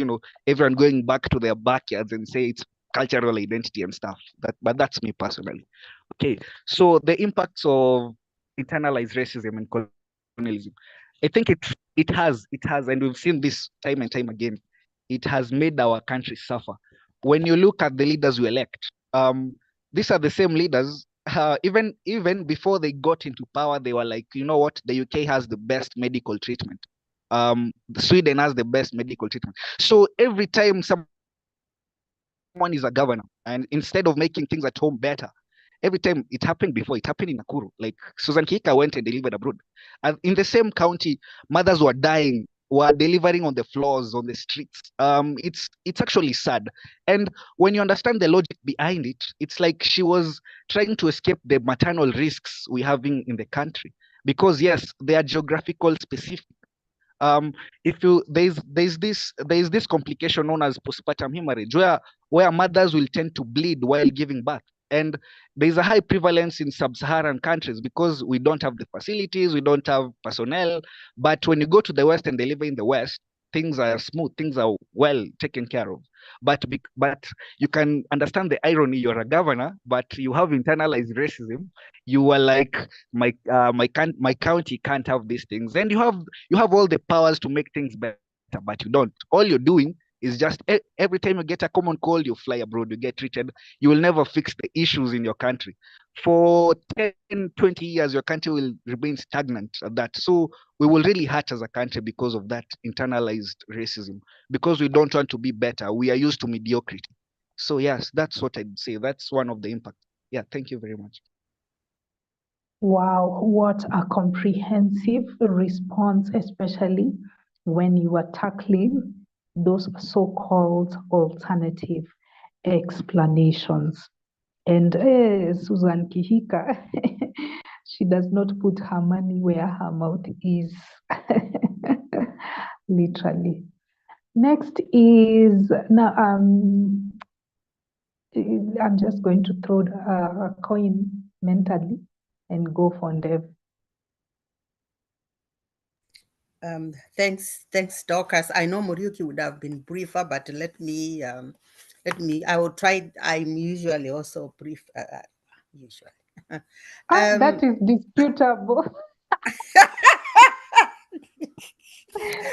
everyone going back to their backyards and say it's cultural identity and stuff. But that's me personally. Okay, so the impacts of internalized racism and colonialism. I think it has, and we've seen this time and time again. It has made our country suffer. When you look at the leaders we elect, these are the same leaders. Even before they got into power, they were like, you know what, the UK has the best medical treatment. Sweden has the best medical treatment. So every time someone is a governor, and instead of making things at home better, every time it happened before, it happened in Nakuru. Like Susan Kika went and delivered abroad. And in the same county, mothers were dying, were delivering on the floors, on the streets. It's actually sad. And when you understand the logic behind it, it's like she was trying to escape the maternal risks we having in the country. Because yes, they are geographical specific. If you there's this complication known as postpartum hemorrhage, where mothers will tend to bleed while giving birth. And there's a high prevalence in sub-Saharan countries because we don't have the facilities, we don't have personnel. But when you go to the West and deliver in the West, things are smooth, things are well taken care of. But you can understand the irony. You're a governor, but you have internalized racism. You are like, my county can't have these things, and you have all the powers to make things better, but you don't. All you're doing is just every time you get a common cold, you fly abroad, you get treated. You will never fix the issues in your country. For 10, 20 years, your country will remain stagnant at that. So we will really hurt as a country because of that internalized racism, because we don't want to be better. We are used to mediocrity. So yes, that's what I'd say. That's one of the impacts. Yeah, thank you very much. Wow, what a comprehensive response, especially when you are tackling those so-called alternative explanations. And Susan Kihika, she does not put her money where her mouth is, literally. Next is, now I'm just going to throw a coin mentally and go for Dev. Thanks, Dorcas. I know Muriuki would have been briefer, but let me, I will try. I'm usually also brief, usually. That is disputable.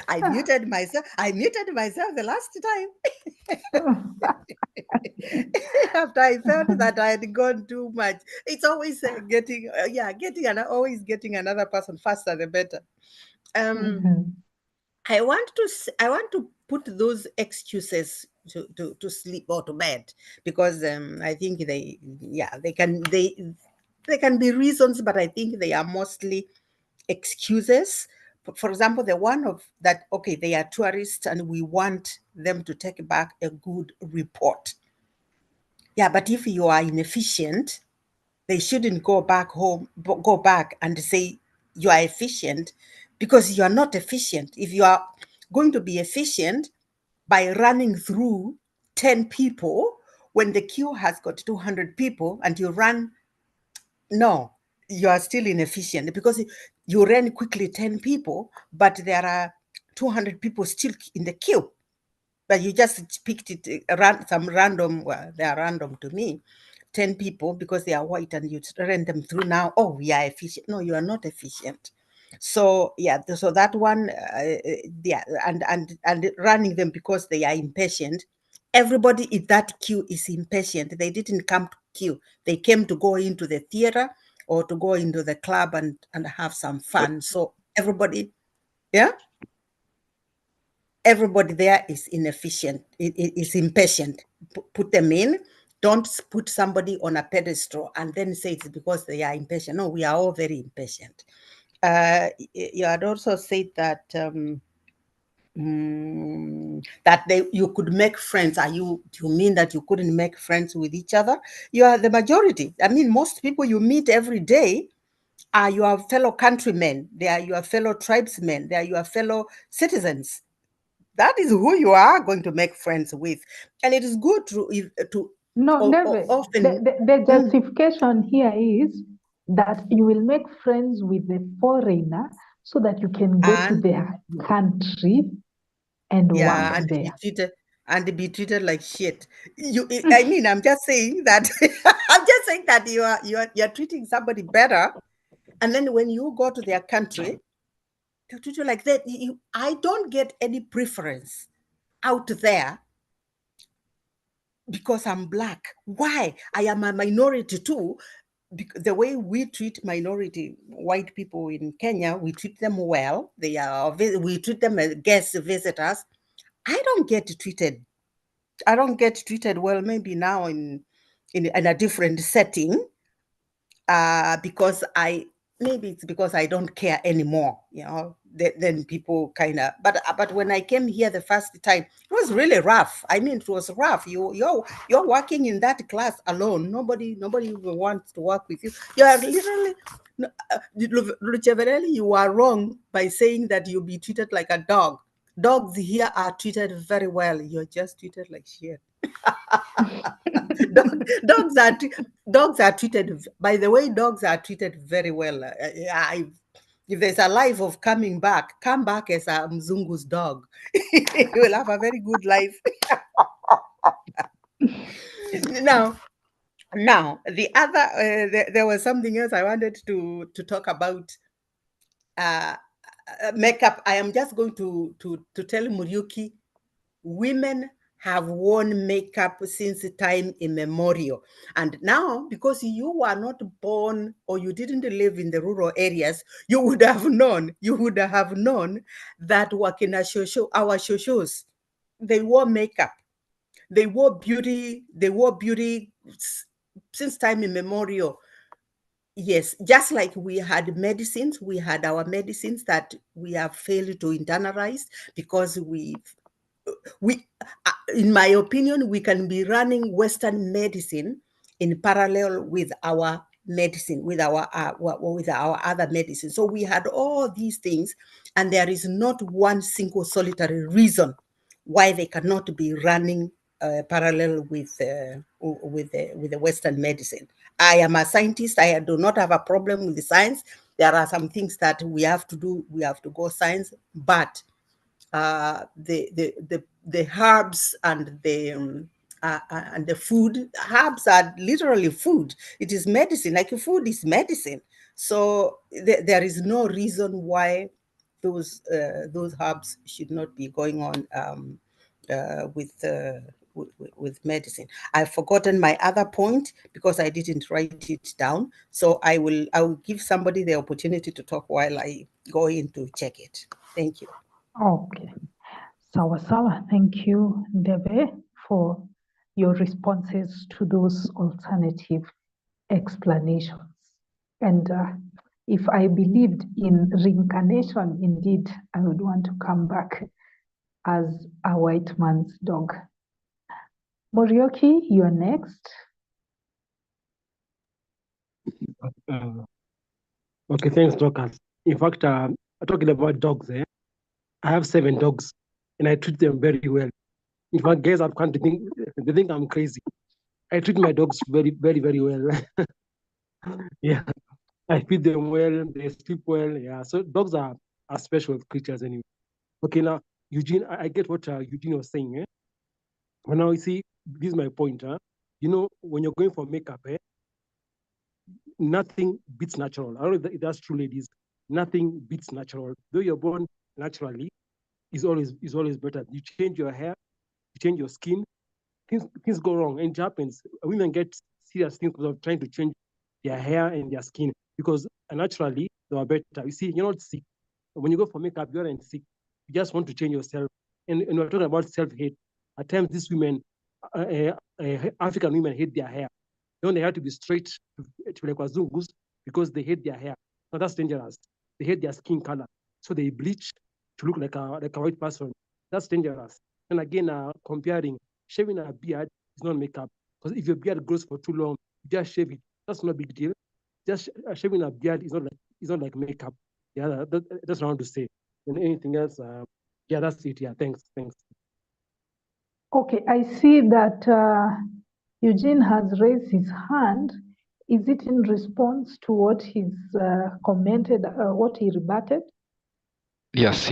I muted myself the last time. After I felt that I had gone too much. It's always always getting another person faster the better. I want to put those excuses to sleep or to bed, because I think they can be reasons, but I think they are mostly excuses. For example, the one of that, okay, they are tourists and we want them to take back a good report. Yeah, but if you are inefficient, they shouldn't go back and say you are efficient, because you are not efficient. If you are going to be efficient by running through 10 people when the queue has got 200 people and you run, no, you are still inefficient, because you ran quickly 10 people, but there are 200 people still in the queue. But you just picked it, some random, well, they are random to me, 10 people because they are white, and you ran them through now. Oh, we are efficient. No, you are not efficient. So yeah, so that one, and running them because they are impatient. Everybody in that queue is impatient. They didn't come to queue. They came to go into the theater or to go into the club and have some fun. So everybody, yeah? Everybody there is inefficient, is impatient. Put them in. Don't put somebody on a pedestal and then say it's because they are impatient. No, we are all very impatient. You had also said that you could make friends. Do you mean that you couldn't make friends with each other? You are the majority. I mean, most people you meet every day are your fellow countrymen. They are your fellow tribesmen. They are your fellow citizens. That is who you are going to make friends with. And it is good to never. often. The justification here is that you will make friends with the foreigner so that you can go to their country and work there. And be treated like shit. I mean, I'm just saying that you're treating somebody better, and then when you go to their country, they treat you like that. I don't get any preference out there because I'm Black. Why? I am a minority too. The way we treat minority white people in Kenya, we treat them well. We treat them as guest visitors. I don't get treated well, maybe now in a different setting, because maybe it's because I don't care anymore, then people kind of, but when I came here the first time, it was really rough. I mean, it was rough. You're working in that class alone. Nobody even wants to work with you. You are literally, Lucheverelli, you are wrong by saying that you'll be treated like a dog. Dogs here are treated very well. You're just treated like shit. Dogs are treated. By the way, dogs are treated very well. If there's a life of coming back, come back as a Mzungu's dog. You will have a very good life. Now, the other there was something else I wanted to talk about. Makeup. I am just going to tell Muriuki, women have worn makeup since time immemorial. And now, because you were not born or you didn't live in the rural areas, you would have known that Wakina Shosho, our Shoshos, they wore makeup. They wore beauty since time immemorial. Yes, just like we had medicines, we had our medicines that we have failed to internalize because in my opinion, we can be running Western medicine in parallel with our medicine, with our other medicine. So we had all these things, and there is not one single solitary reason why they cannot be running parallel with the Western medicine. I am a scientist. I do not have a problem with the science. There are some things that we have to do. We have to go science, but the herbs and the food. Herbs are literally food. It is medicine. Like food is medicine. So there is no reason why those herbs should not be going on with medicine. I've forgotten my other point because I didn't write it down. So I will give somebody the opportunity to talk while I go in to check it. Thank you. Okay. Sawa. Thank you, Debe, for your responses to those alternative explanations. And if I believed in reincarnation, indeed, I would want to come back as a white man's dog. Morioki, you're next. Okay, thanks, Dorcas. In fact, talking about dogs, I have 7 dogs, and I treat them very well. In fact, guys have come to think they think I'm crazy. I treat my dogs very, very, very well. Yeah, I feed them well, they sleep well. Yeah, so dogs are special creatures anyway. Okay, now Eugene, I get what Eugene was saying. But now you see, this is my point. You know, when you're going for makeup, nothing beats natural. I don't know if that's true, ladies. Nothing beats natural. Though you're born naturally, is always better. You change your hair, you change your skin, things go wrong, and it happens. Women get serious things because of trying to change their hair and their skin because naturally they are better. You see, you're not sick. When you go for makeup, you aren't sick. You just want to change yourself. And we're talking about self-hate. At times, these women, African women, hate their hair. They want their hair to be straight to like Wazungus because they hate their hair. Now that's dangerous. They hate their skin color, so they bleach to look like a white person. That's dangerous. And again, comparing, shaving a beard is not makeup because if your beard grows for too long, you just shave it. That's not a big deal. Just shaving a beard is not like makeup. Yeah, that's what I want to say. And anything else? Yeah, that's it. Yeah, thanks. Okay, I see that Eugene has raised his hand. Is it in response to what he's commented, what he rebutted? Yes.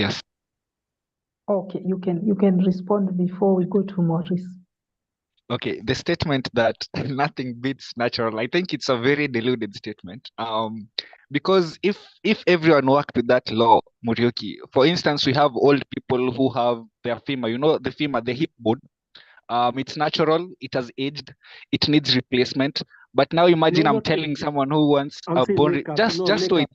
Okay, you can respond before we go to Maurice. Okay, the statement that nothing beats natural, I think it's a very deluded statement. Because if everyone worked with that law, Murioki, for instance, we have old people who have their femur, the femur, the hip bone. It's natural, it has aged, it needs replacement. But now imagine I'm telling someone who wants a bone, just do it,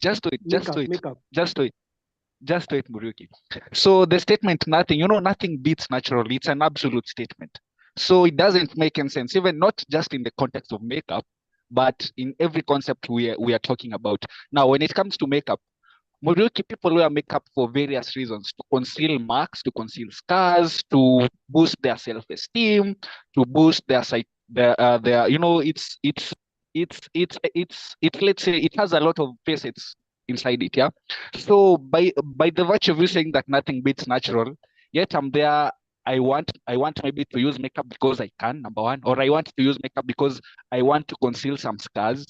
Muriuki. So the statement nothing beats natural, it's an absolute statement. So it doesn't make any sense, even not just in the context of makeup, but in every concept we are talking about. Now, when it comes to makeup, Muriuki, people wear makeup for various reasons: to conceal marks, to conceal scars, to boost their self-esteem, to boost their let's say it has a lot of facets inside it. Yeah. So by the virtue of you saying that nothing beats natural, yet I'm there I want maybe to use makeup because I can, number one, or I want to use makeup because I want to conceal some scars.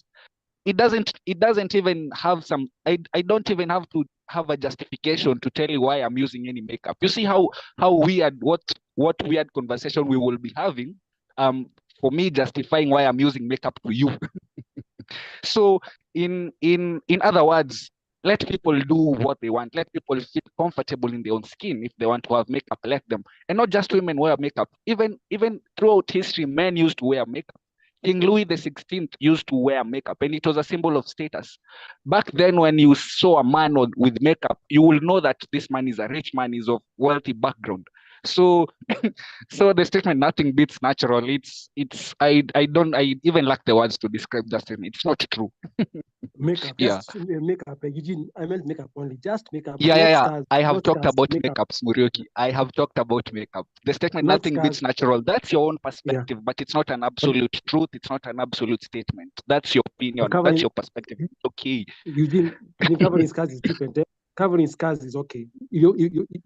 It doesn't even have some, I don't even have to have a justification to tell you why I'm using any makeup. You see how weird, what weird conversation we will be having for me justifying why I'm using makeup to you. So in other words, let people do what they want. Let people feel comfortable in their own skin. If they want to have makeup, let them. And not just women wear makeup. Even throughout history, men used to wear makeup. King Louis XVI used to wear makeup, and it was a symbol of status. Back then, when you saw a man with makeup, you will know that this man is a rich man, is of wealthy background. So, so the statement "nothing beats natural," I even lack the words to describe that statement. It's not true. Makeup, Yeah. just makeup. Eugene, I meant makeup only, just makeup. Yeah. Scars, I have talked scars, about makeup. makeups, Murioki. I have talked about makeup. The statement Not "nothing beats scars. natural," that's your own perspective, but it's not an absolute truth. It's not an absolute statement. That's your opinion. That's your perspective. It's okay. Eugene, covering scars is different. Covering scars is okay. You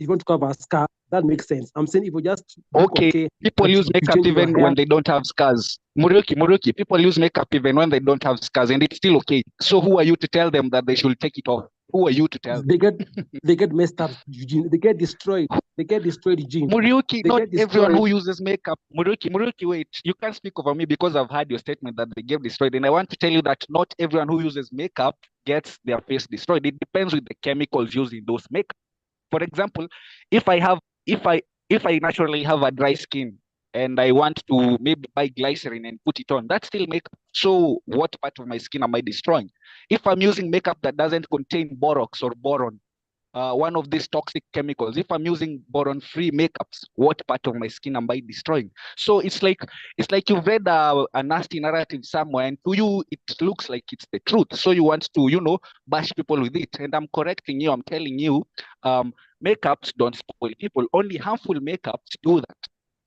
want to cover a scar, that makes sense. I'm saying if you just okay, people use makeup even when they don't have scars. Murioki, people use makeup even when they don't have scars, and it's still okay. So who are you to tell them that they should take it off? Who are you to tell? They get messed up, Eugene. They get destroyed. Eugene. Murioki, not everyone who uses makeup. Murioki, wait. You can't speak over me because I've heard your statement that they get destroyed. And I want to tell you that not everyone who uses makeup gets their face destroyed. It depends with the chemicals used in those makeup. For example, if I naturally have a dry skin and I want to maybe buy glycerin and put it on, that's still makeup. So what part of my skin am I destroying? If I'm using makeup that doesn't contain borax or boron, one of these toxic chemicals, if I'm using boron-free makeups, what part of my skin am I destroying? So it's like you've read a nasty narrative somewhere, and to you it looks like it's the truth. So you want to, bash people with it. And I'm correcting you. I'm telling you, makeups don't spoil people. Only harmful makeups do that.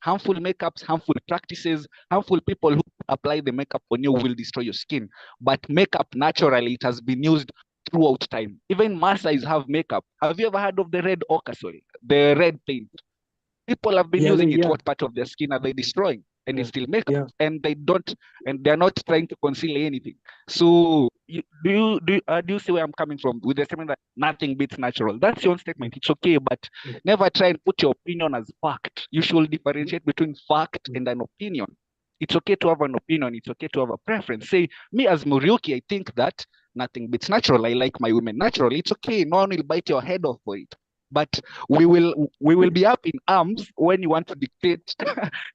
Harmful makeups, harmful practices, harmful people who apply the makeup on you will destroy your skin. But makeup, naturally, it has been used throughout time. Even Maasais have makeup. Have you ever heard of the red ochre soil, the red paint? People have been using it. What part of their skin are they destroying? And it's still makeup, and they're not trying to conceal anything. So do you see where I'm coming from with the statement that nothing beats natural? That's your own statement. It's okay, but never try and put your opinion as fact. You should differentiate between fact and an opinion. It's okay to have an opinion. It's okay to have a preference. Say, me as Murioki, I think that nothing beats natural. I like my women naturally. It's okay. No one will bite your head off for it. But we will be up in arms when you want to dictate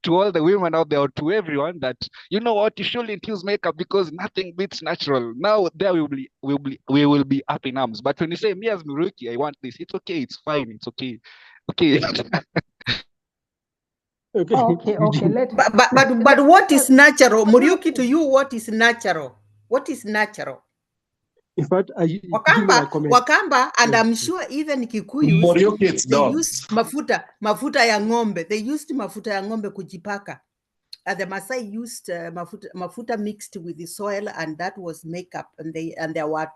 to all the women out there or to everyone that, you know what, you shouldn't use makeup because nothing beats natural. Now there we will be up in arms. But when you say, me as Muruki, I want this, it's okay, it's fine, it's okay. Okay. Okay. But what is natural, Muriuki? To you, what is natural? What is natural? In fact, Wakamba, and I'm sure even Kikuyus, they used mafuta ya ng'ombe. They used mafuta ya ng'ombe kujipaka. The Maasai used mafuta mixed with the soil, and that was makeup. And there were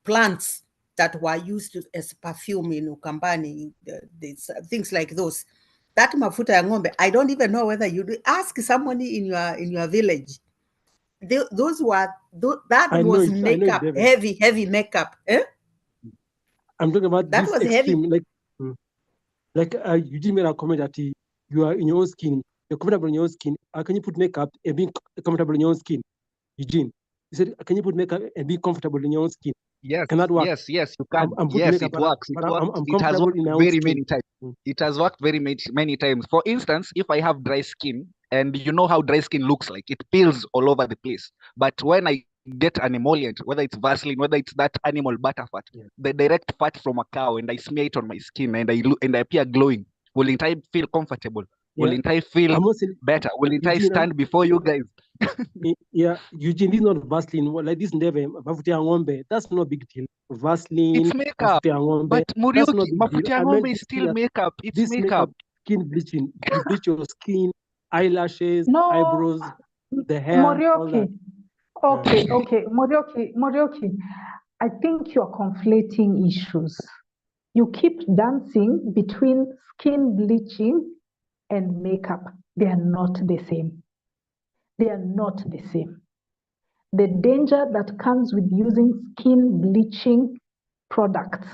plants that were used as perfume in Ukambani, things like those. That mafuta ya ng'ombe, I don't even know whether you ask somebody in your village. That was makeup, heavy makeup. I'm talking about that this was extreme, heavy. You did make a comment that you are in your own skin, you're comfortable in your own skin. How can you put makeup and be comfortable in your own skin? Eugene, you said, can you put makeup and be comfortable in your own skin? Yes, can that work? Yes, you can. Yes, it works. It has worked very many times. It has worked very many times. For instance, if I have dry skin, and you know how dry skin looks like, it peels all over the place. But when I get an emollient, whether it's Vaseline, whether it's that animal butter fat, the direct fat from a cow, and I smear it on my skin, and I appear glowing, wouldn't I feel comfortable? Wouldn't I feel better? Wouldn't I stand before you guys? Eugene, this is not Vaseline. Like this never that's no big deal. Vaseline, it's makeup. But Murioki, mafuta is still makeup. It's makeup. Skin bleaching. You bleach your skin, eyelashes, eyebrows, the hair. Morioki. Okay. Morioki, I think you're conflating issues. You keep dancing between skin bleaching and makeup, they are not the same. They are not the same. The danger that comes with using skin bleaching products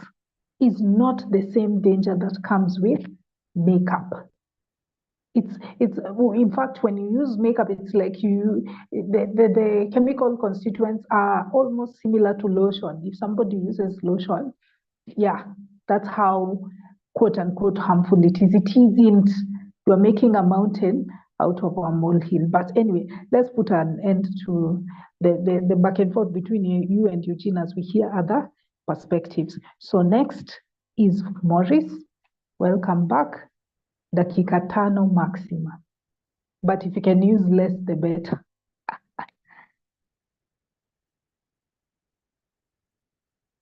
is not the same danger that comes with makeup. It's in fact, when you use makeup, it's like the chemical constituents are almost similar to lotion. If somebody uses lotion, yeah, that's how quote unquote harmful it is. It isn't. You're making a mountain out of a molehill. But anyway, let's put an end to the back and forth between you and Eugene as we hear other perspectives. So next is Morris. Welcome back. Dakika tano maxima. But if you can use less, the better.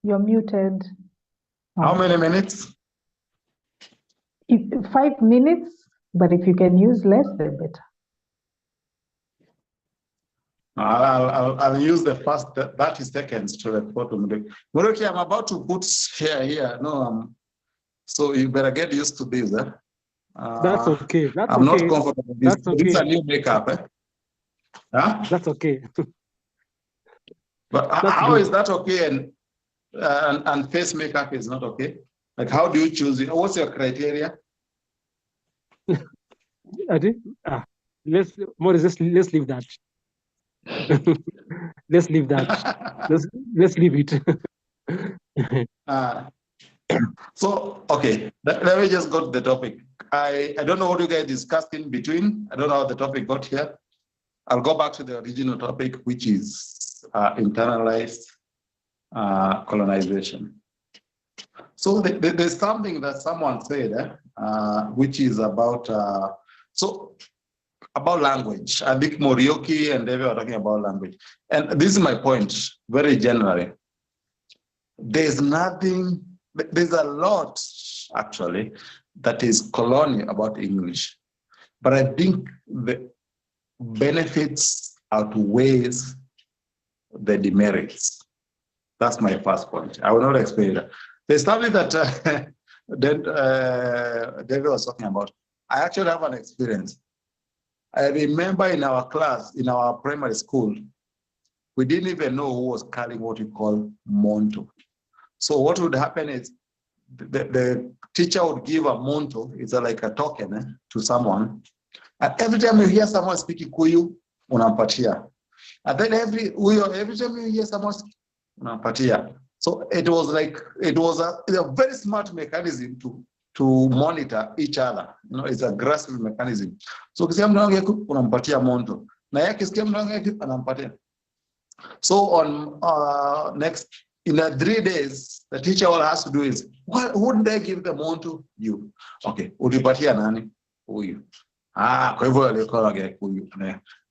You're muted. How many minutes? 5 minutes, but if you can use less, the better. I'll use the first 30 seconds to report to Muroki. Muroki, I'm about to put here. No, so you better get used to this. That's okay. I'm not comfortable with this. That's okay. This is a new makeup. Huh? That's okay. But how is that okay and face makeup is not okay? Like, how do you choose it? What's your criteria? Let's leave that. Let's leave that. Let's leave it. So, okay, let me just go to the topic. I don't know what you guys discussed in between. I don't know how the topic got here. I'll go back to the original topic, which is internalized colonization. So there's something that someone said, which is about about language. I think Morioki and David are talking about language. And this is my point, very generally. There's a lot, actually, that is colonial about English. But I think the benefits outweighs the demerits. That's my first point. I will not explain that. There's something that David was talking about. I actually have an experience. I remember in our class, in our primary school, we didn't even know who was carrying what we call monto. So what would happen is the teacher would give a monto, it's like a token to someone. And every time you hear someone speaking Kuyu, unampatia. And then every time you hear someone speaking, unampatia. So it was a very smart mechanism to monitor each other. You know, it's a grassroots mechanism. So ukisikia mtu wangu unampatia monto. Na yake kisikia mtu wangu anampatia. So on in the 3 days, the teacher all has to do is, who did I give the monto? You. Okay, ulipatia nani? Huyu. Kwa hivyo alikuwa huyu.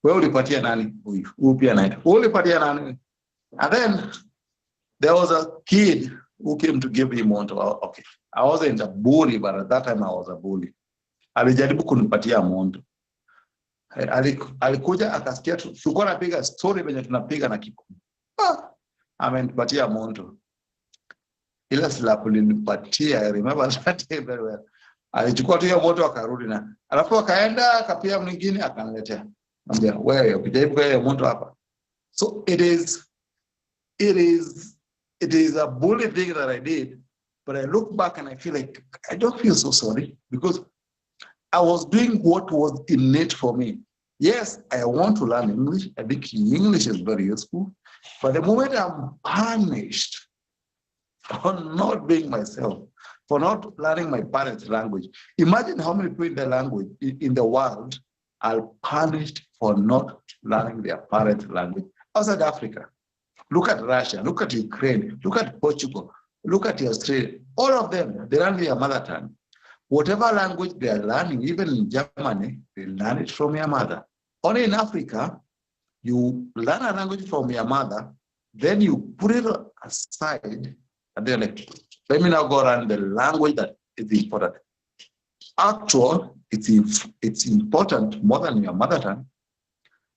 Wewe ulipatia nani? Huyu. Huyu pia naita. Ulipatia nani? And then there was a kid who came to give him monto. Okay. I wasn't a bully, but at that time I was a bully. Alijaribu kunipatia monto. Alikuja akasikia tulikuwa napiga story venye tunapiga na kiku. Amenipatia monto. Ila slap nilipatia, I remember that day very well. Alichukua tu hiyo monto akarudi na. Alafu akaenda akapia mwingine akaniletea. Anambia, wewe ukijaribu kwa hiyo monto hapa. So it is a bully thing that I did, but I look back and I feel like I don't feel so sorry because I was doing what was innate for me. Yes, I want to learn English. I think English is very useful. But the moment I'm punished for not being myself, for not learning my parents' language, imagine how many people in the world are punished for not learning their parents' language outside Africa. Look at Russia, look at Ukraine, look at Portugal, look at Australia. All of them, they learn their mother tongue. Whatever language they are learning, even in Germany, they learn it from your mother. Only in Africa, you learn a language from your mother, then you put it aside, and then like, let me now go around the language that is important. Actually, it's important more than your mother tongue,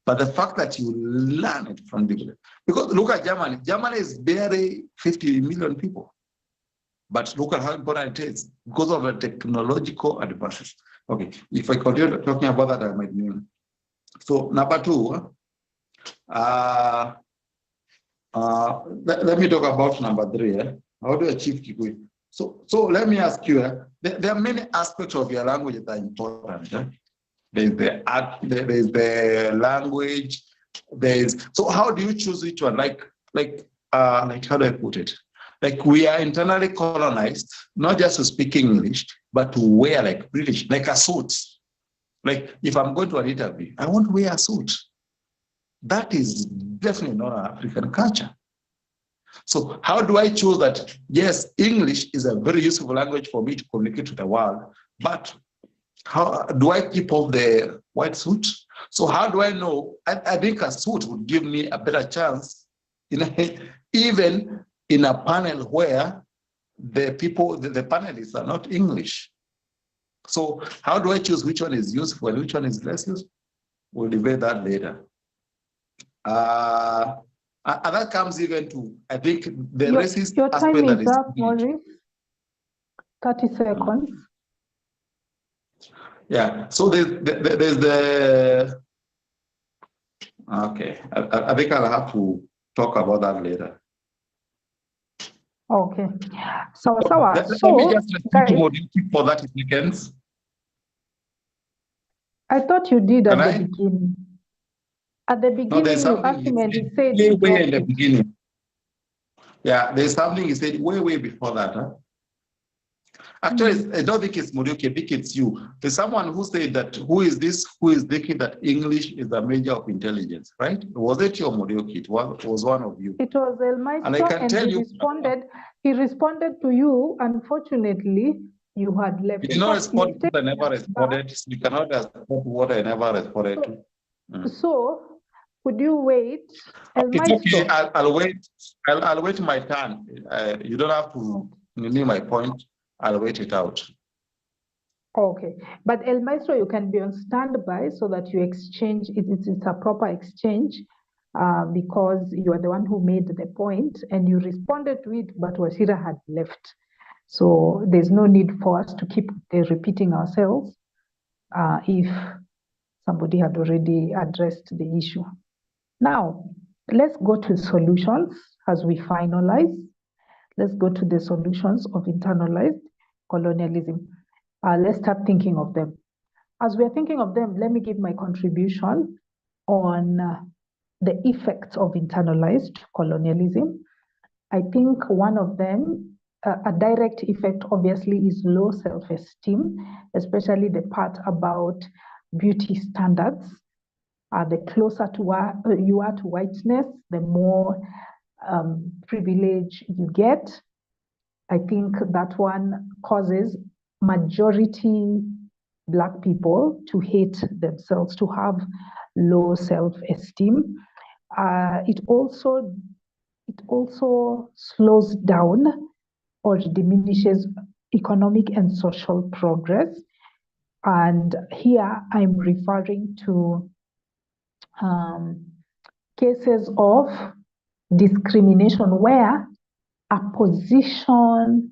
but the fact that you learn it from the, because look at Germany. Germany is barely 50 million people. But look at how important it is because of the technological advances. Okay, if I continue talking about that, I might mean. So number two, let me talk about number three. How do you achieve Kikuyu? So let me ask you, there are many aspects of your language that are important. There's the art, there's the language, so how do you choose which one? Like how do I put it? Like we are internally colonized, not just to speak English, but to wear like British, like a suit. Like if I'm going to an interview, I want to wear a suit. That is definitely not an African culture. So how do I choose that? Yes, English is a very useful language for me to communicate to the world, but how do I keep off the white suit? So how do I know? I think a suit would give me a better chance, even in a panel where the panelists are not English. So how do I choose which one is useful and which one is less useful? We'll debate that later. And that comes even to, I think, the racist your aspect time that is up, Maurice. 30 seconds. Yeah, so there's the, okay, I think I'll have to talk about that later. Okay. So let me just repeat what you keep for 30 seconds. I thought you did Can at I? the beginning. At the No, beginning, there's you something asked him and he said way in the beginning. Yeah, there's something he said way before that. Huh? Actually, I don't think it's Muriuki, I think it's you. There's someone who said that, who is thinking that English is a measure of intelligence, right? Was it you or Muriuki? It was one of you. It was El Maestro, and I can tell he you, responded to you. Unfortunately, you had left. You did not respond to what I never responded. So you cannot respond to what I never responded to. So, could you wait? It's okay. I'll wait. I'll wait my turn. You don't have to renew my point. I'll wait it out. Okay, but El Maestro, you can be on standby so that you exchange. It's a proper exchange because you are the one who made the point and you responded to it, but Wachira had left. So there's no need for us to keep repeating ourselves if somebody had already addressed the issue. Now, let's go to solutions as we finalize. Let's go to the solutions of internalized colonialism. Let's start thinking of them. As we're thinking of them, let me give my contribution on the effects of internalized colonialism. I think one of them, a direct effect, obviously, is low self-esteem, especially the part about beauty standards. The closer to you are to whiteness, the more privilege you get. I think that one causes majority Black people to hate themselves, to have low self-esteem. It also slows down or diminishes economic and social progress. And here I'm referring to cases of discrimination where a position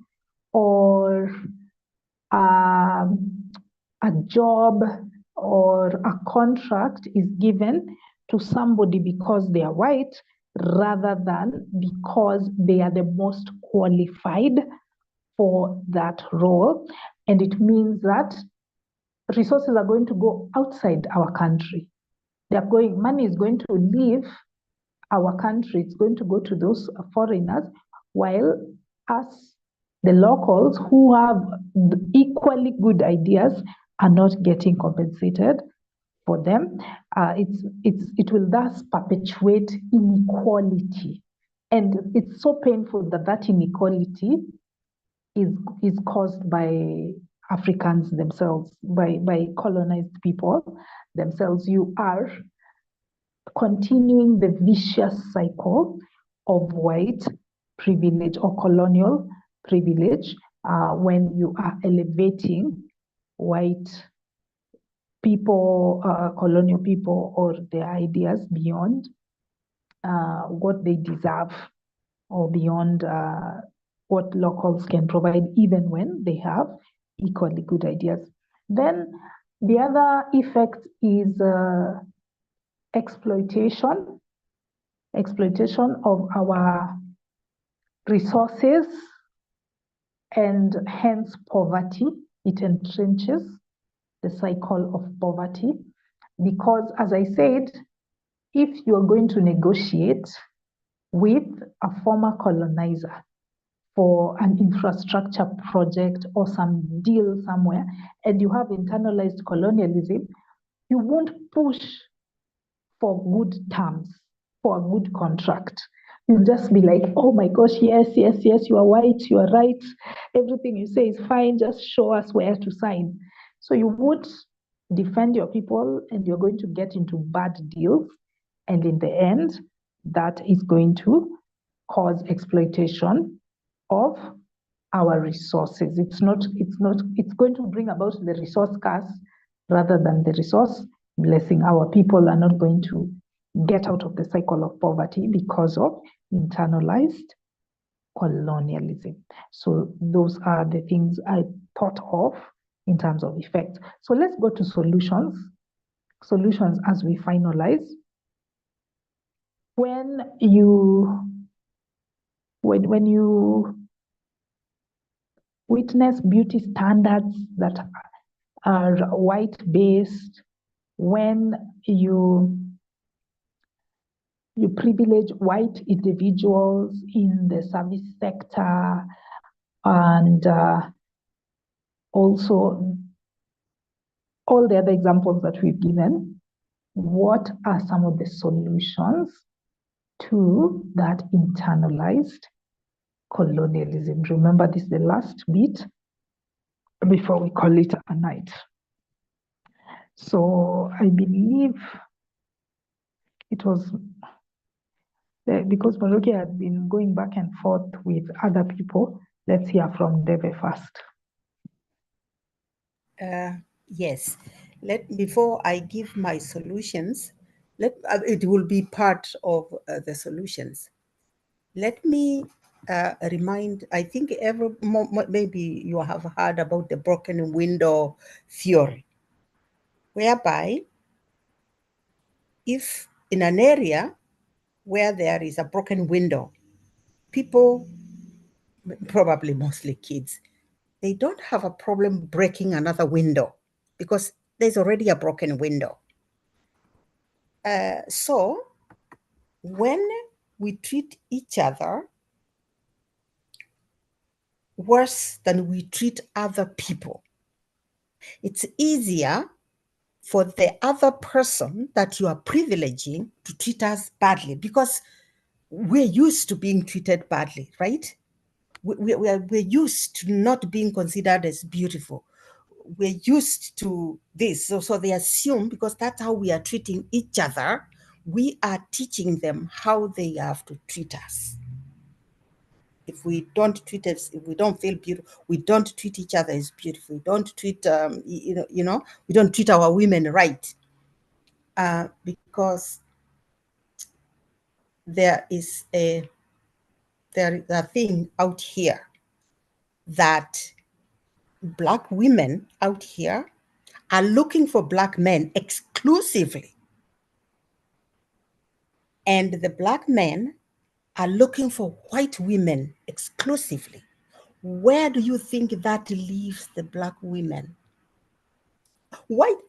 or a job or a contract is given to somebody because they are white rather than because they are the most qualified for that role. And it means that resources are going to go outside our country. Money is going to leave our country. It's going to go to those foreigners, while us, the locals who have equally good ideas, are not getting compensated for them. It will thus perpetuate inequality. And it's so painful that inequality is caused by Africans themselves, by colonized people themselves. You are continuing the vicious cycle of white privilege or colonial privilege when you are elevating white people, colonial people, or their ideas beyond what they deserve or beyond what locals can provide, even when they have equally good ideas. Then the other effect is exploitation of our resources, and hence poverty. It entrenches the cycle of poverty, because, as I said, if you're going to negotiate with a former colonizer for an infrastructure project or some deal somewhere, and you have internalized colonialism, you won't push for good terms, for a good contract. You'll just be like, oh my gosh, yes, you are white, you are right. Everything you say is fine, just show us where to sign. So you would defend your people, and you're going to get into bad deals. And in the end, that is going to cause exploitation of our resources. It's going to bring about the resource curse rather than the resource blessing. Our people are not going to get out of the cycle of poverty because of internalized colonialism. So those are the things I thought of in terms of effects. So let's go to solutions. Solutions as we finalize. When you witness beauty standards that are white-based, when you privilege white individuals in the service sector, and also all the other examples that we've given, what are some of the solutions to that internalized colonialism? Remember, this is the last bit before we call it a night. So I believe it was because Maruki had been going back and forth with other people. Let's hear from Deve first. Yes. Before I give my solutions, it will be part of the solutions. Let me remind, I think maybe you have heard about the broken window theory, whereby if in an area where there is a broken window, people, probably mostly kids, they don't have a problem breaking another window because there's already a broken window. So when we treat each other worse than we treat other people, it's easier for the other person that you are privileging to treat us badly, because we're used to being treated badly, right? We're used to not being considered as beautiful. We're used to this. So they assume, because that's how we are treating each other, we are teaching them how they have to treat us. If we don't treat us, if we don't feel beautiful, we don't treat each other as beautiful. We don't treat, we don't treat our women right, because there is a thing out here that Black women out here are looking for Black men exclusively, and the Black men are looking for white women exclusively. Where do you think that leaves the Black women?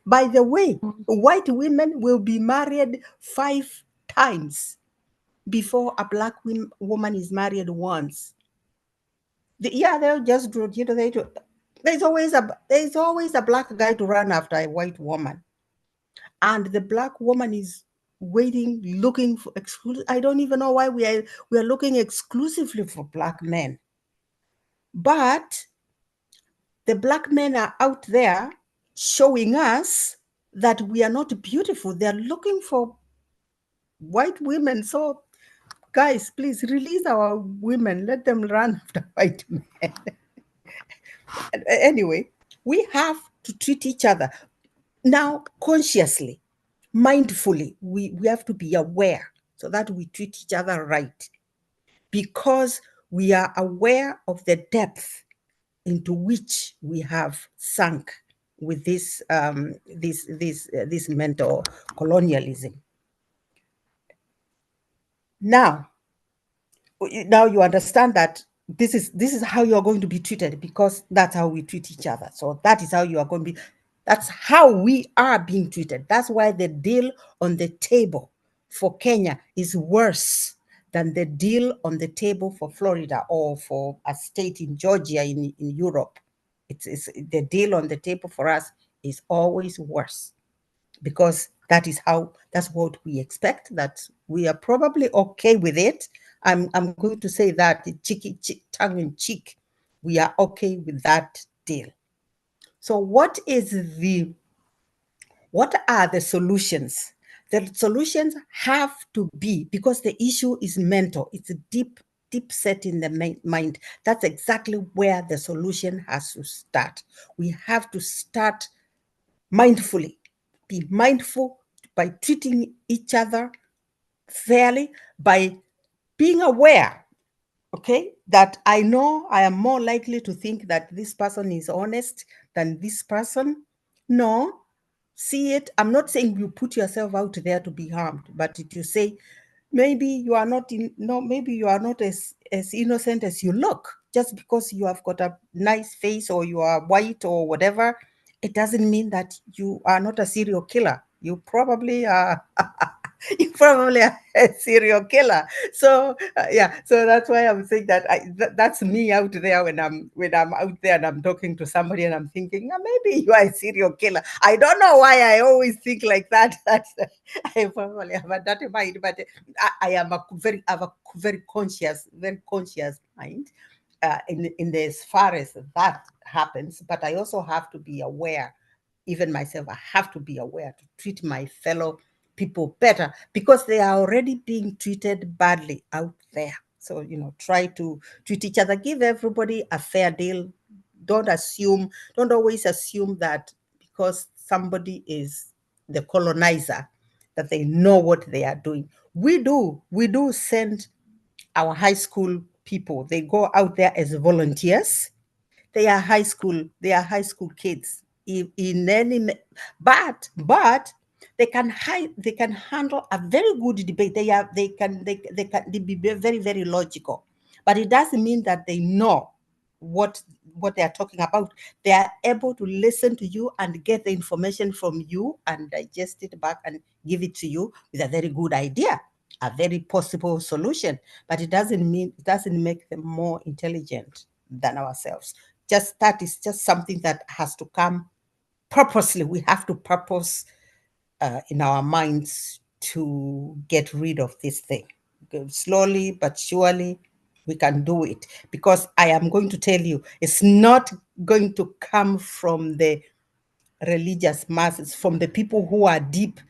By the way, white women will be married 5 times before a Black woman is married once. They'll just do, there's always a Black guy to run after a white woman, and the Black woman is waiting, looking for exclusive. I don't even know why we are looking exclusively for Black men, but the Black men are out there showing us that we are not beautiful. They're looking for white women. So guys, please release our women. Let them run after white men. Anyway, we have to treat each other now consciously, mindfully. We have to be aware so that we treat each other right, because We are aware of the depth into which we have sunk with this mental colonialism. Now you understand that this is how you are going to be treated, because that's how we treat each other. So that is how you are going to be. That's how we are being treated. That's why the deal on the table for Kenya is worse than the deal on the table for Florida or for a state in Georgia in Europe. It's the deal on the table for us is always worse, because that's what we expect, that we are probably okay with it. I'm going to say that tongue in cheek, we are okay with that deal. So what are the solutions? The solutions have to be, because the issue is mental, it's a deep set in the mind. That's exactly where the solution has to start. We have to start mindfully, be mindful by treating each other fairly, by being aware, okay, that I know I am more likely to think that this person is honest than this person. No, see it. I'm not saying you put yourself out there to be harmed, but if you say, maybe you are not as innocent as you look, just because you have got a nice face or you are white or whatever, it doesn't mean that you are not a serial killer. You probably are. You probably are a serial killer. So so that's why I'm saying that that's me out there when I'm out there and I'm talking to somebody and I'm thinking, maybe you are a serial killer. I don't know why I always think like that. I probably have a dirty mind, but I have a very conscious mind in as far as that happens. But I also have to be aware, even myself, I have to be aware to treat my fellow people better, because they are already being treated badly out there. So, try to treat each other, give everybody a fair deal. Don't always assume that because somebody is the colonizer, that they know what they are doing. We do send our high school people, they go out there as volunteers. They are high school kids in any, but they can handle a very good debate. They can be very, very logical, but it doesn't mean that they know what they are talking about. They are able to listen to you and get the information from you and digest it back and give it to you with a very good idea, a very possible solution. But it doesn't make them more intelligent than ourselves. That is just something that has to come purposely. We have to purpose in our minds to get rid of this thing. Slowly but surely, we can do it, because I am going to tell you, it's not going to come from the religious masses, from the people who are deep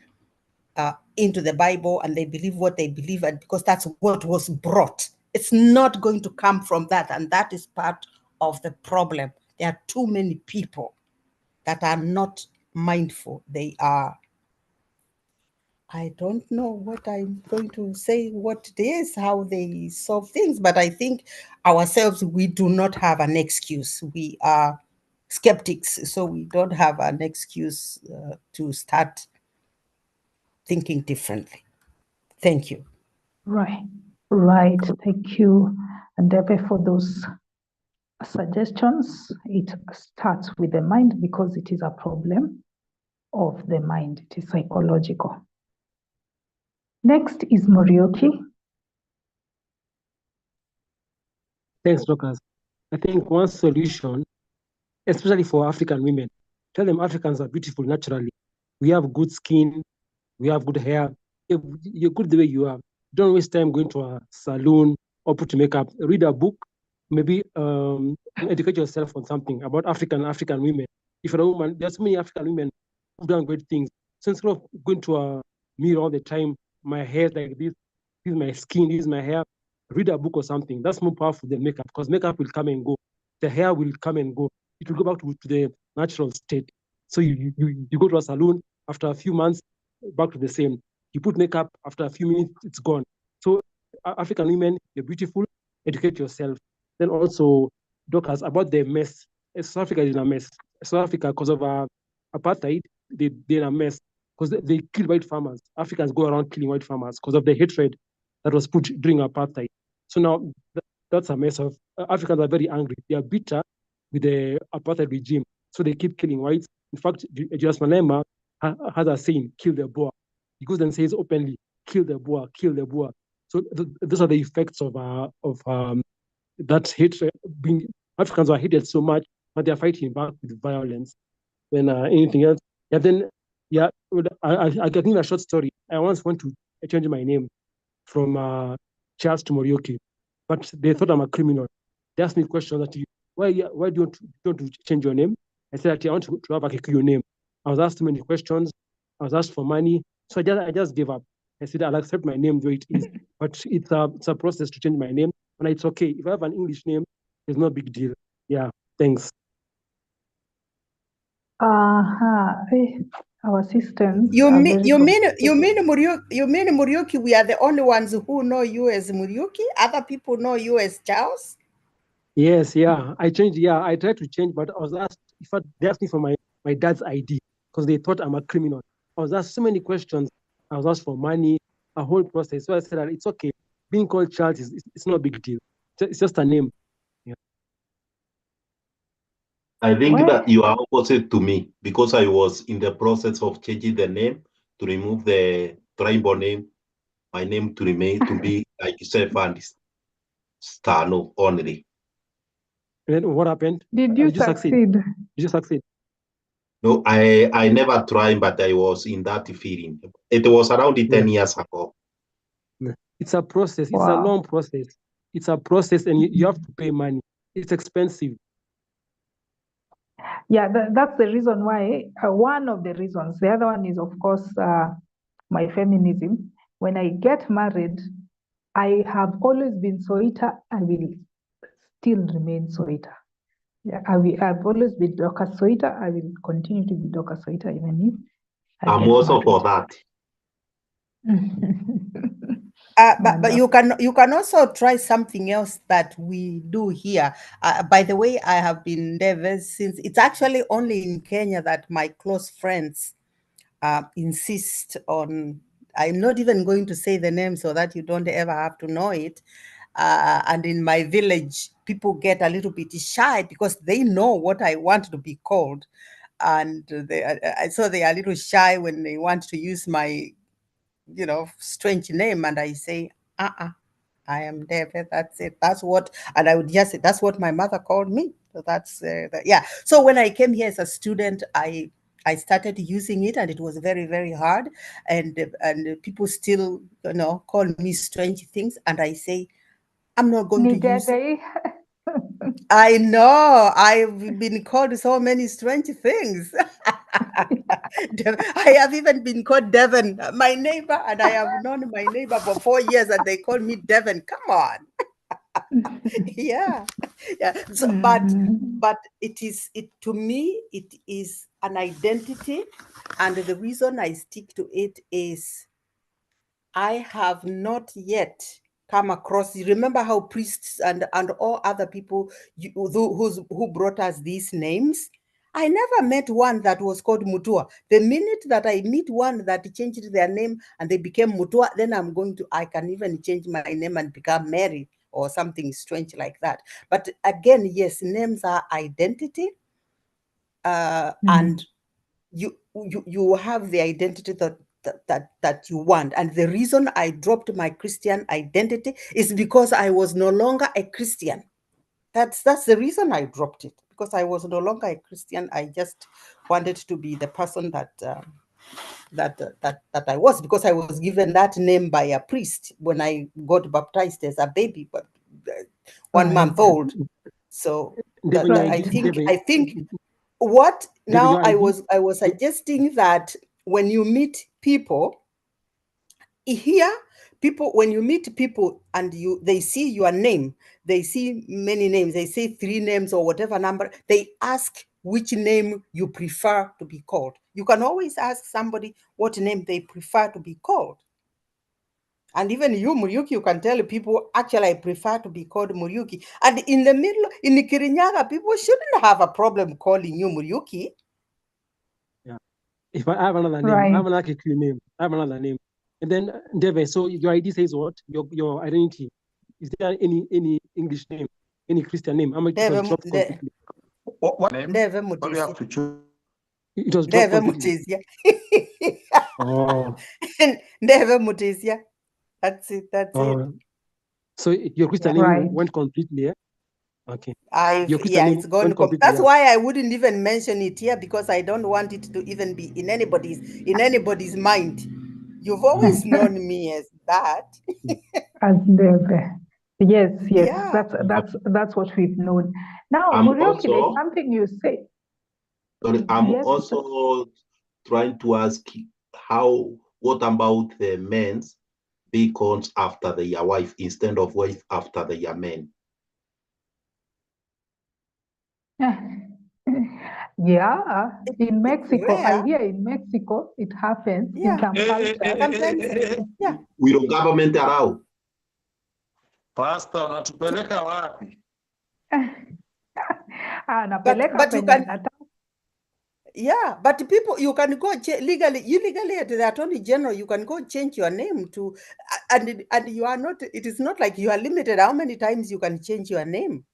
into the Bible and they believe what they believe, and because that's what was brought. It's not going to come from that, and that is part of the problem. There are too many people that are not mindful. They are, I don't know what I'm going to say, what it is, how they solve things, but I think ourselves, we do not have an excuse. We are skeptics, so we don't have an excuse to start thinking differently. Thank you. Right. Thank you, Ndebe, for those suggestions. It starts with the mind because it is a problem of the mind. It is psychological. Next is Morioki. Thanks, Lucas. I think one solution, especially for African women, tell them Africans are beautiful naturally. We have good skin, we have good hair. You're good the way you are. Don't waste time going to a salon or put makeup. Read a book, maybe educate yourself on something about African women. If you're a woman, there's so many African women who've done great things. So instead of going to a mirror all the time, my hair like this is my skin, this is my hair, read a book or something. That's more powerful than makeup, because makeup will come and go. The hair will come and go. It will go back to the natural state. So you go to a salon, after a few months, back to the same. You put makeup, after a few minutes, it's gone. So African women, you're beautiful, educate yourself. Then also, Dorcas, about the mess. South Africa is in a mess. South Africa, because of apartheid, they're in a mess because they kill white farmers. Africans go around killing white farmers because of the hatred that was put during apartheid. So now that's a mess of Africans are very angry. They are bitter with the apartheid regime. So they keep killing whites. In fact, Julius Malema has a saying, kill the Boer. He goes and says openly, kill the Boer, kill the Boer. So those are the effects of that hatred. Africans are hated so much, but they're fighting back with violence. Then anything else? Yeah, then yeah, I can give a short story. I once went to change my name from Charles to Morioki, but they thought I'm a criminal. They asked me questions that why do you want to change your name? I said that I want to have a Kikuyu name. I was asked too many questions. I was asked for money, so I just gave up. I said I'll accept my name the way it is, but it's a process to change my name, and it's okay if I have an English name. It's no big deal. Yeah, thanks. Our systems You are mean very you mean complicated. you mean Muriuki? We are the only ones who know you as Muriuki. Other people know you as Charles. Yes, yeah. I changed, yeah. I tried to change, but I was asked, in fact, they asked me for my dad's ID because they thought I'm a criminal. I was asked so many questions. I was asked for money, a whole process. So I said that it's okay. Being called Charles it's not a big deal. It's just a name. Yeah. I think Well, that you are opposite to me because I was in the process of changing the name to remove the tribal name, my name to remain to be like Steph and Stano only. And then what happened? did you Did you succeed? succeed? Did you succeed? No, I never tried, but I was in that feeling. It was around 10 years ago. Yeah. It's a process. It's a Wow. long process. It's a process, and you have to pay money. It's expensive. Yeah, that's the reason why, one of the reasons. The other one is, of course, my feminism. When I get married, I have always been Soita. I will still remain Soita. Yeah, I've always been Dorcas Soita. I will continue to be Dorcas Soita even if I I'm get also for married. that. But you can also try something else that we do here. By the way, I have been there since. It's actually only in Kenya that my close friends insist on. I'm not even going to say the name so that you don't ever have to know it. And in my village, people get a little bit shy because they know what I want to be called, and so they are a little shy when they want to use my strange name, and I say, I am David. That's it. That's what, and I would just say, that's what my mother called me. So that's yeah. So when I came here as a student, I started using it, and it was very, very hard, and people still call me strange things, and I say, I'm not going to use. I know I've been called so many strange things. I have even been called Devon, my neighbor, and I have known my neighbor for 4 years, and they call me Devon. Come on. Yeah. So, but it to me, it is an identity, and the reason I stick to it is I have not yet come across. You remember how priests and all other people who brought us these names? I never met one that was called Mutua. The minute that I meet one that changed their name and they became Mutua, then I can even change my name and become Mary or something strange like that. But again, yes, names are identity, and you have the identity that you want. And the reason I dropped my Christian identity is because I was no longer a Christian. That's the reason I dropped it, because I was no longer a Christian. I just wanted to be the person that I was, because I was given that name by a priest when I got baptized as a baby, but 1 month old. So I think what now I was suggesting that when you meet people here, when you meet people and they see your name, they see many names, they say 3 names or whatever number, they ask which name you prefer to be called. You can always ask somebody what name they prefer to be called. And even you, Muriuki, you can tell people, actually, I prefer to be called Muriuki. And in the middle, in Kirinyaga, people shouldn't have a problem calling you Muriuki. Yeah. If I have another name, I have another Kikuyu name. I have another name. And then, Deve, so your ID says what? Your identity. Is there any English name, any Christian name? I'm it was dropped completely. What name? What do you have to choose? It was dropped completely. Oh. Never Mutisia. That's it. That's it. So your Christian name went completely, yeah? Okay. It's gone. That's why I wouldn't even mention it here, because I don't want it to even be in anybody's mind. You've always known me as that. As Deve. Yes, yeah. That's what we've known. Now, Muriuki, there's something you say. Sorry, I'm also trying to ask what about the men's beacons after their wife instead of wife after their men? Yeah, in Mexico, I hear in Mexico it happens in some cultures. We don't government allow. Pastor, unatupeleka wapi? But you can, but people, you can go illegally at the Attorney General, you can go change your name to, and you are not, it is not like you are limited how many times you can change your name.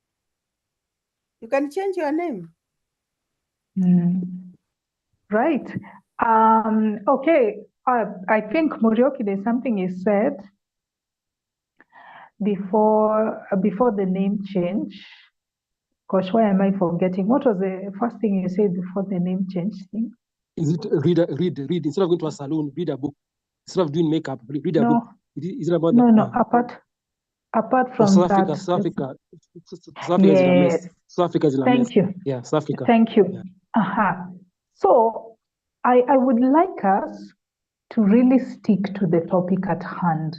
You can change your name. Right. Okay. I think, Muriuki, there's something you said before the name change. Gosh, why am I forgetting? What was the first thing you said before the name change thing? Is it read? Instead of going to a salon, read a book. Instead of doing makeup, read a book. Is it about apart from South that. South Africa is in a mess. South Africa is in a mess. Thank you. Yeah, South Africa. Thank you. Yeah. So I would like us to really stick to the topic at hand.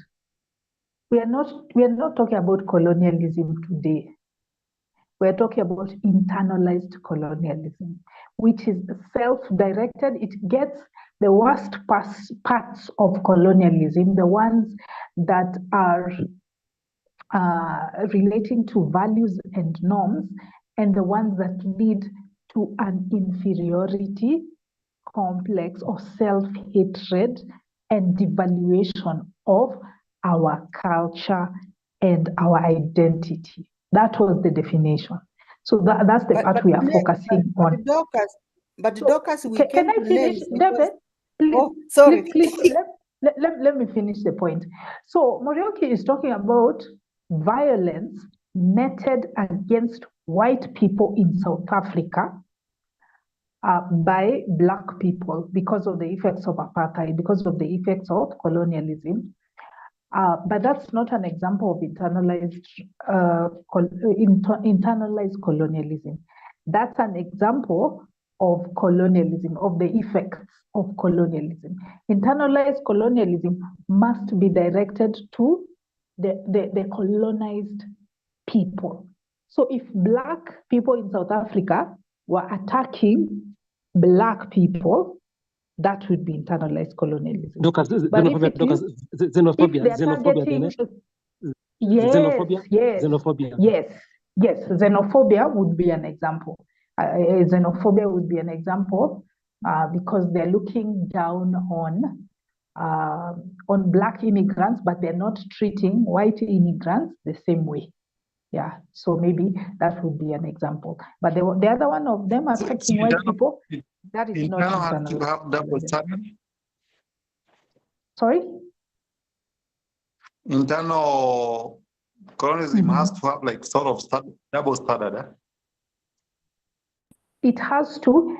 We are not talking about colonialism today. We're talking about internalized colonialism, which is self-directed. It gets the worst parts of colonialism, the ones that are relating to values and norms, and the ones that lead to an inferiority complex or self-hatred and devaluation of our culture and our identity. That was the definition. So that's the part we are focusing on. Dorcas, we can I finish, David? Please, sorry. Please, let me finish the point. So Muriuki is talking about violence meted against white people in South Africa by Black people because of the effects of apartheid, because of the effects of colonialism. But that's not an example of internalized colonialism. That's an example of colonialism, of the effects of colonialism. Internalized colonialism must be directed to the colonized people. So if Black people in South Africa were attacking Black people, that would be internalized colonialism. Xenophobia. Yes, xenophobia would be an example. Xenophobia would be an example because they're looking down on Black immigrants, but they're not treating white immigrants the same way. Yeah, so maybe that would be an example. But the other one of them affecting white people, that is not internalized. To have double standard? Sorry? Internal colonialism has to have like sort of double standard. It has to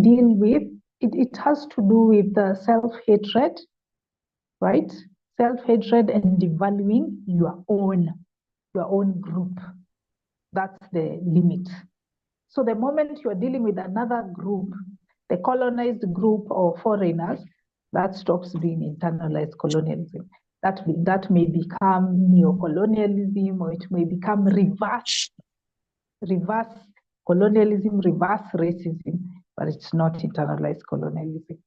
deal with it has to do with the self-hatred, right? Self-hatred and devaluing your own group. That's the limit. So the moment you're dealing with another group, the colonized group or foreigners, that stops being internalized colonialism. That may become neo-colonialism, or it may become reverse colonialism, reverse racism, but it's not internalized colonialism.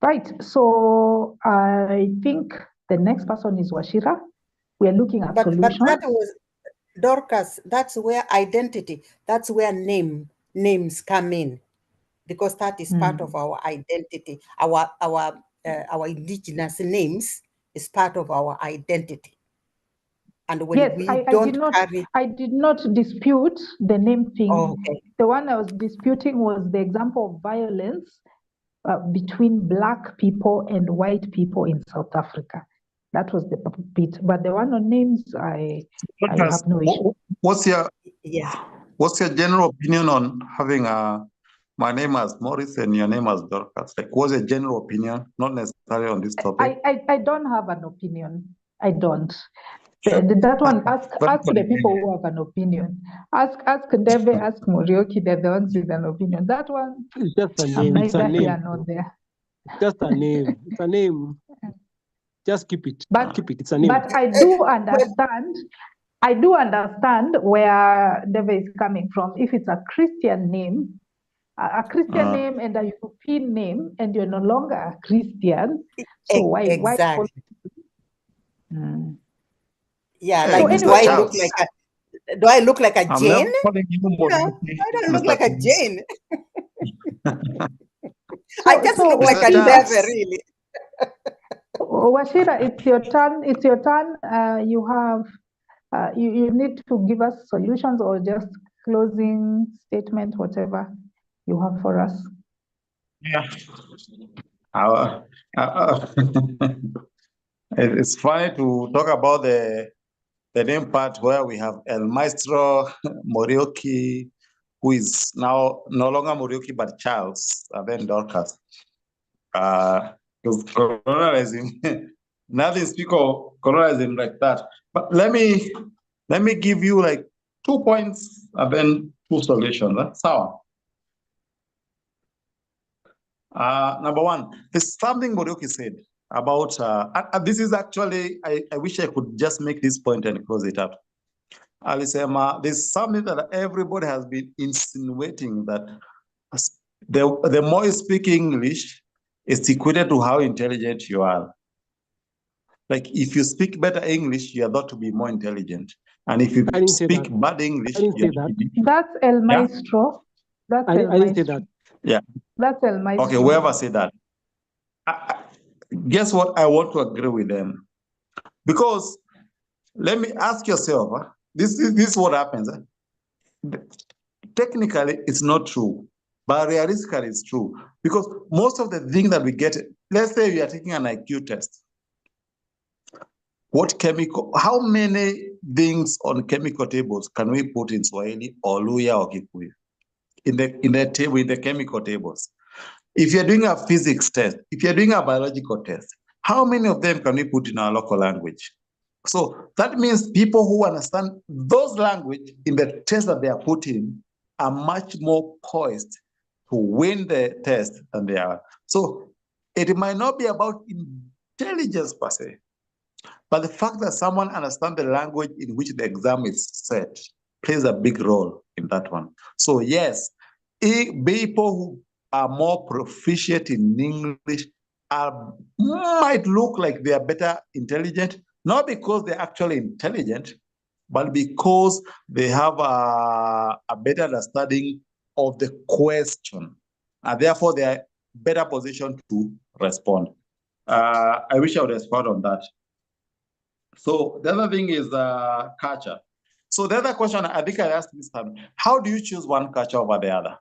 Right. So I think the next person is Washira. We are looking at But solutions. that was Dorcas. That's where identity. That's where names come in, because that is part of our identity. Our indigenous names is part of our identity. And when Yes, we I don't did not. carry, I did not dispute the name thing. oh, okay, The one I was disputing was the example of violence between Black people and white people in South Africa. That was the bit. But the one on names, I have no issue. What's your yeah. What's your general opinion on having my name as Morris and your name as Dorcas? Like, what's your general opinion? Not necessarily on this topic. I don't have an opinion. I don't. That one, ask the people who have an opinion. Ask Deve, ask Morioki, they're the ones with an opinion. That one, It's just a I'm name. It's a neither here name. nor there. It's just a name. It's a name. Just keep it. But Keep it. It's a name. But I do understand. I do understand where Deve is coming from. If it's a Christian name, a Christian name and a European name, and you're no longer a Christian, so why? Exactly. Yeah, Hey, like, Mr. do I Charles. look like a I'm Jane? never calling you No, Morioki, I don't look Mr. like a Charles. Jane. I just so look like a Mr. Charles. Deve, really. Washira, it's your turn. It's your turn. You have. You need to give us solutions or just closing statement, whatever you have for us. Yeah. It's funny to talk about the name part where we have El Maestro Morioki, who is now no longer Morioki but Charles, and then Dorcas. Because colonialism, nothing speak of colonialism like that. But let me give you like 2 points and then 2 solutions. That's how. Number one, there's something Morioki said about, this is actually, I wish I could just make this point and close it up. Alisema, there's something that everybody has been insinuating, that the more you speak English, it's equated to how intelligent you are. Like, if you speak better English, you are thought to be more intelligent. And if you speak bad English, I didn't say that. That's El Maestro. That's El I didn't say Maestro. that. Yeah. That's El Maestro. Okay, whoever said that. Guess what? I want to agree with them. Because let me ask yourself, this is what happens. Technically, it's not true, but realistically, it's true. Because most of the things that we get, let's say we are taking an IQ test. How many things on chemical tables can we put in Swahili or Luya or Kikuyu in the chemical tables? If you're doing a physics test, if you're doing a biological test, how many of them can we put in our local language? So that means people who understand those language in the test that they are putting are much more poised to win the test than they are. So it might not be about intelligence per se, but the fact that someone understands the language in which the exam is set plays a big role in that one. So yes, people who are more proficient in English might look like they are better intelligent, not because they're actually intelligent, but because they have a better understanding of the question, and therefore they are better positioned to respond. I wish I would respond on that. So the other thing is culture. So the other question I think I asked this time, how do you choose one culture over the other?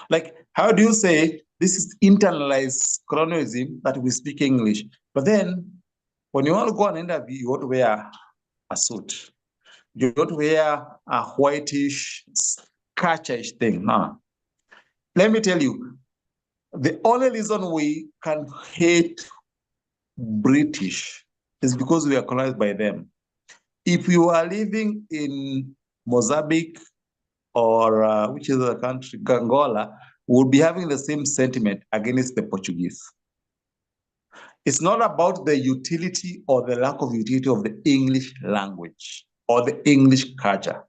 Like, how do you say this is internalized colonialism that we speak English, but then when you want to go on an interview, you want to wear a suit. You don't wear a whitish, culture-ish thing. No. Let me tell you, the only reason we can hate British is because we are colonized by them. If you are living in Mozambique or which is the country, Angola, would be having the same sentiment against the Portuguese. It's not about the utility or the lack of utility of the English language or the English culture.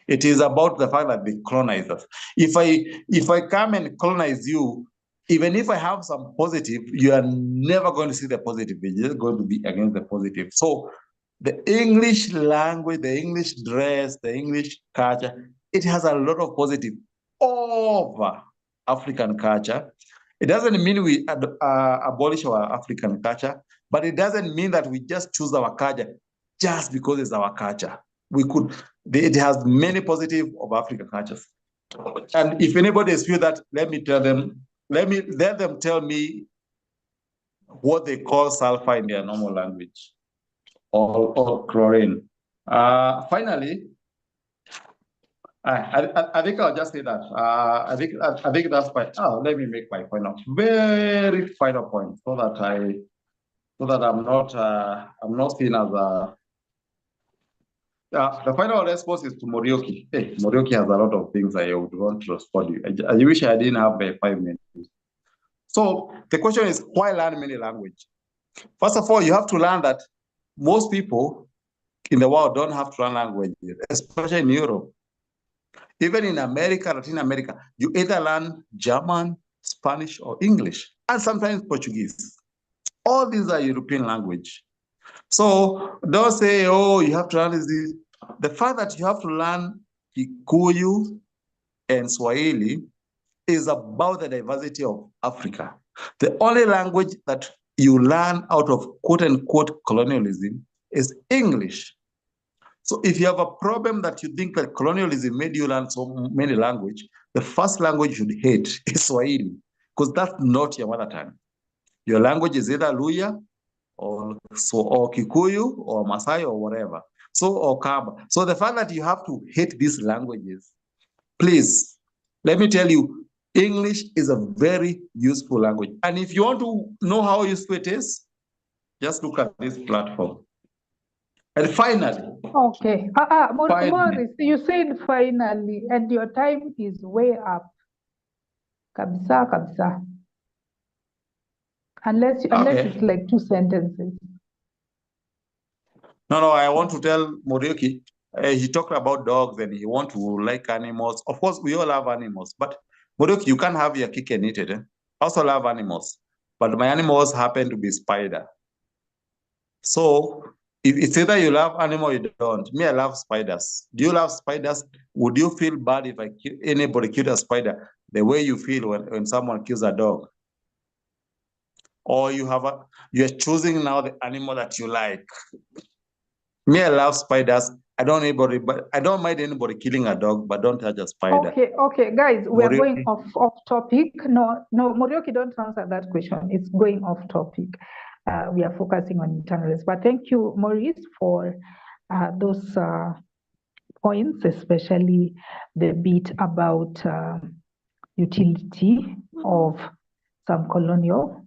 It is about the fact that they colonize us. If I come and colonize you, even if I have some positive, you are never going to see the positive. You're just going to be against the positive. So the English language, the English dress, the English culture, it has a lot of positive over African culture. It doesn't mean we abolish our African culture, but it doesn't mean that we just choose our culture just because it's our culture. It has many positive of African cultures. And if anybody is feel that, let them tell me what they call sulfur in their normal language, or chlorine. Finally, I think I'll just say that. I think that's my. Oh, let me make my very final point, so that I'm not seen as a. The final response is to Morioki. Hey, Morioki has a lot of things I would want to respond to. I wish I didn't have 5 minutes. So the question is, why learn many languages? First of all, you have to learn that most people in the world don't have to learn languages, especially in Europe. Even in America, Latin America, you either learn German, Spanish, or English, and sometimes Portuguese. All these are European language. So don't say, oh, you have to learn this. The fact that you have to learn Kikuyu and Swahili is about the diversity of Africa. The only language that you learn out of quote unquote colonialism is English. So if you have a problem that you think that colonialism made you learn so many languages, the first language you should hate is Swahili, because that's not your mother tongue. Your language is either Luya or Kikuyu or Masai or whatever. Or Kaba. So the fact that you have to hate these languages, please, let me tell you, English is a very useful language. And if you want to know how useful it is, just look at this platform. And finally. Okay. Morris, you said finally, and your time is way up. Kabisa. Unless it's like 2 sentences. No, I want to tell Morioki, he talked about dogs and he want to like animals. Of course, we all love animals, but Morioki, you can't have your cake and eat it. I also love animals, but my animals happen to be spider. So if it's either you love animal or you don't. Me, I love spiders. Do you love spiders? Would you feel bad if anybody killed a spider the way you feel when someone kills a dog? Or you're choosing now the animal that you like. Me, I love spiders. I don't mind anybody killing a dog, but don't touch a spider. Okay, guys, we are going off topic. No, Morioki, don't answer that question. It's going off topic. We are focusing on internalists. But thank you, Maurice, for those points, especially the bit about utility of some colonial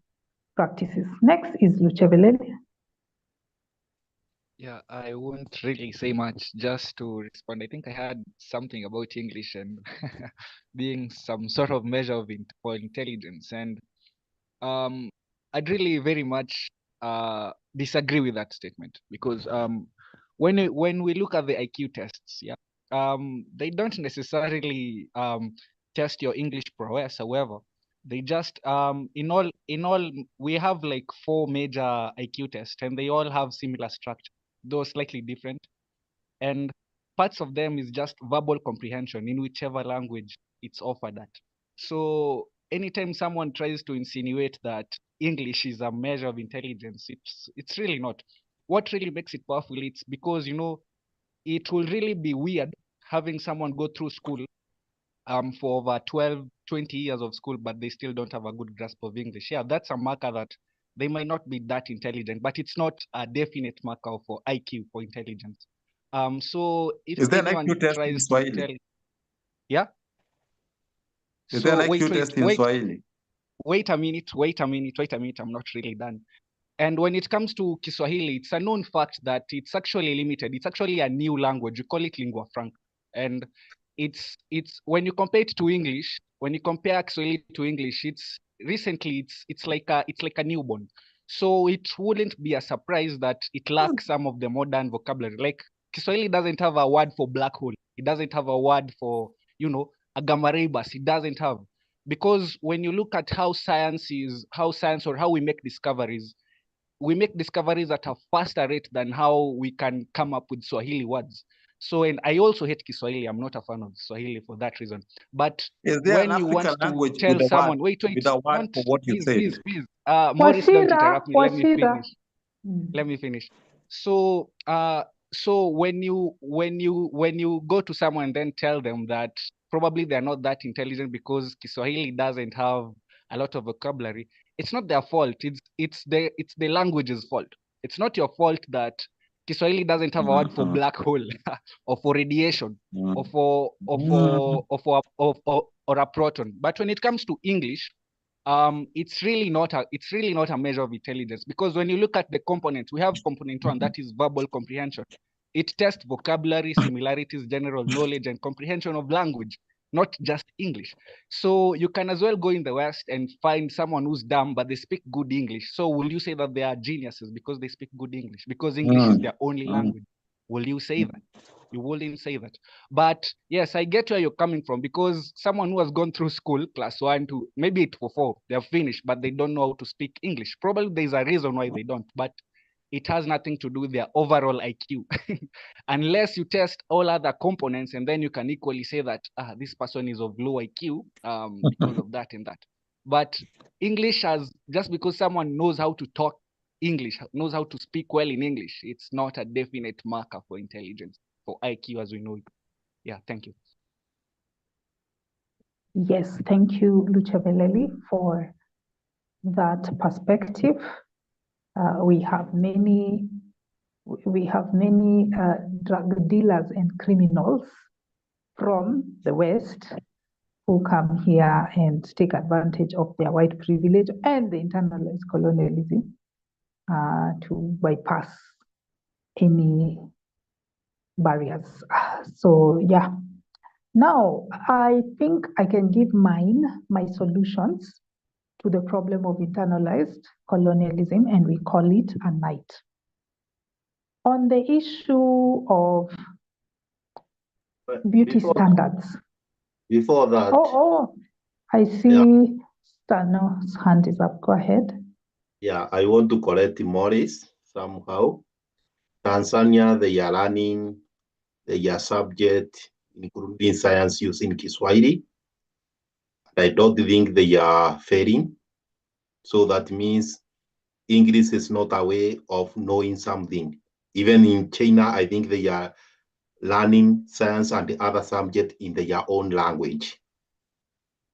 practices. Next is Luchevele. Yeah, I won't really say much, just to respond. I think I had something about English and being some sort of measure for intelligence. And I'd really very much disagree with that statement, because when we look at the IQ tests, they don't necessarily test your English prowess. However, they just in all we have like 4 major IQ tests, and they all have similar structure, though slightly different. And parts of them is just verbal comprehension in whichever language it's offered at. So anytime someone tries to insinuate that English is a measure of intelligence, it's really not. What really makes it powerful, it's because, it will really be weird having someone go through school for over 12, 20 years of school, but they still don't have a good grasp of English. Yeah, that's a marker that they might not be that intelligent, but it's not a definite marker for IQ, for intelligence. So if anyone tries to tell, yeah. Is there an IQ test in Swahili? Wait a minute. I'm not really done. And when it comes to Kiswahili, it's a known fact that it's actually limited. It's actually a new language. We call it lingua franca. And it's when you compare it to English, when you compare Kiswahili to English, it's like a newborn. So it wouldn't be a surprise that it lacks some of the modern vocabulary. Like Kiswahili doesn't have a word for black hole. It doesn't have a word for, a gamma ray burst. It doesn't have. Because when you look at how science or how we make discoveries at a faster rate than how we can come up with Swahili words. So, and I also hate Kiswahili. I'm not a fan of Swahili for that reason. But Is there when an you African want to language tell with a word, someone, wait, with a word don't, for what you please, said? Morris, don't Washira, interrupt me. Let me Washira. finish. Let me finish. So, so when you go to someone and then tell them that probably they're not that intelligent because Kiswahili doesn't have a lot of vocabulary, it's not their fault. It's the language's fault. It's not your fault that Kiswahili doesn't have a word for black hole or for radiation or or a proton. But when it comes to English, it's really not a measure of intelligence, because when you look at the components, we have component one, that is verbal comprehension. It tests vocabulary, similarities, general knowledge, and comprehension of language, not just English. So you can as well go in the West and find someone who's dumb, but they speak good English. So will you say that they are geniuses because they speak good English, because English is their only language? Will you say that? You wouldn't say that. But yes, I get where you're coming from, because someone who has gone through school, class 1 to maybe 8 for 4, they're finished, but they don't know how to speak English. Probably there's a reason why they don't, but it has nothing to do with their overall IQ. Unless you test all other components, and then you can equally say that this person is of low IQ because of that and that. But English has, just because someone knows how to talk English, knows how to speak well in English, it's not a definite marker for intelligence, for IQ as we know it. Yeah, thank you. Yes, thank you, Luchaveleli, for that perspective. We have many drug dealers and criminals from the West who come here and take advantage of their white privilege and the internalized colonialism to bypass any barriers. So yeah. Now, I think I can give my solutions to the problem of internalized colonialism, and we call it a night. On the issue of beauty standards. Before that. Oh, I see Stano's hand is up. Go ahead. Yeah, I want to correct Morris somehow. Tanzania, they are learning their subject, including science, using Kiswahili. I don't think they are failing. So that means English is not a way of knowing something. Even in China, I think they are learning science and the other subject in their own language.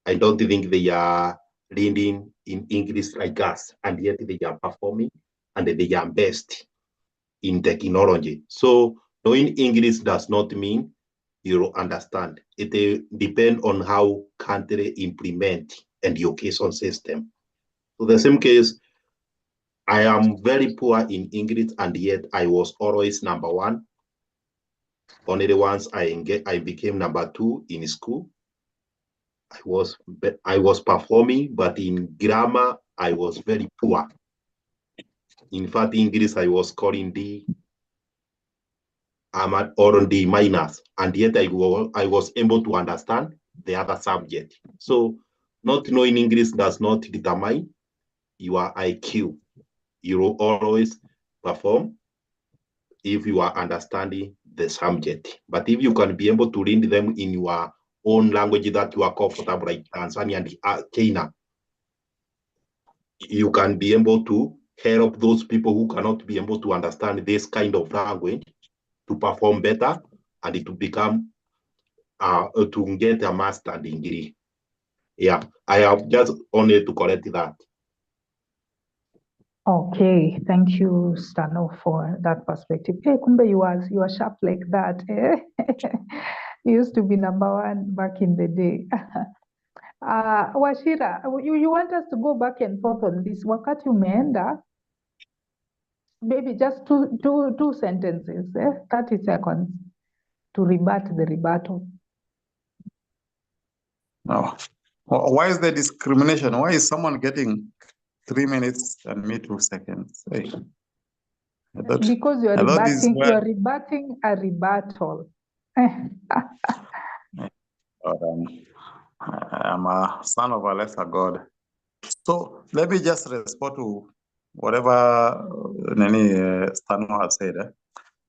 I don't think they are reading in English like us, and yet they are performing and they are best in technology. So knowing English does not mean you understand. It depends on how country implement education system. So the same case, I am very poor in English, and yet I was always number one. Only once I became number 2 in school. I was performing, but in grammar I was very poor. In fact, English I was scoring D. I'm at or D minus, and yet I was able to understand the other subject. So not knowing English does not determine your IQ. You will always perform if you are understanding the subject. But if you can be able to read them in your own language that you are comfortable, like Tanzania and China, you can be able to help those people who cannot be able to understand this kind of language to perform better and to become to get a master degree. Yeah, I have just only to correct that. Okay, thank you, Stano, for that perspective. Hey, Kumbe, you are sharp like that. Eh? You used to be number 1 back in the day. Washira, you want us to go back and forth on this? Wakati umeenda, maybe just two sentences, 30 seconds to rebut the rebuttal. No. Why is there discrimination? Why is someone getting 3 minutes and me 2 seconds? Hey. Because you're rebutting a rebuttal. I'm a son of a lesser God. So let me just respond to whatever Nani Stano has said.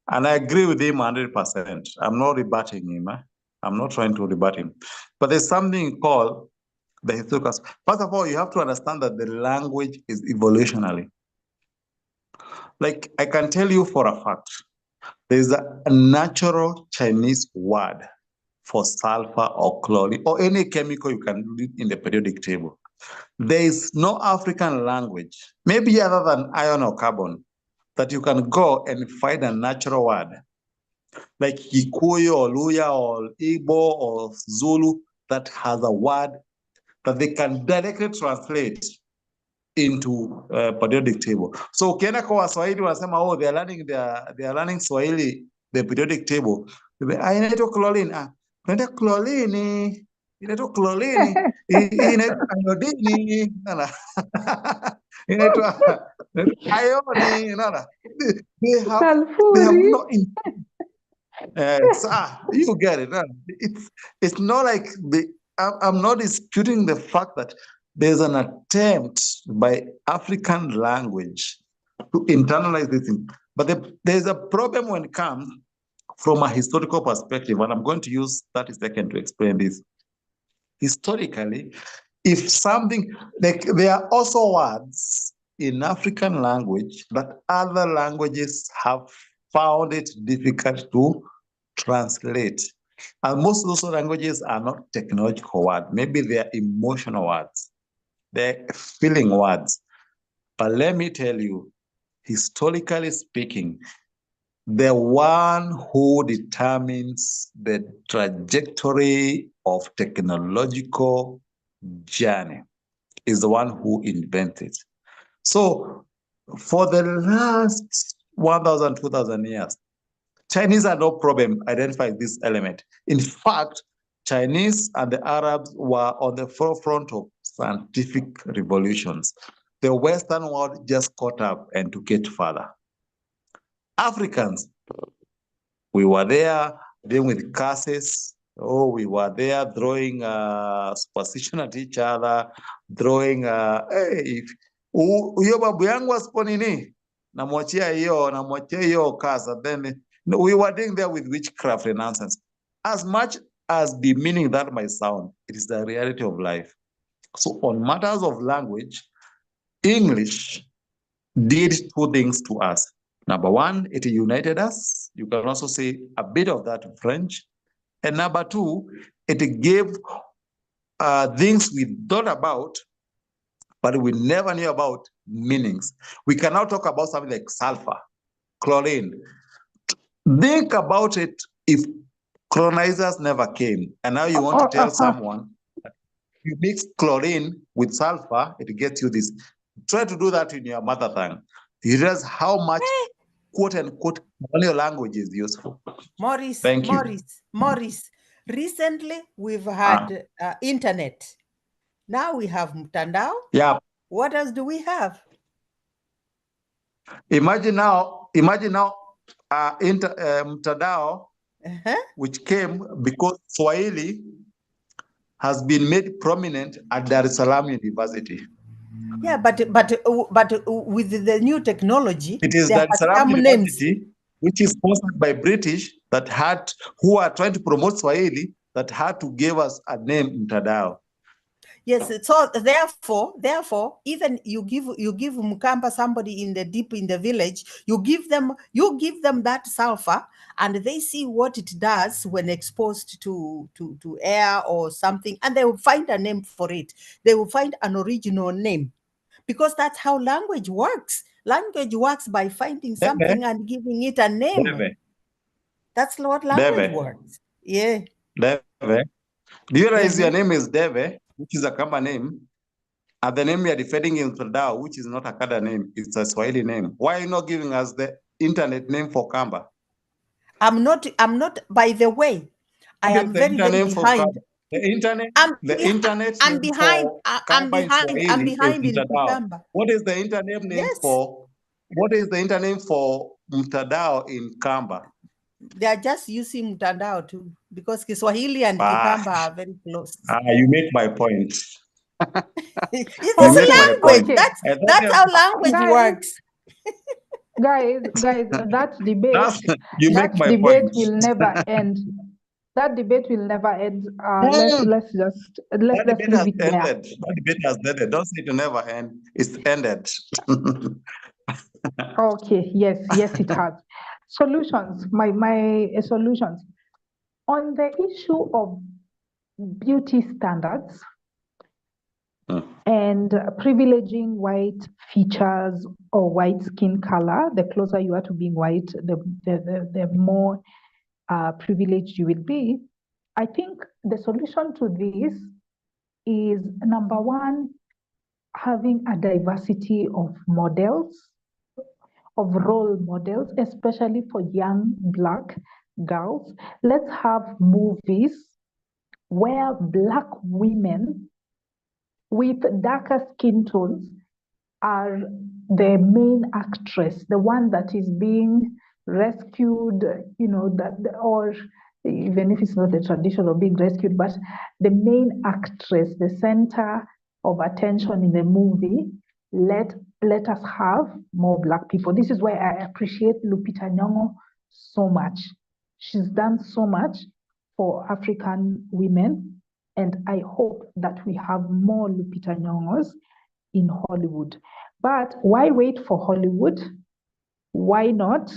And I agree with him 100%. I'm not rebutting him. I'm not trying to rebut him. But there's something called the historical. First of all, you have to understand that the language is evolutionary. Like I can tell you for a fact, there's a natural Chinese word for sulfur or chlorine or any chemical you can read in the periodic table. There is no African language, maybe other than iron or carbon, that you can go and find a natural word like Kikuyu or Luya or Igbo or Zulu that has a word that they can directly translate into periodic table. So ukienda kwa Waswahili wanasema oh they are learning Swahili the periodic table. Inaitwa chlorine. Unaenda chlorine. Inaitwa chlorine. Inaitwa iodini. Inaitwa ioni. They have Sulfuri. no you get it. It's not like I'm not disputing the fact that there's an attempt by African language to internalize this thing. But there's a problem when it comes from a historical perspective, and I'm going to use 30 seconds to explain this. Historically, if something, like there are also words in African language that other languages have found it difficult to translate. And most of those languages are not technological words. Maybe they are emotional words. They're feeling words. But let me tell you, historically speaking, the one who determines the trajectory of technological journey is the one who invented. So for the last 1,000, 2,000 years, Chinese had no problem identifying this element. In fact, Chinese and the Arabs were on the forefront of scientific revolutions. The Western world just caught up and took it further. Africans, we were there dealing with curses. Oh, we were there throwing superstition at each other, throwing, hey, huyo babu yangu asipo nini, namwachia hiyo kasa. Then we were dealing there with witchcraft and nonsense. As much as demeaning that might sound, it is the reality of life. So on matters of language, English did two things to us. Number one, it united us. You can also say a bit of that in French. And number two, it gave things we thought about, but we never knew about meanings. We can now talk about something like sulfur, chlorine. Think about it if colonizers never came, and now you want to tell someone that you mix chlorine with sulfur, it gets you this. Try to do that in your mother tongue. You realize how much quote unquote colonial language is useful. Maurice, Thank you. Maurice, recently we've had internet. Now we have mtandao. Yeah. What else do we have? Imagine now mtandao, which came because Swahili has been made prominent at Dar es Salaam University. Yeah, but with the new technology, it is Dar es Salaam University, which is sponsored by British, who are trying to promote Swahili, that had to give us a name, mtandao. Yes, so therefore, even you give Mkamba, somebody deep in the village, you give them that sulfur, and they see what it does when exposed to air or something, and they will find a name for it. They will find an original name, because that's how language works. Language works by finding something and giving it a name. That's what language works. Yeah. Deve. Do you realize your name is Deve, which is a Kamba name, and the name you are defending in Mtandao, which is not a Kada name, it's a Swahili name. Why are you not giving us the internet name for Kamba? I'm not, by the way, I am very, very behind. The internet, I'm behind in Kamba. What is the internet name for? What is the internet for Mtandao in Kamba? They are just using Mtandao too. because Kiswahili and Ah, Kikamba are very close. you make my point. It's You a make my language. point. Okay. That's how language Guys, works. guys, that debate, You make that my debate point. will never end. That debate will never end. No, Let's that debate leave has it there. ended. That debate has ended. Don't say it will never end. It's ended. Okay, yes, it has. Solutions, my solutions. On the issue of beauty standards and privileging white features or white skin color, the closer you are to being white, the more privileged you will be. I think the solution to this is, number one, having a diversity of models, of role models, especially for young Black girls. Let's have movies where Black women with darker skin tones are the main actress, the one that is being rescued, or even if it's not the tradition of being rescued, but the main actress, the center of attention in the movie. Let us have more Black people. This is why I appreciate Lupita Nyong'o so much. She's done so much for African women, and I hope that we have more Lupita Nyong'os in Hollywood. But why wait for Hollywood? Why not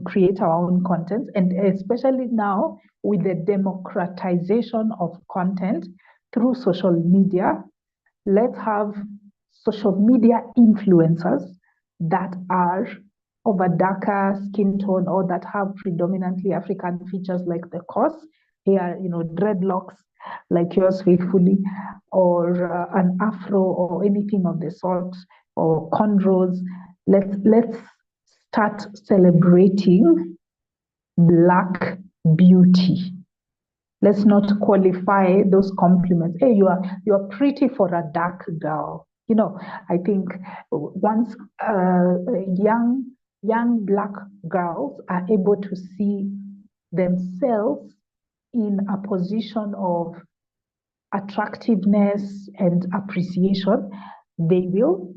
create our own content? And especially now with the democratization of content through social media, let's have social media influencers that are of a darker skin tone or that have predominantly African features like the cos, hair, dreadlocks like yours faithfully, or an afro or anything of the sort, or cornrows. Let's start celebrating Black beauty. Let's not qualify those compliments. Hey, you are pretty for a dark girl. I think once young Black girls are able to see themselves in a position of attractiveness and appreciation, they will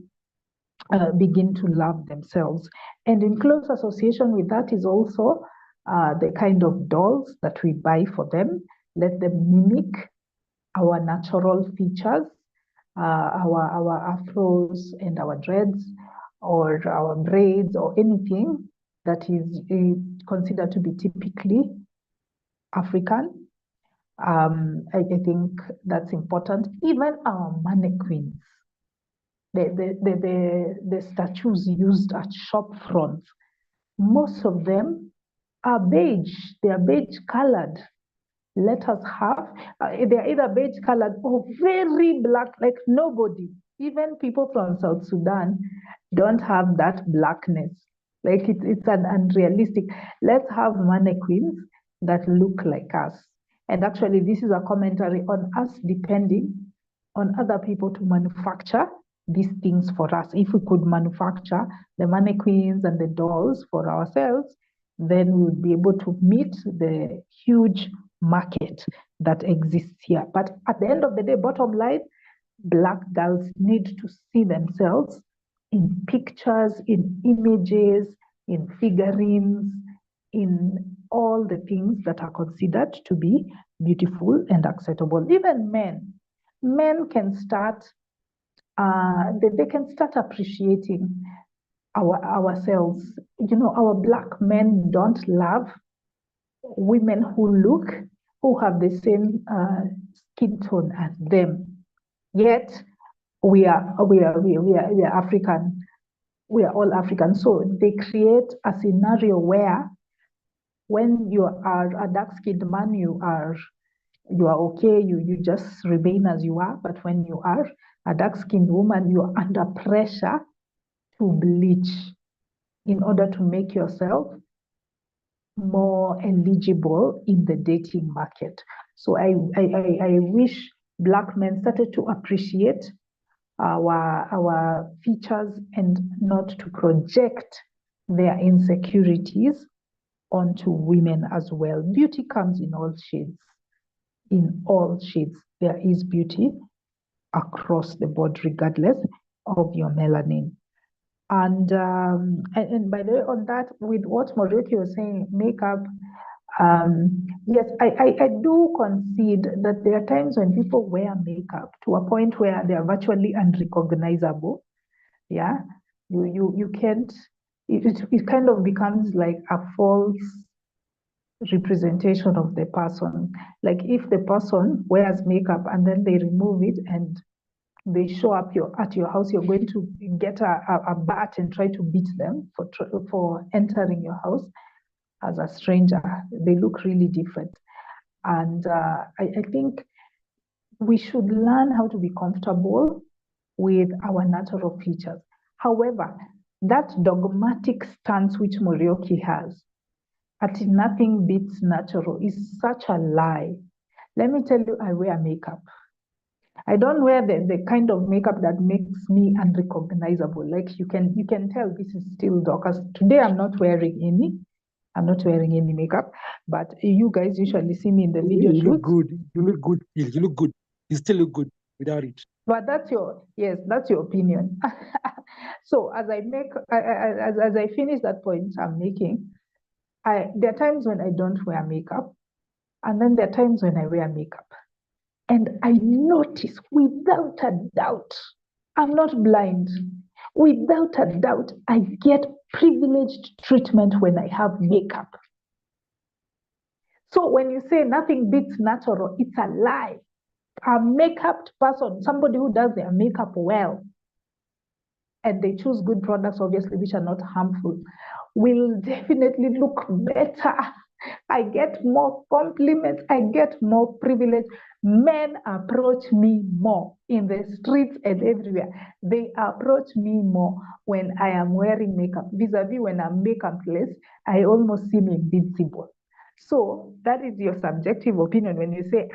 begin to love themselves. And in close association with that is also the kind of dolls that we buy for them. Let them mimic our natural features, our afros and our dreads, or our braids, or anything that is considered to be typically African. I think that's important. Even our mannequins, the statues used at shop fronts, most of them are beige. They are beige colored. Let us have, they are either beige colored or very black, like nobody, even people from South Sudan, don't have that blackness. Like it's an unrealistic. Let's have mannequins that look like us. And actually, this is a commentary on us depending on other people to manufacture these things for us. If we could manufacture the mannequins and the dolls for ourselves, then we would be able to meet the huge market that exists here. But at the end of the day, bottom line, Black girls need to see themselves in pictures, in images, in figurines, in all the things that are considered to be beautiful and acceptable. Even men can start, they can start appreciating ourselves. Our Black men don't love women who have the same skin tone as them. Yet we are African. We are all African. So they create a scenario where when you are a dark-skinned man, you are okay, you just remain as you are. But when you are a dark-skinned woman, you are under pressure to bleach in order to make yourself more eligible in the dating market. So I wish Black men started to appreciate our features and not to project their insecurities onto women as well. Beauty comes in all shades. In all shades, there is beauty across the board, regardless of your melanin. And by the way, on that, with what Morioki was saying, makeup, yes, I do concede that there are times when people wear makeup to a point where they are virtually unrecognizable. Yeah, you can't. It kind of becomes like a false representation of the person. Like if the person wears makeup and then they remove it and they show up at your house, you're going to get a bat and try to beat them for entering your house as a stranger. They look really different. And I think we should learn how to be comfortable with our natural features. However, that dogmatic stance which Morioki has, at nothing beats natural, is such a lie. Let me tell you, I wear makeup. I don't wear the kind of makeup that makes me unrecognizable. Like you can tell this is still Dorcas. Today I'm not wearing any. I'm not wearing any makeup, but you guys usually see me in the video You look shoots. good. You look good. You look good. You still look good without it. But that's your opinion. So as I finish that point I'm making, there are times when I don't wear makeup, and then there are times when I wear makeup. And I notice without a doubt, I'm not blind, without a doubt, I get privileged treatment when I have makeup. So when you say nothing beats natural, it's a lie. A makeup person, somebody who does their makeup well, and they choose good products, obviously, which are not harmful, will definitely look better. I get more compliments, I get more privilege. Men approach me more in the streets and everywhere. They approach me more when I am wearing makeup. Vis-a-vis when I'm makeupless, I almost seem invincible. So that is your subjective opinion. When you say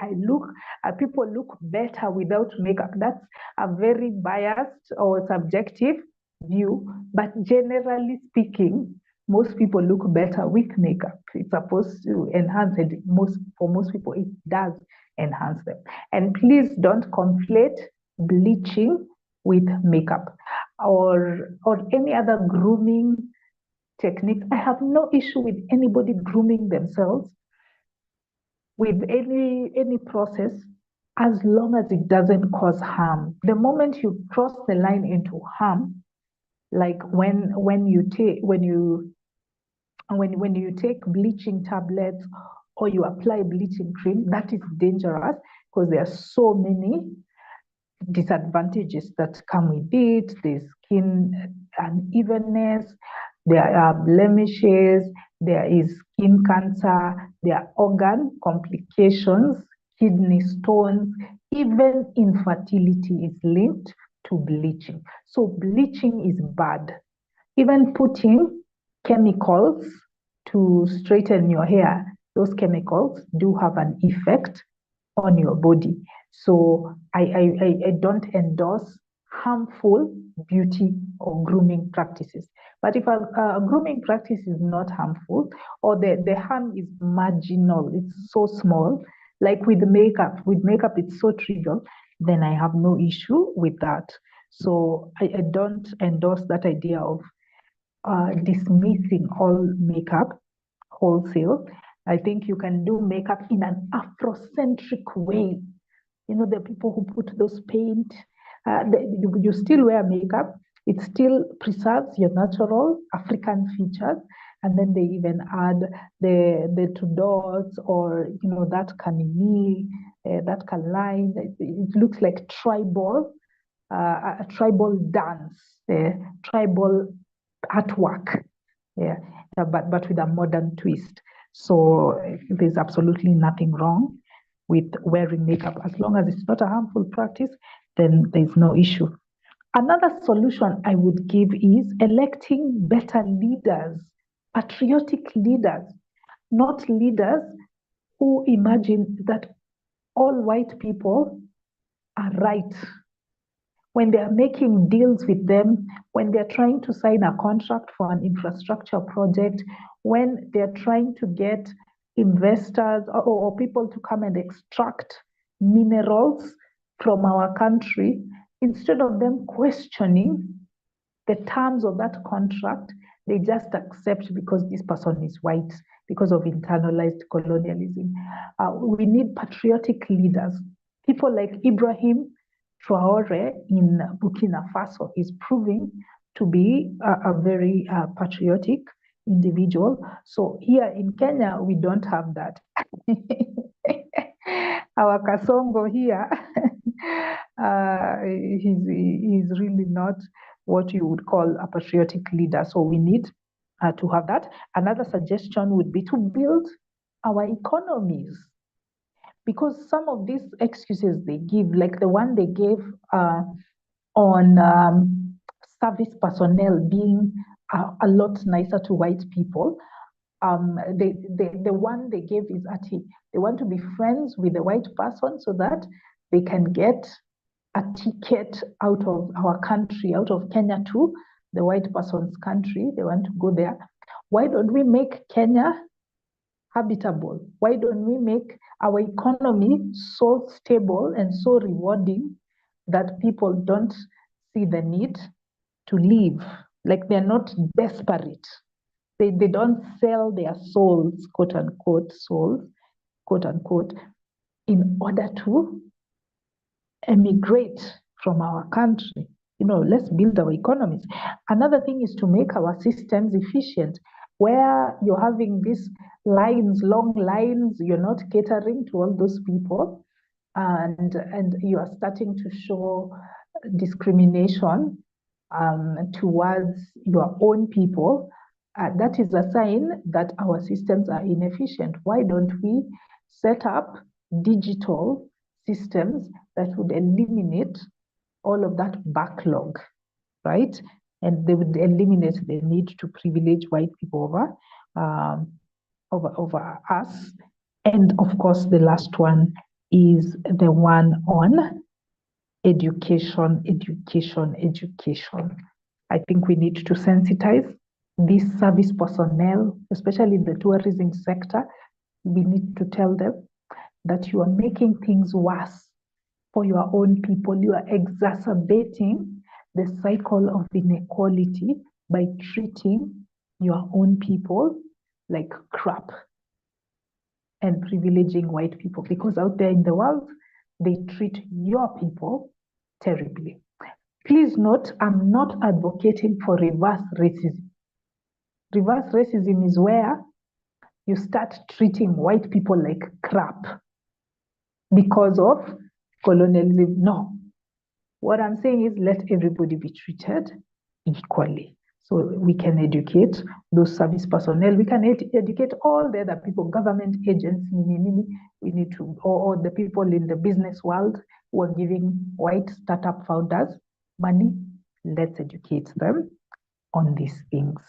people look better without makeup, that's a very biased or subjective view. But generally speaking, most people look better with makeup. It's supposed to enhance it. For most people, it does enhance them. And please don't conflate bleaching with makeup or any other grooming technique. I have no issue with anybody grooming themselves with any process, as long as it doesn't cause harm. The moment you cross the line into harm, like when you take bleaching tablets or you apply bleaching cream, that is dangerous because there are so many disadvantages that come with it. There's skin unevenness, there are blemishes, there is skin cancer, there are organ complications, kidney stones, even infertility is linked to bleaching. So bleaching is bad. Even putting chemicals to straighten your hair, those chemicals do have an effect on your body. So I don't endorse harmful beauty or grooming practices. But if a grooming practice is not harmful, or the harm is marginal, it's so small, like with makeup it's so trivial, then I have no issue with that. So I don't endorse that idea of dismissing all makeup wholesale. I think you can do makeup in an Afrocentric way. You know, the people who put those paint, you still wear makeup. It still preserves your natural African features. And then they even add the two dots or, that kanini, that line. It looks like tribal, a tribal dance, tribal artwork, yeah, but with a modern twist. So there's absolutely nothing wrong with wearing makeup. As long as it's not a harmful practice, then there's no issue. Another solution I would give is electing better leaders, patriotic leaders, not leaders who imagine that all white people are right. when they are making deals with them, when they're trying to sign a contract for an infrastructure project, when they're trying to get investors or people to come and extract minerals from our country, instead of them questioning the terms of that contract, they just accept because this person is white, because of internalized colonialism. We need patriotic leaders, people like Ibrahim Traore in Burkina Faso is proving to be a very patriotic individual. So here in Kenya, we don't have that. Our Kasongo here, he's really not what you would call a patriotic leader. So we need to have that. Another suggestion would be to build our economies, because some of these excuses they give, like the one they gave on service personnel being a lot nicer to white people, the one they gave is actually they want to be friends with the white person so that they can get a ticket out of our country, out of Kenya to the white person's country. They want to go there. Why don't we make Kenya habitable? Why don't we make our economy so stable and so rewarding that people don't see the need to leave? Like they're not desperate. They don't sell their souls, quote unquote, souls, quote unquote, in order to emigrate from our country. Let's build our economies. Another thing is to make our systems efficient, where you're having these lines, long lines, you're not catering to all those people, and you are starting to show discrimination towards your own people. That is a sign that our systems are inefficient. Why don't we set up digital systems that would eliminate all of that backlog, right? And they would eliminate the need to privilege white people over us. And of course, the last one is the one on education. I think we need to sensitize these service personnel, especially in the tourism sector. We need to tell them that you are making things worse for your own people. You are exacerbating the cycle of inequality by treating your own people like crap and privileging white people, because out there in the world, they treat your people terribly. Please note, I'm not advocating for reverse racism. Reverse racism is where you start treating white people like crap because of colonialism. No. What I'm saying is let everybody be treated equally. So we can educate those service personnel. We can educate all the other people, government agents. We need to, or the people in the business world who are giving white startup founders money. Let's educate them on these things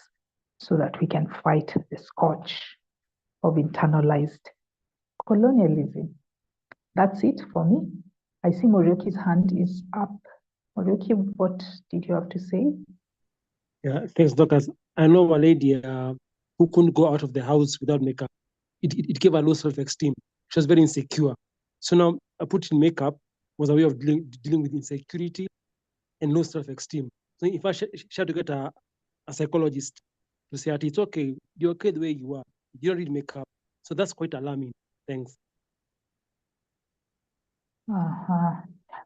so that we can fight the scourge of internalized colonialism. That's it for me. I see Morioki's hand is up. Morioki, what did you have to say? Yeah, thanks, Dorcas. I know a lady who couldn't go out of the house without makeup. It gave her low self-esteem. She was very insecure. So now putting makeup was a way of dealing with insecurity and low self-esteem. So in fact, she had to get a psychologist to say that it's okay, you're okay the way you are. You don't need makeup. So that's quite alarming. Thanks.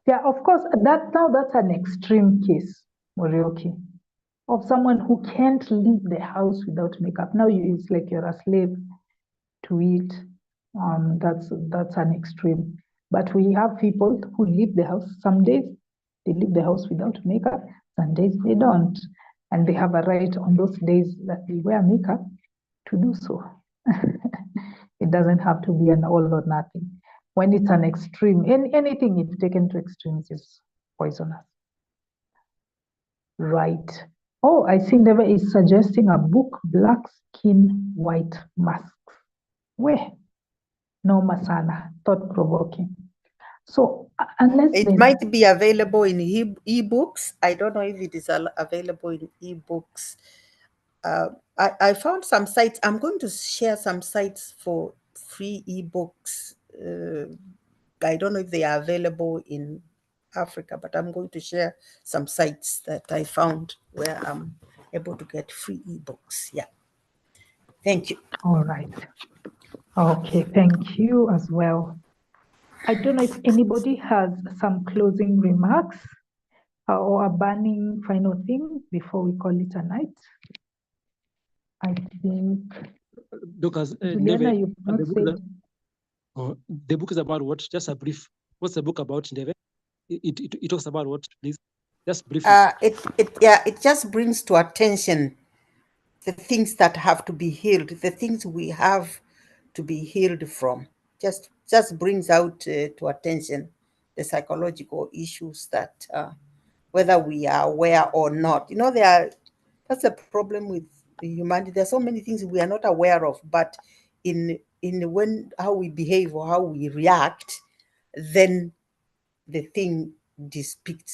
Yeah, of course, that's an extreme case, Morioki, of someone who can't leave the house without makeup. Now it's like you're a slave to it. That's an extreme. But we have people who leave the house. Some days they leave the house without makeup, some days they don't. And they have a right on those days that they wear makeup to do so. It doesn't have to be an all or nothing. When it's an extreme, anything if taken to extremes is poisonous. Right. Oh, I see Neva is suggesting a book, Black Skin, White Masks. Where? No masana, thought-provoking. So unless It might be available in e-books. I don't know if it is available in e-books. I found some sites. I'm going to share some sites for free e-books. I don't know if they are available in Africa, but I'm going to share some sites that I found where I'm able to get free e-books. Yeah. Thank you. All right. Okay, thank you as well. I don't know if anybody has some closing remarks or a burning final thing before we call it a night. I think, Because Juliana, Neve, you've not said. The book is about what? Just a brief. What's the book about, Neve? It talks about what, please? Just briefly. It just brings to attention the things that have to be healed, the things we have to be healed from. Just brings out to attention the psychological issues that whether we are aware or not. You know, that's a problem with humanity. There are so many things we are not aware of, but in how we behave or how we react, then the thing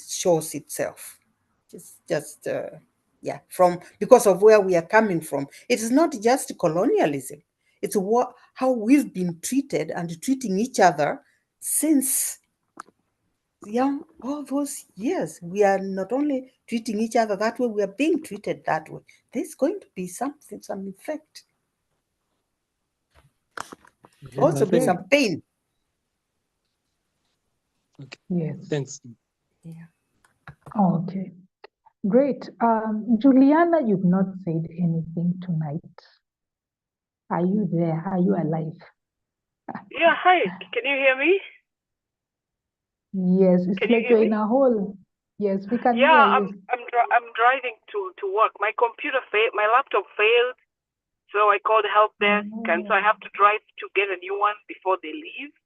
shows itself. From because of where we are coming from. It is not just colonialism. It's how we've been treated and treating each other since all those years. We are not only treating each other that way, we are being treated that way. There's going to be some effect. Also be some pain. Okay. Yes. Thanks. Yeah. Okay. Great. Juliana, you've not said anything tonight. Are you there? Are you alive? Yeah, hi. Can you hear me? Yes, it's Can you like hear you're in me? a hole. Yes, we can Yeah, hear you. I'm driving to work. My computer failed. My laptop failed, so I called help desk, and so I have to drive to get a new one before they leave.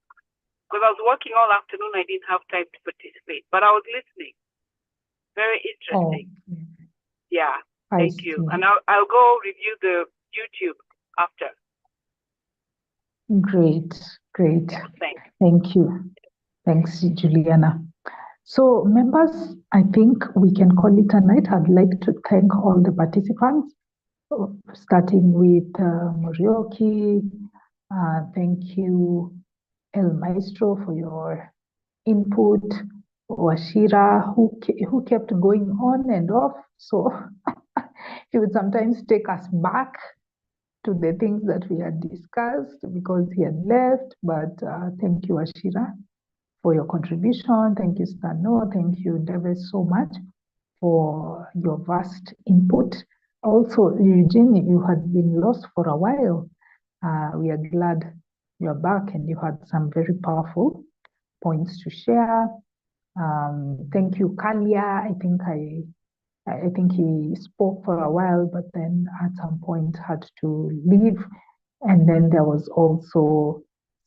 Because I was working all afternoon, I didn't have time to participate, but I was listening. Very interesting. Okay. Yeah, I thank you. see. And I'll go review the YouTube after. Great, great. Yeah, thanks. Thank you. Thanks, Juliana. So, members, I think we can call it a night. I'd like to thank all the participants, starting with Morioki. Thank you, El Maestro, for your input. Washira, who kept going on and off. So he would sometimes take us back to the things that we had discussed because he had left. But thank you, Washira, for your contribution. Thank you, Stano. Thank you, David, so much for your vast input. Also, Eugene, you had been lost for a while. We are glad you're back and you had some very powerful points to share. Thank you, Kalia. I think he spoke for a while, but then at some point had to leave. And then there was also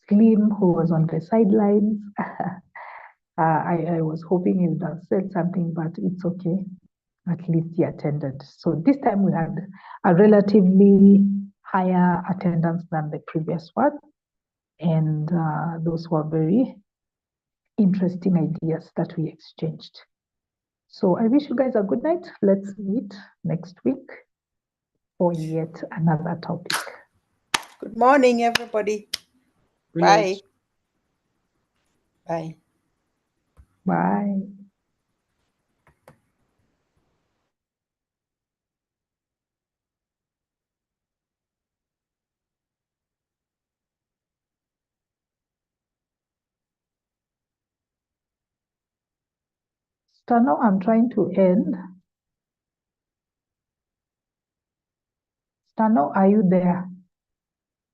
Slim, who was on the sidelines. I was hoping he would have said something, but it's okay. At least he attended. So this time we had a relatively higher attendance than the previous one. And those were very interesting ideas that we exchanged. So I wish you guys a good night. Let's meet next week for yet another topic. Good morning, everybody. Good Bye. night. Bye. Bye. Stano, I'm trying to end. Stano, are you there?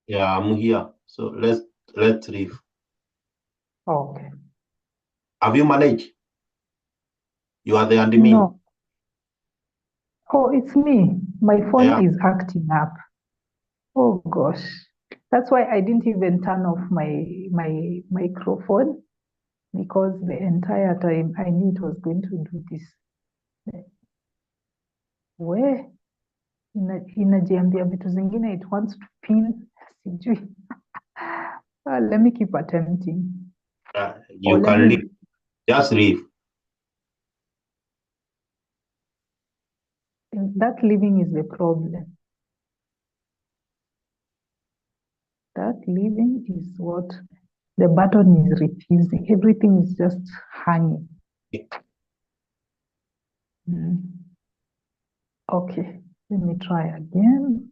Yeah, I'm here. So let's leave. Okay. Have you managed? You are the admin. No. Oh, it's me. My phone Yeah. is acting up. Oh gosh. That's why I didn't even turn off my microphone, because the entire time I knew it was going to do this. Where inajiambia vitu zingine, it wants to pin, sijui. Let me keep attempting. You Or let can me, leave. Just leave. that leaving is the problem. That leaving is what the button is refusing. Everything is just hanging. Okay, let me try again.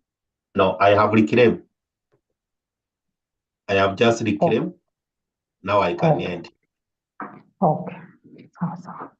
No, I have reclaimed. I have just reclaimed. Now I can Okay. end. Okay. Awesome.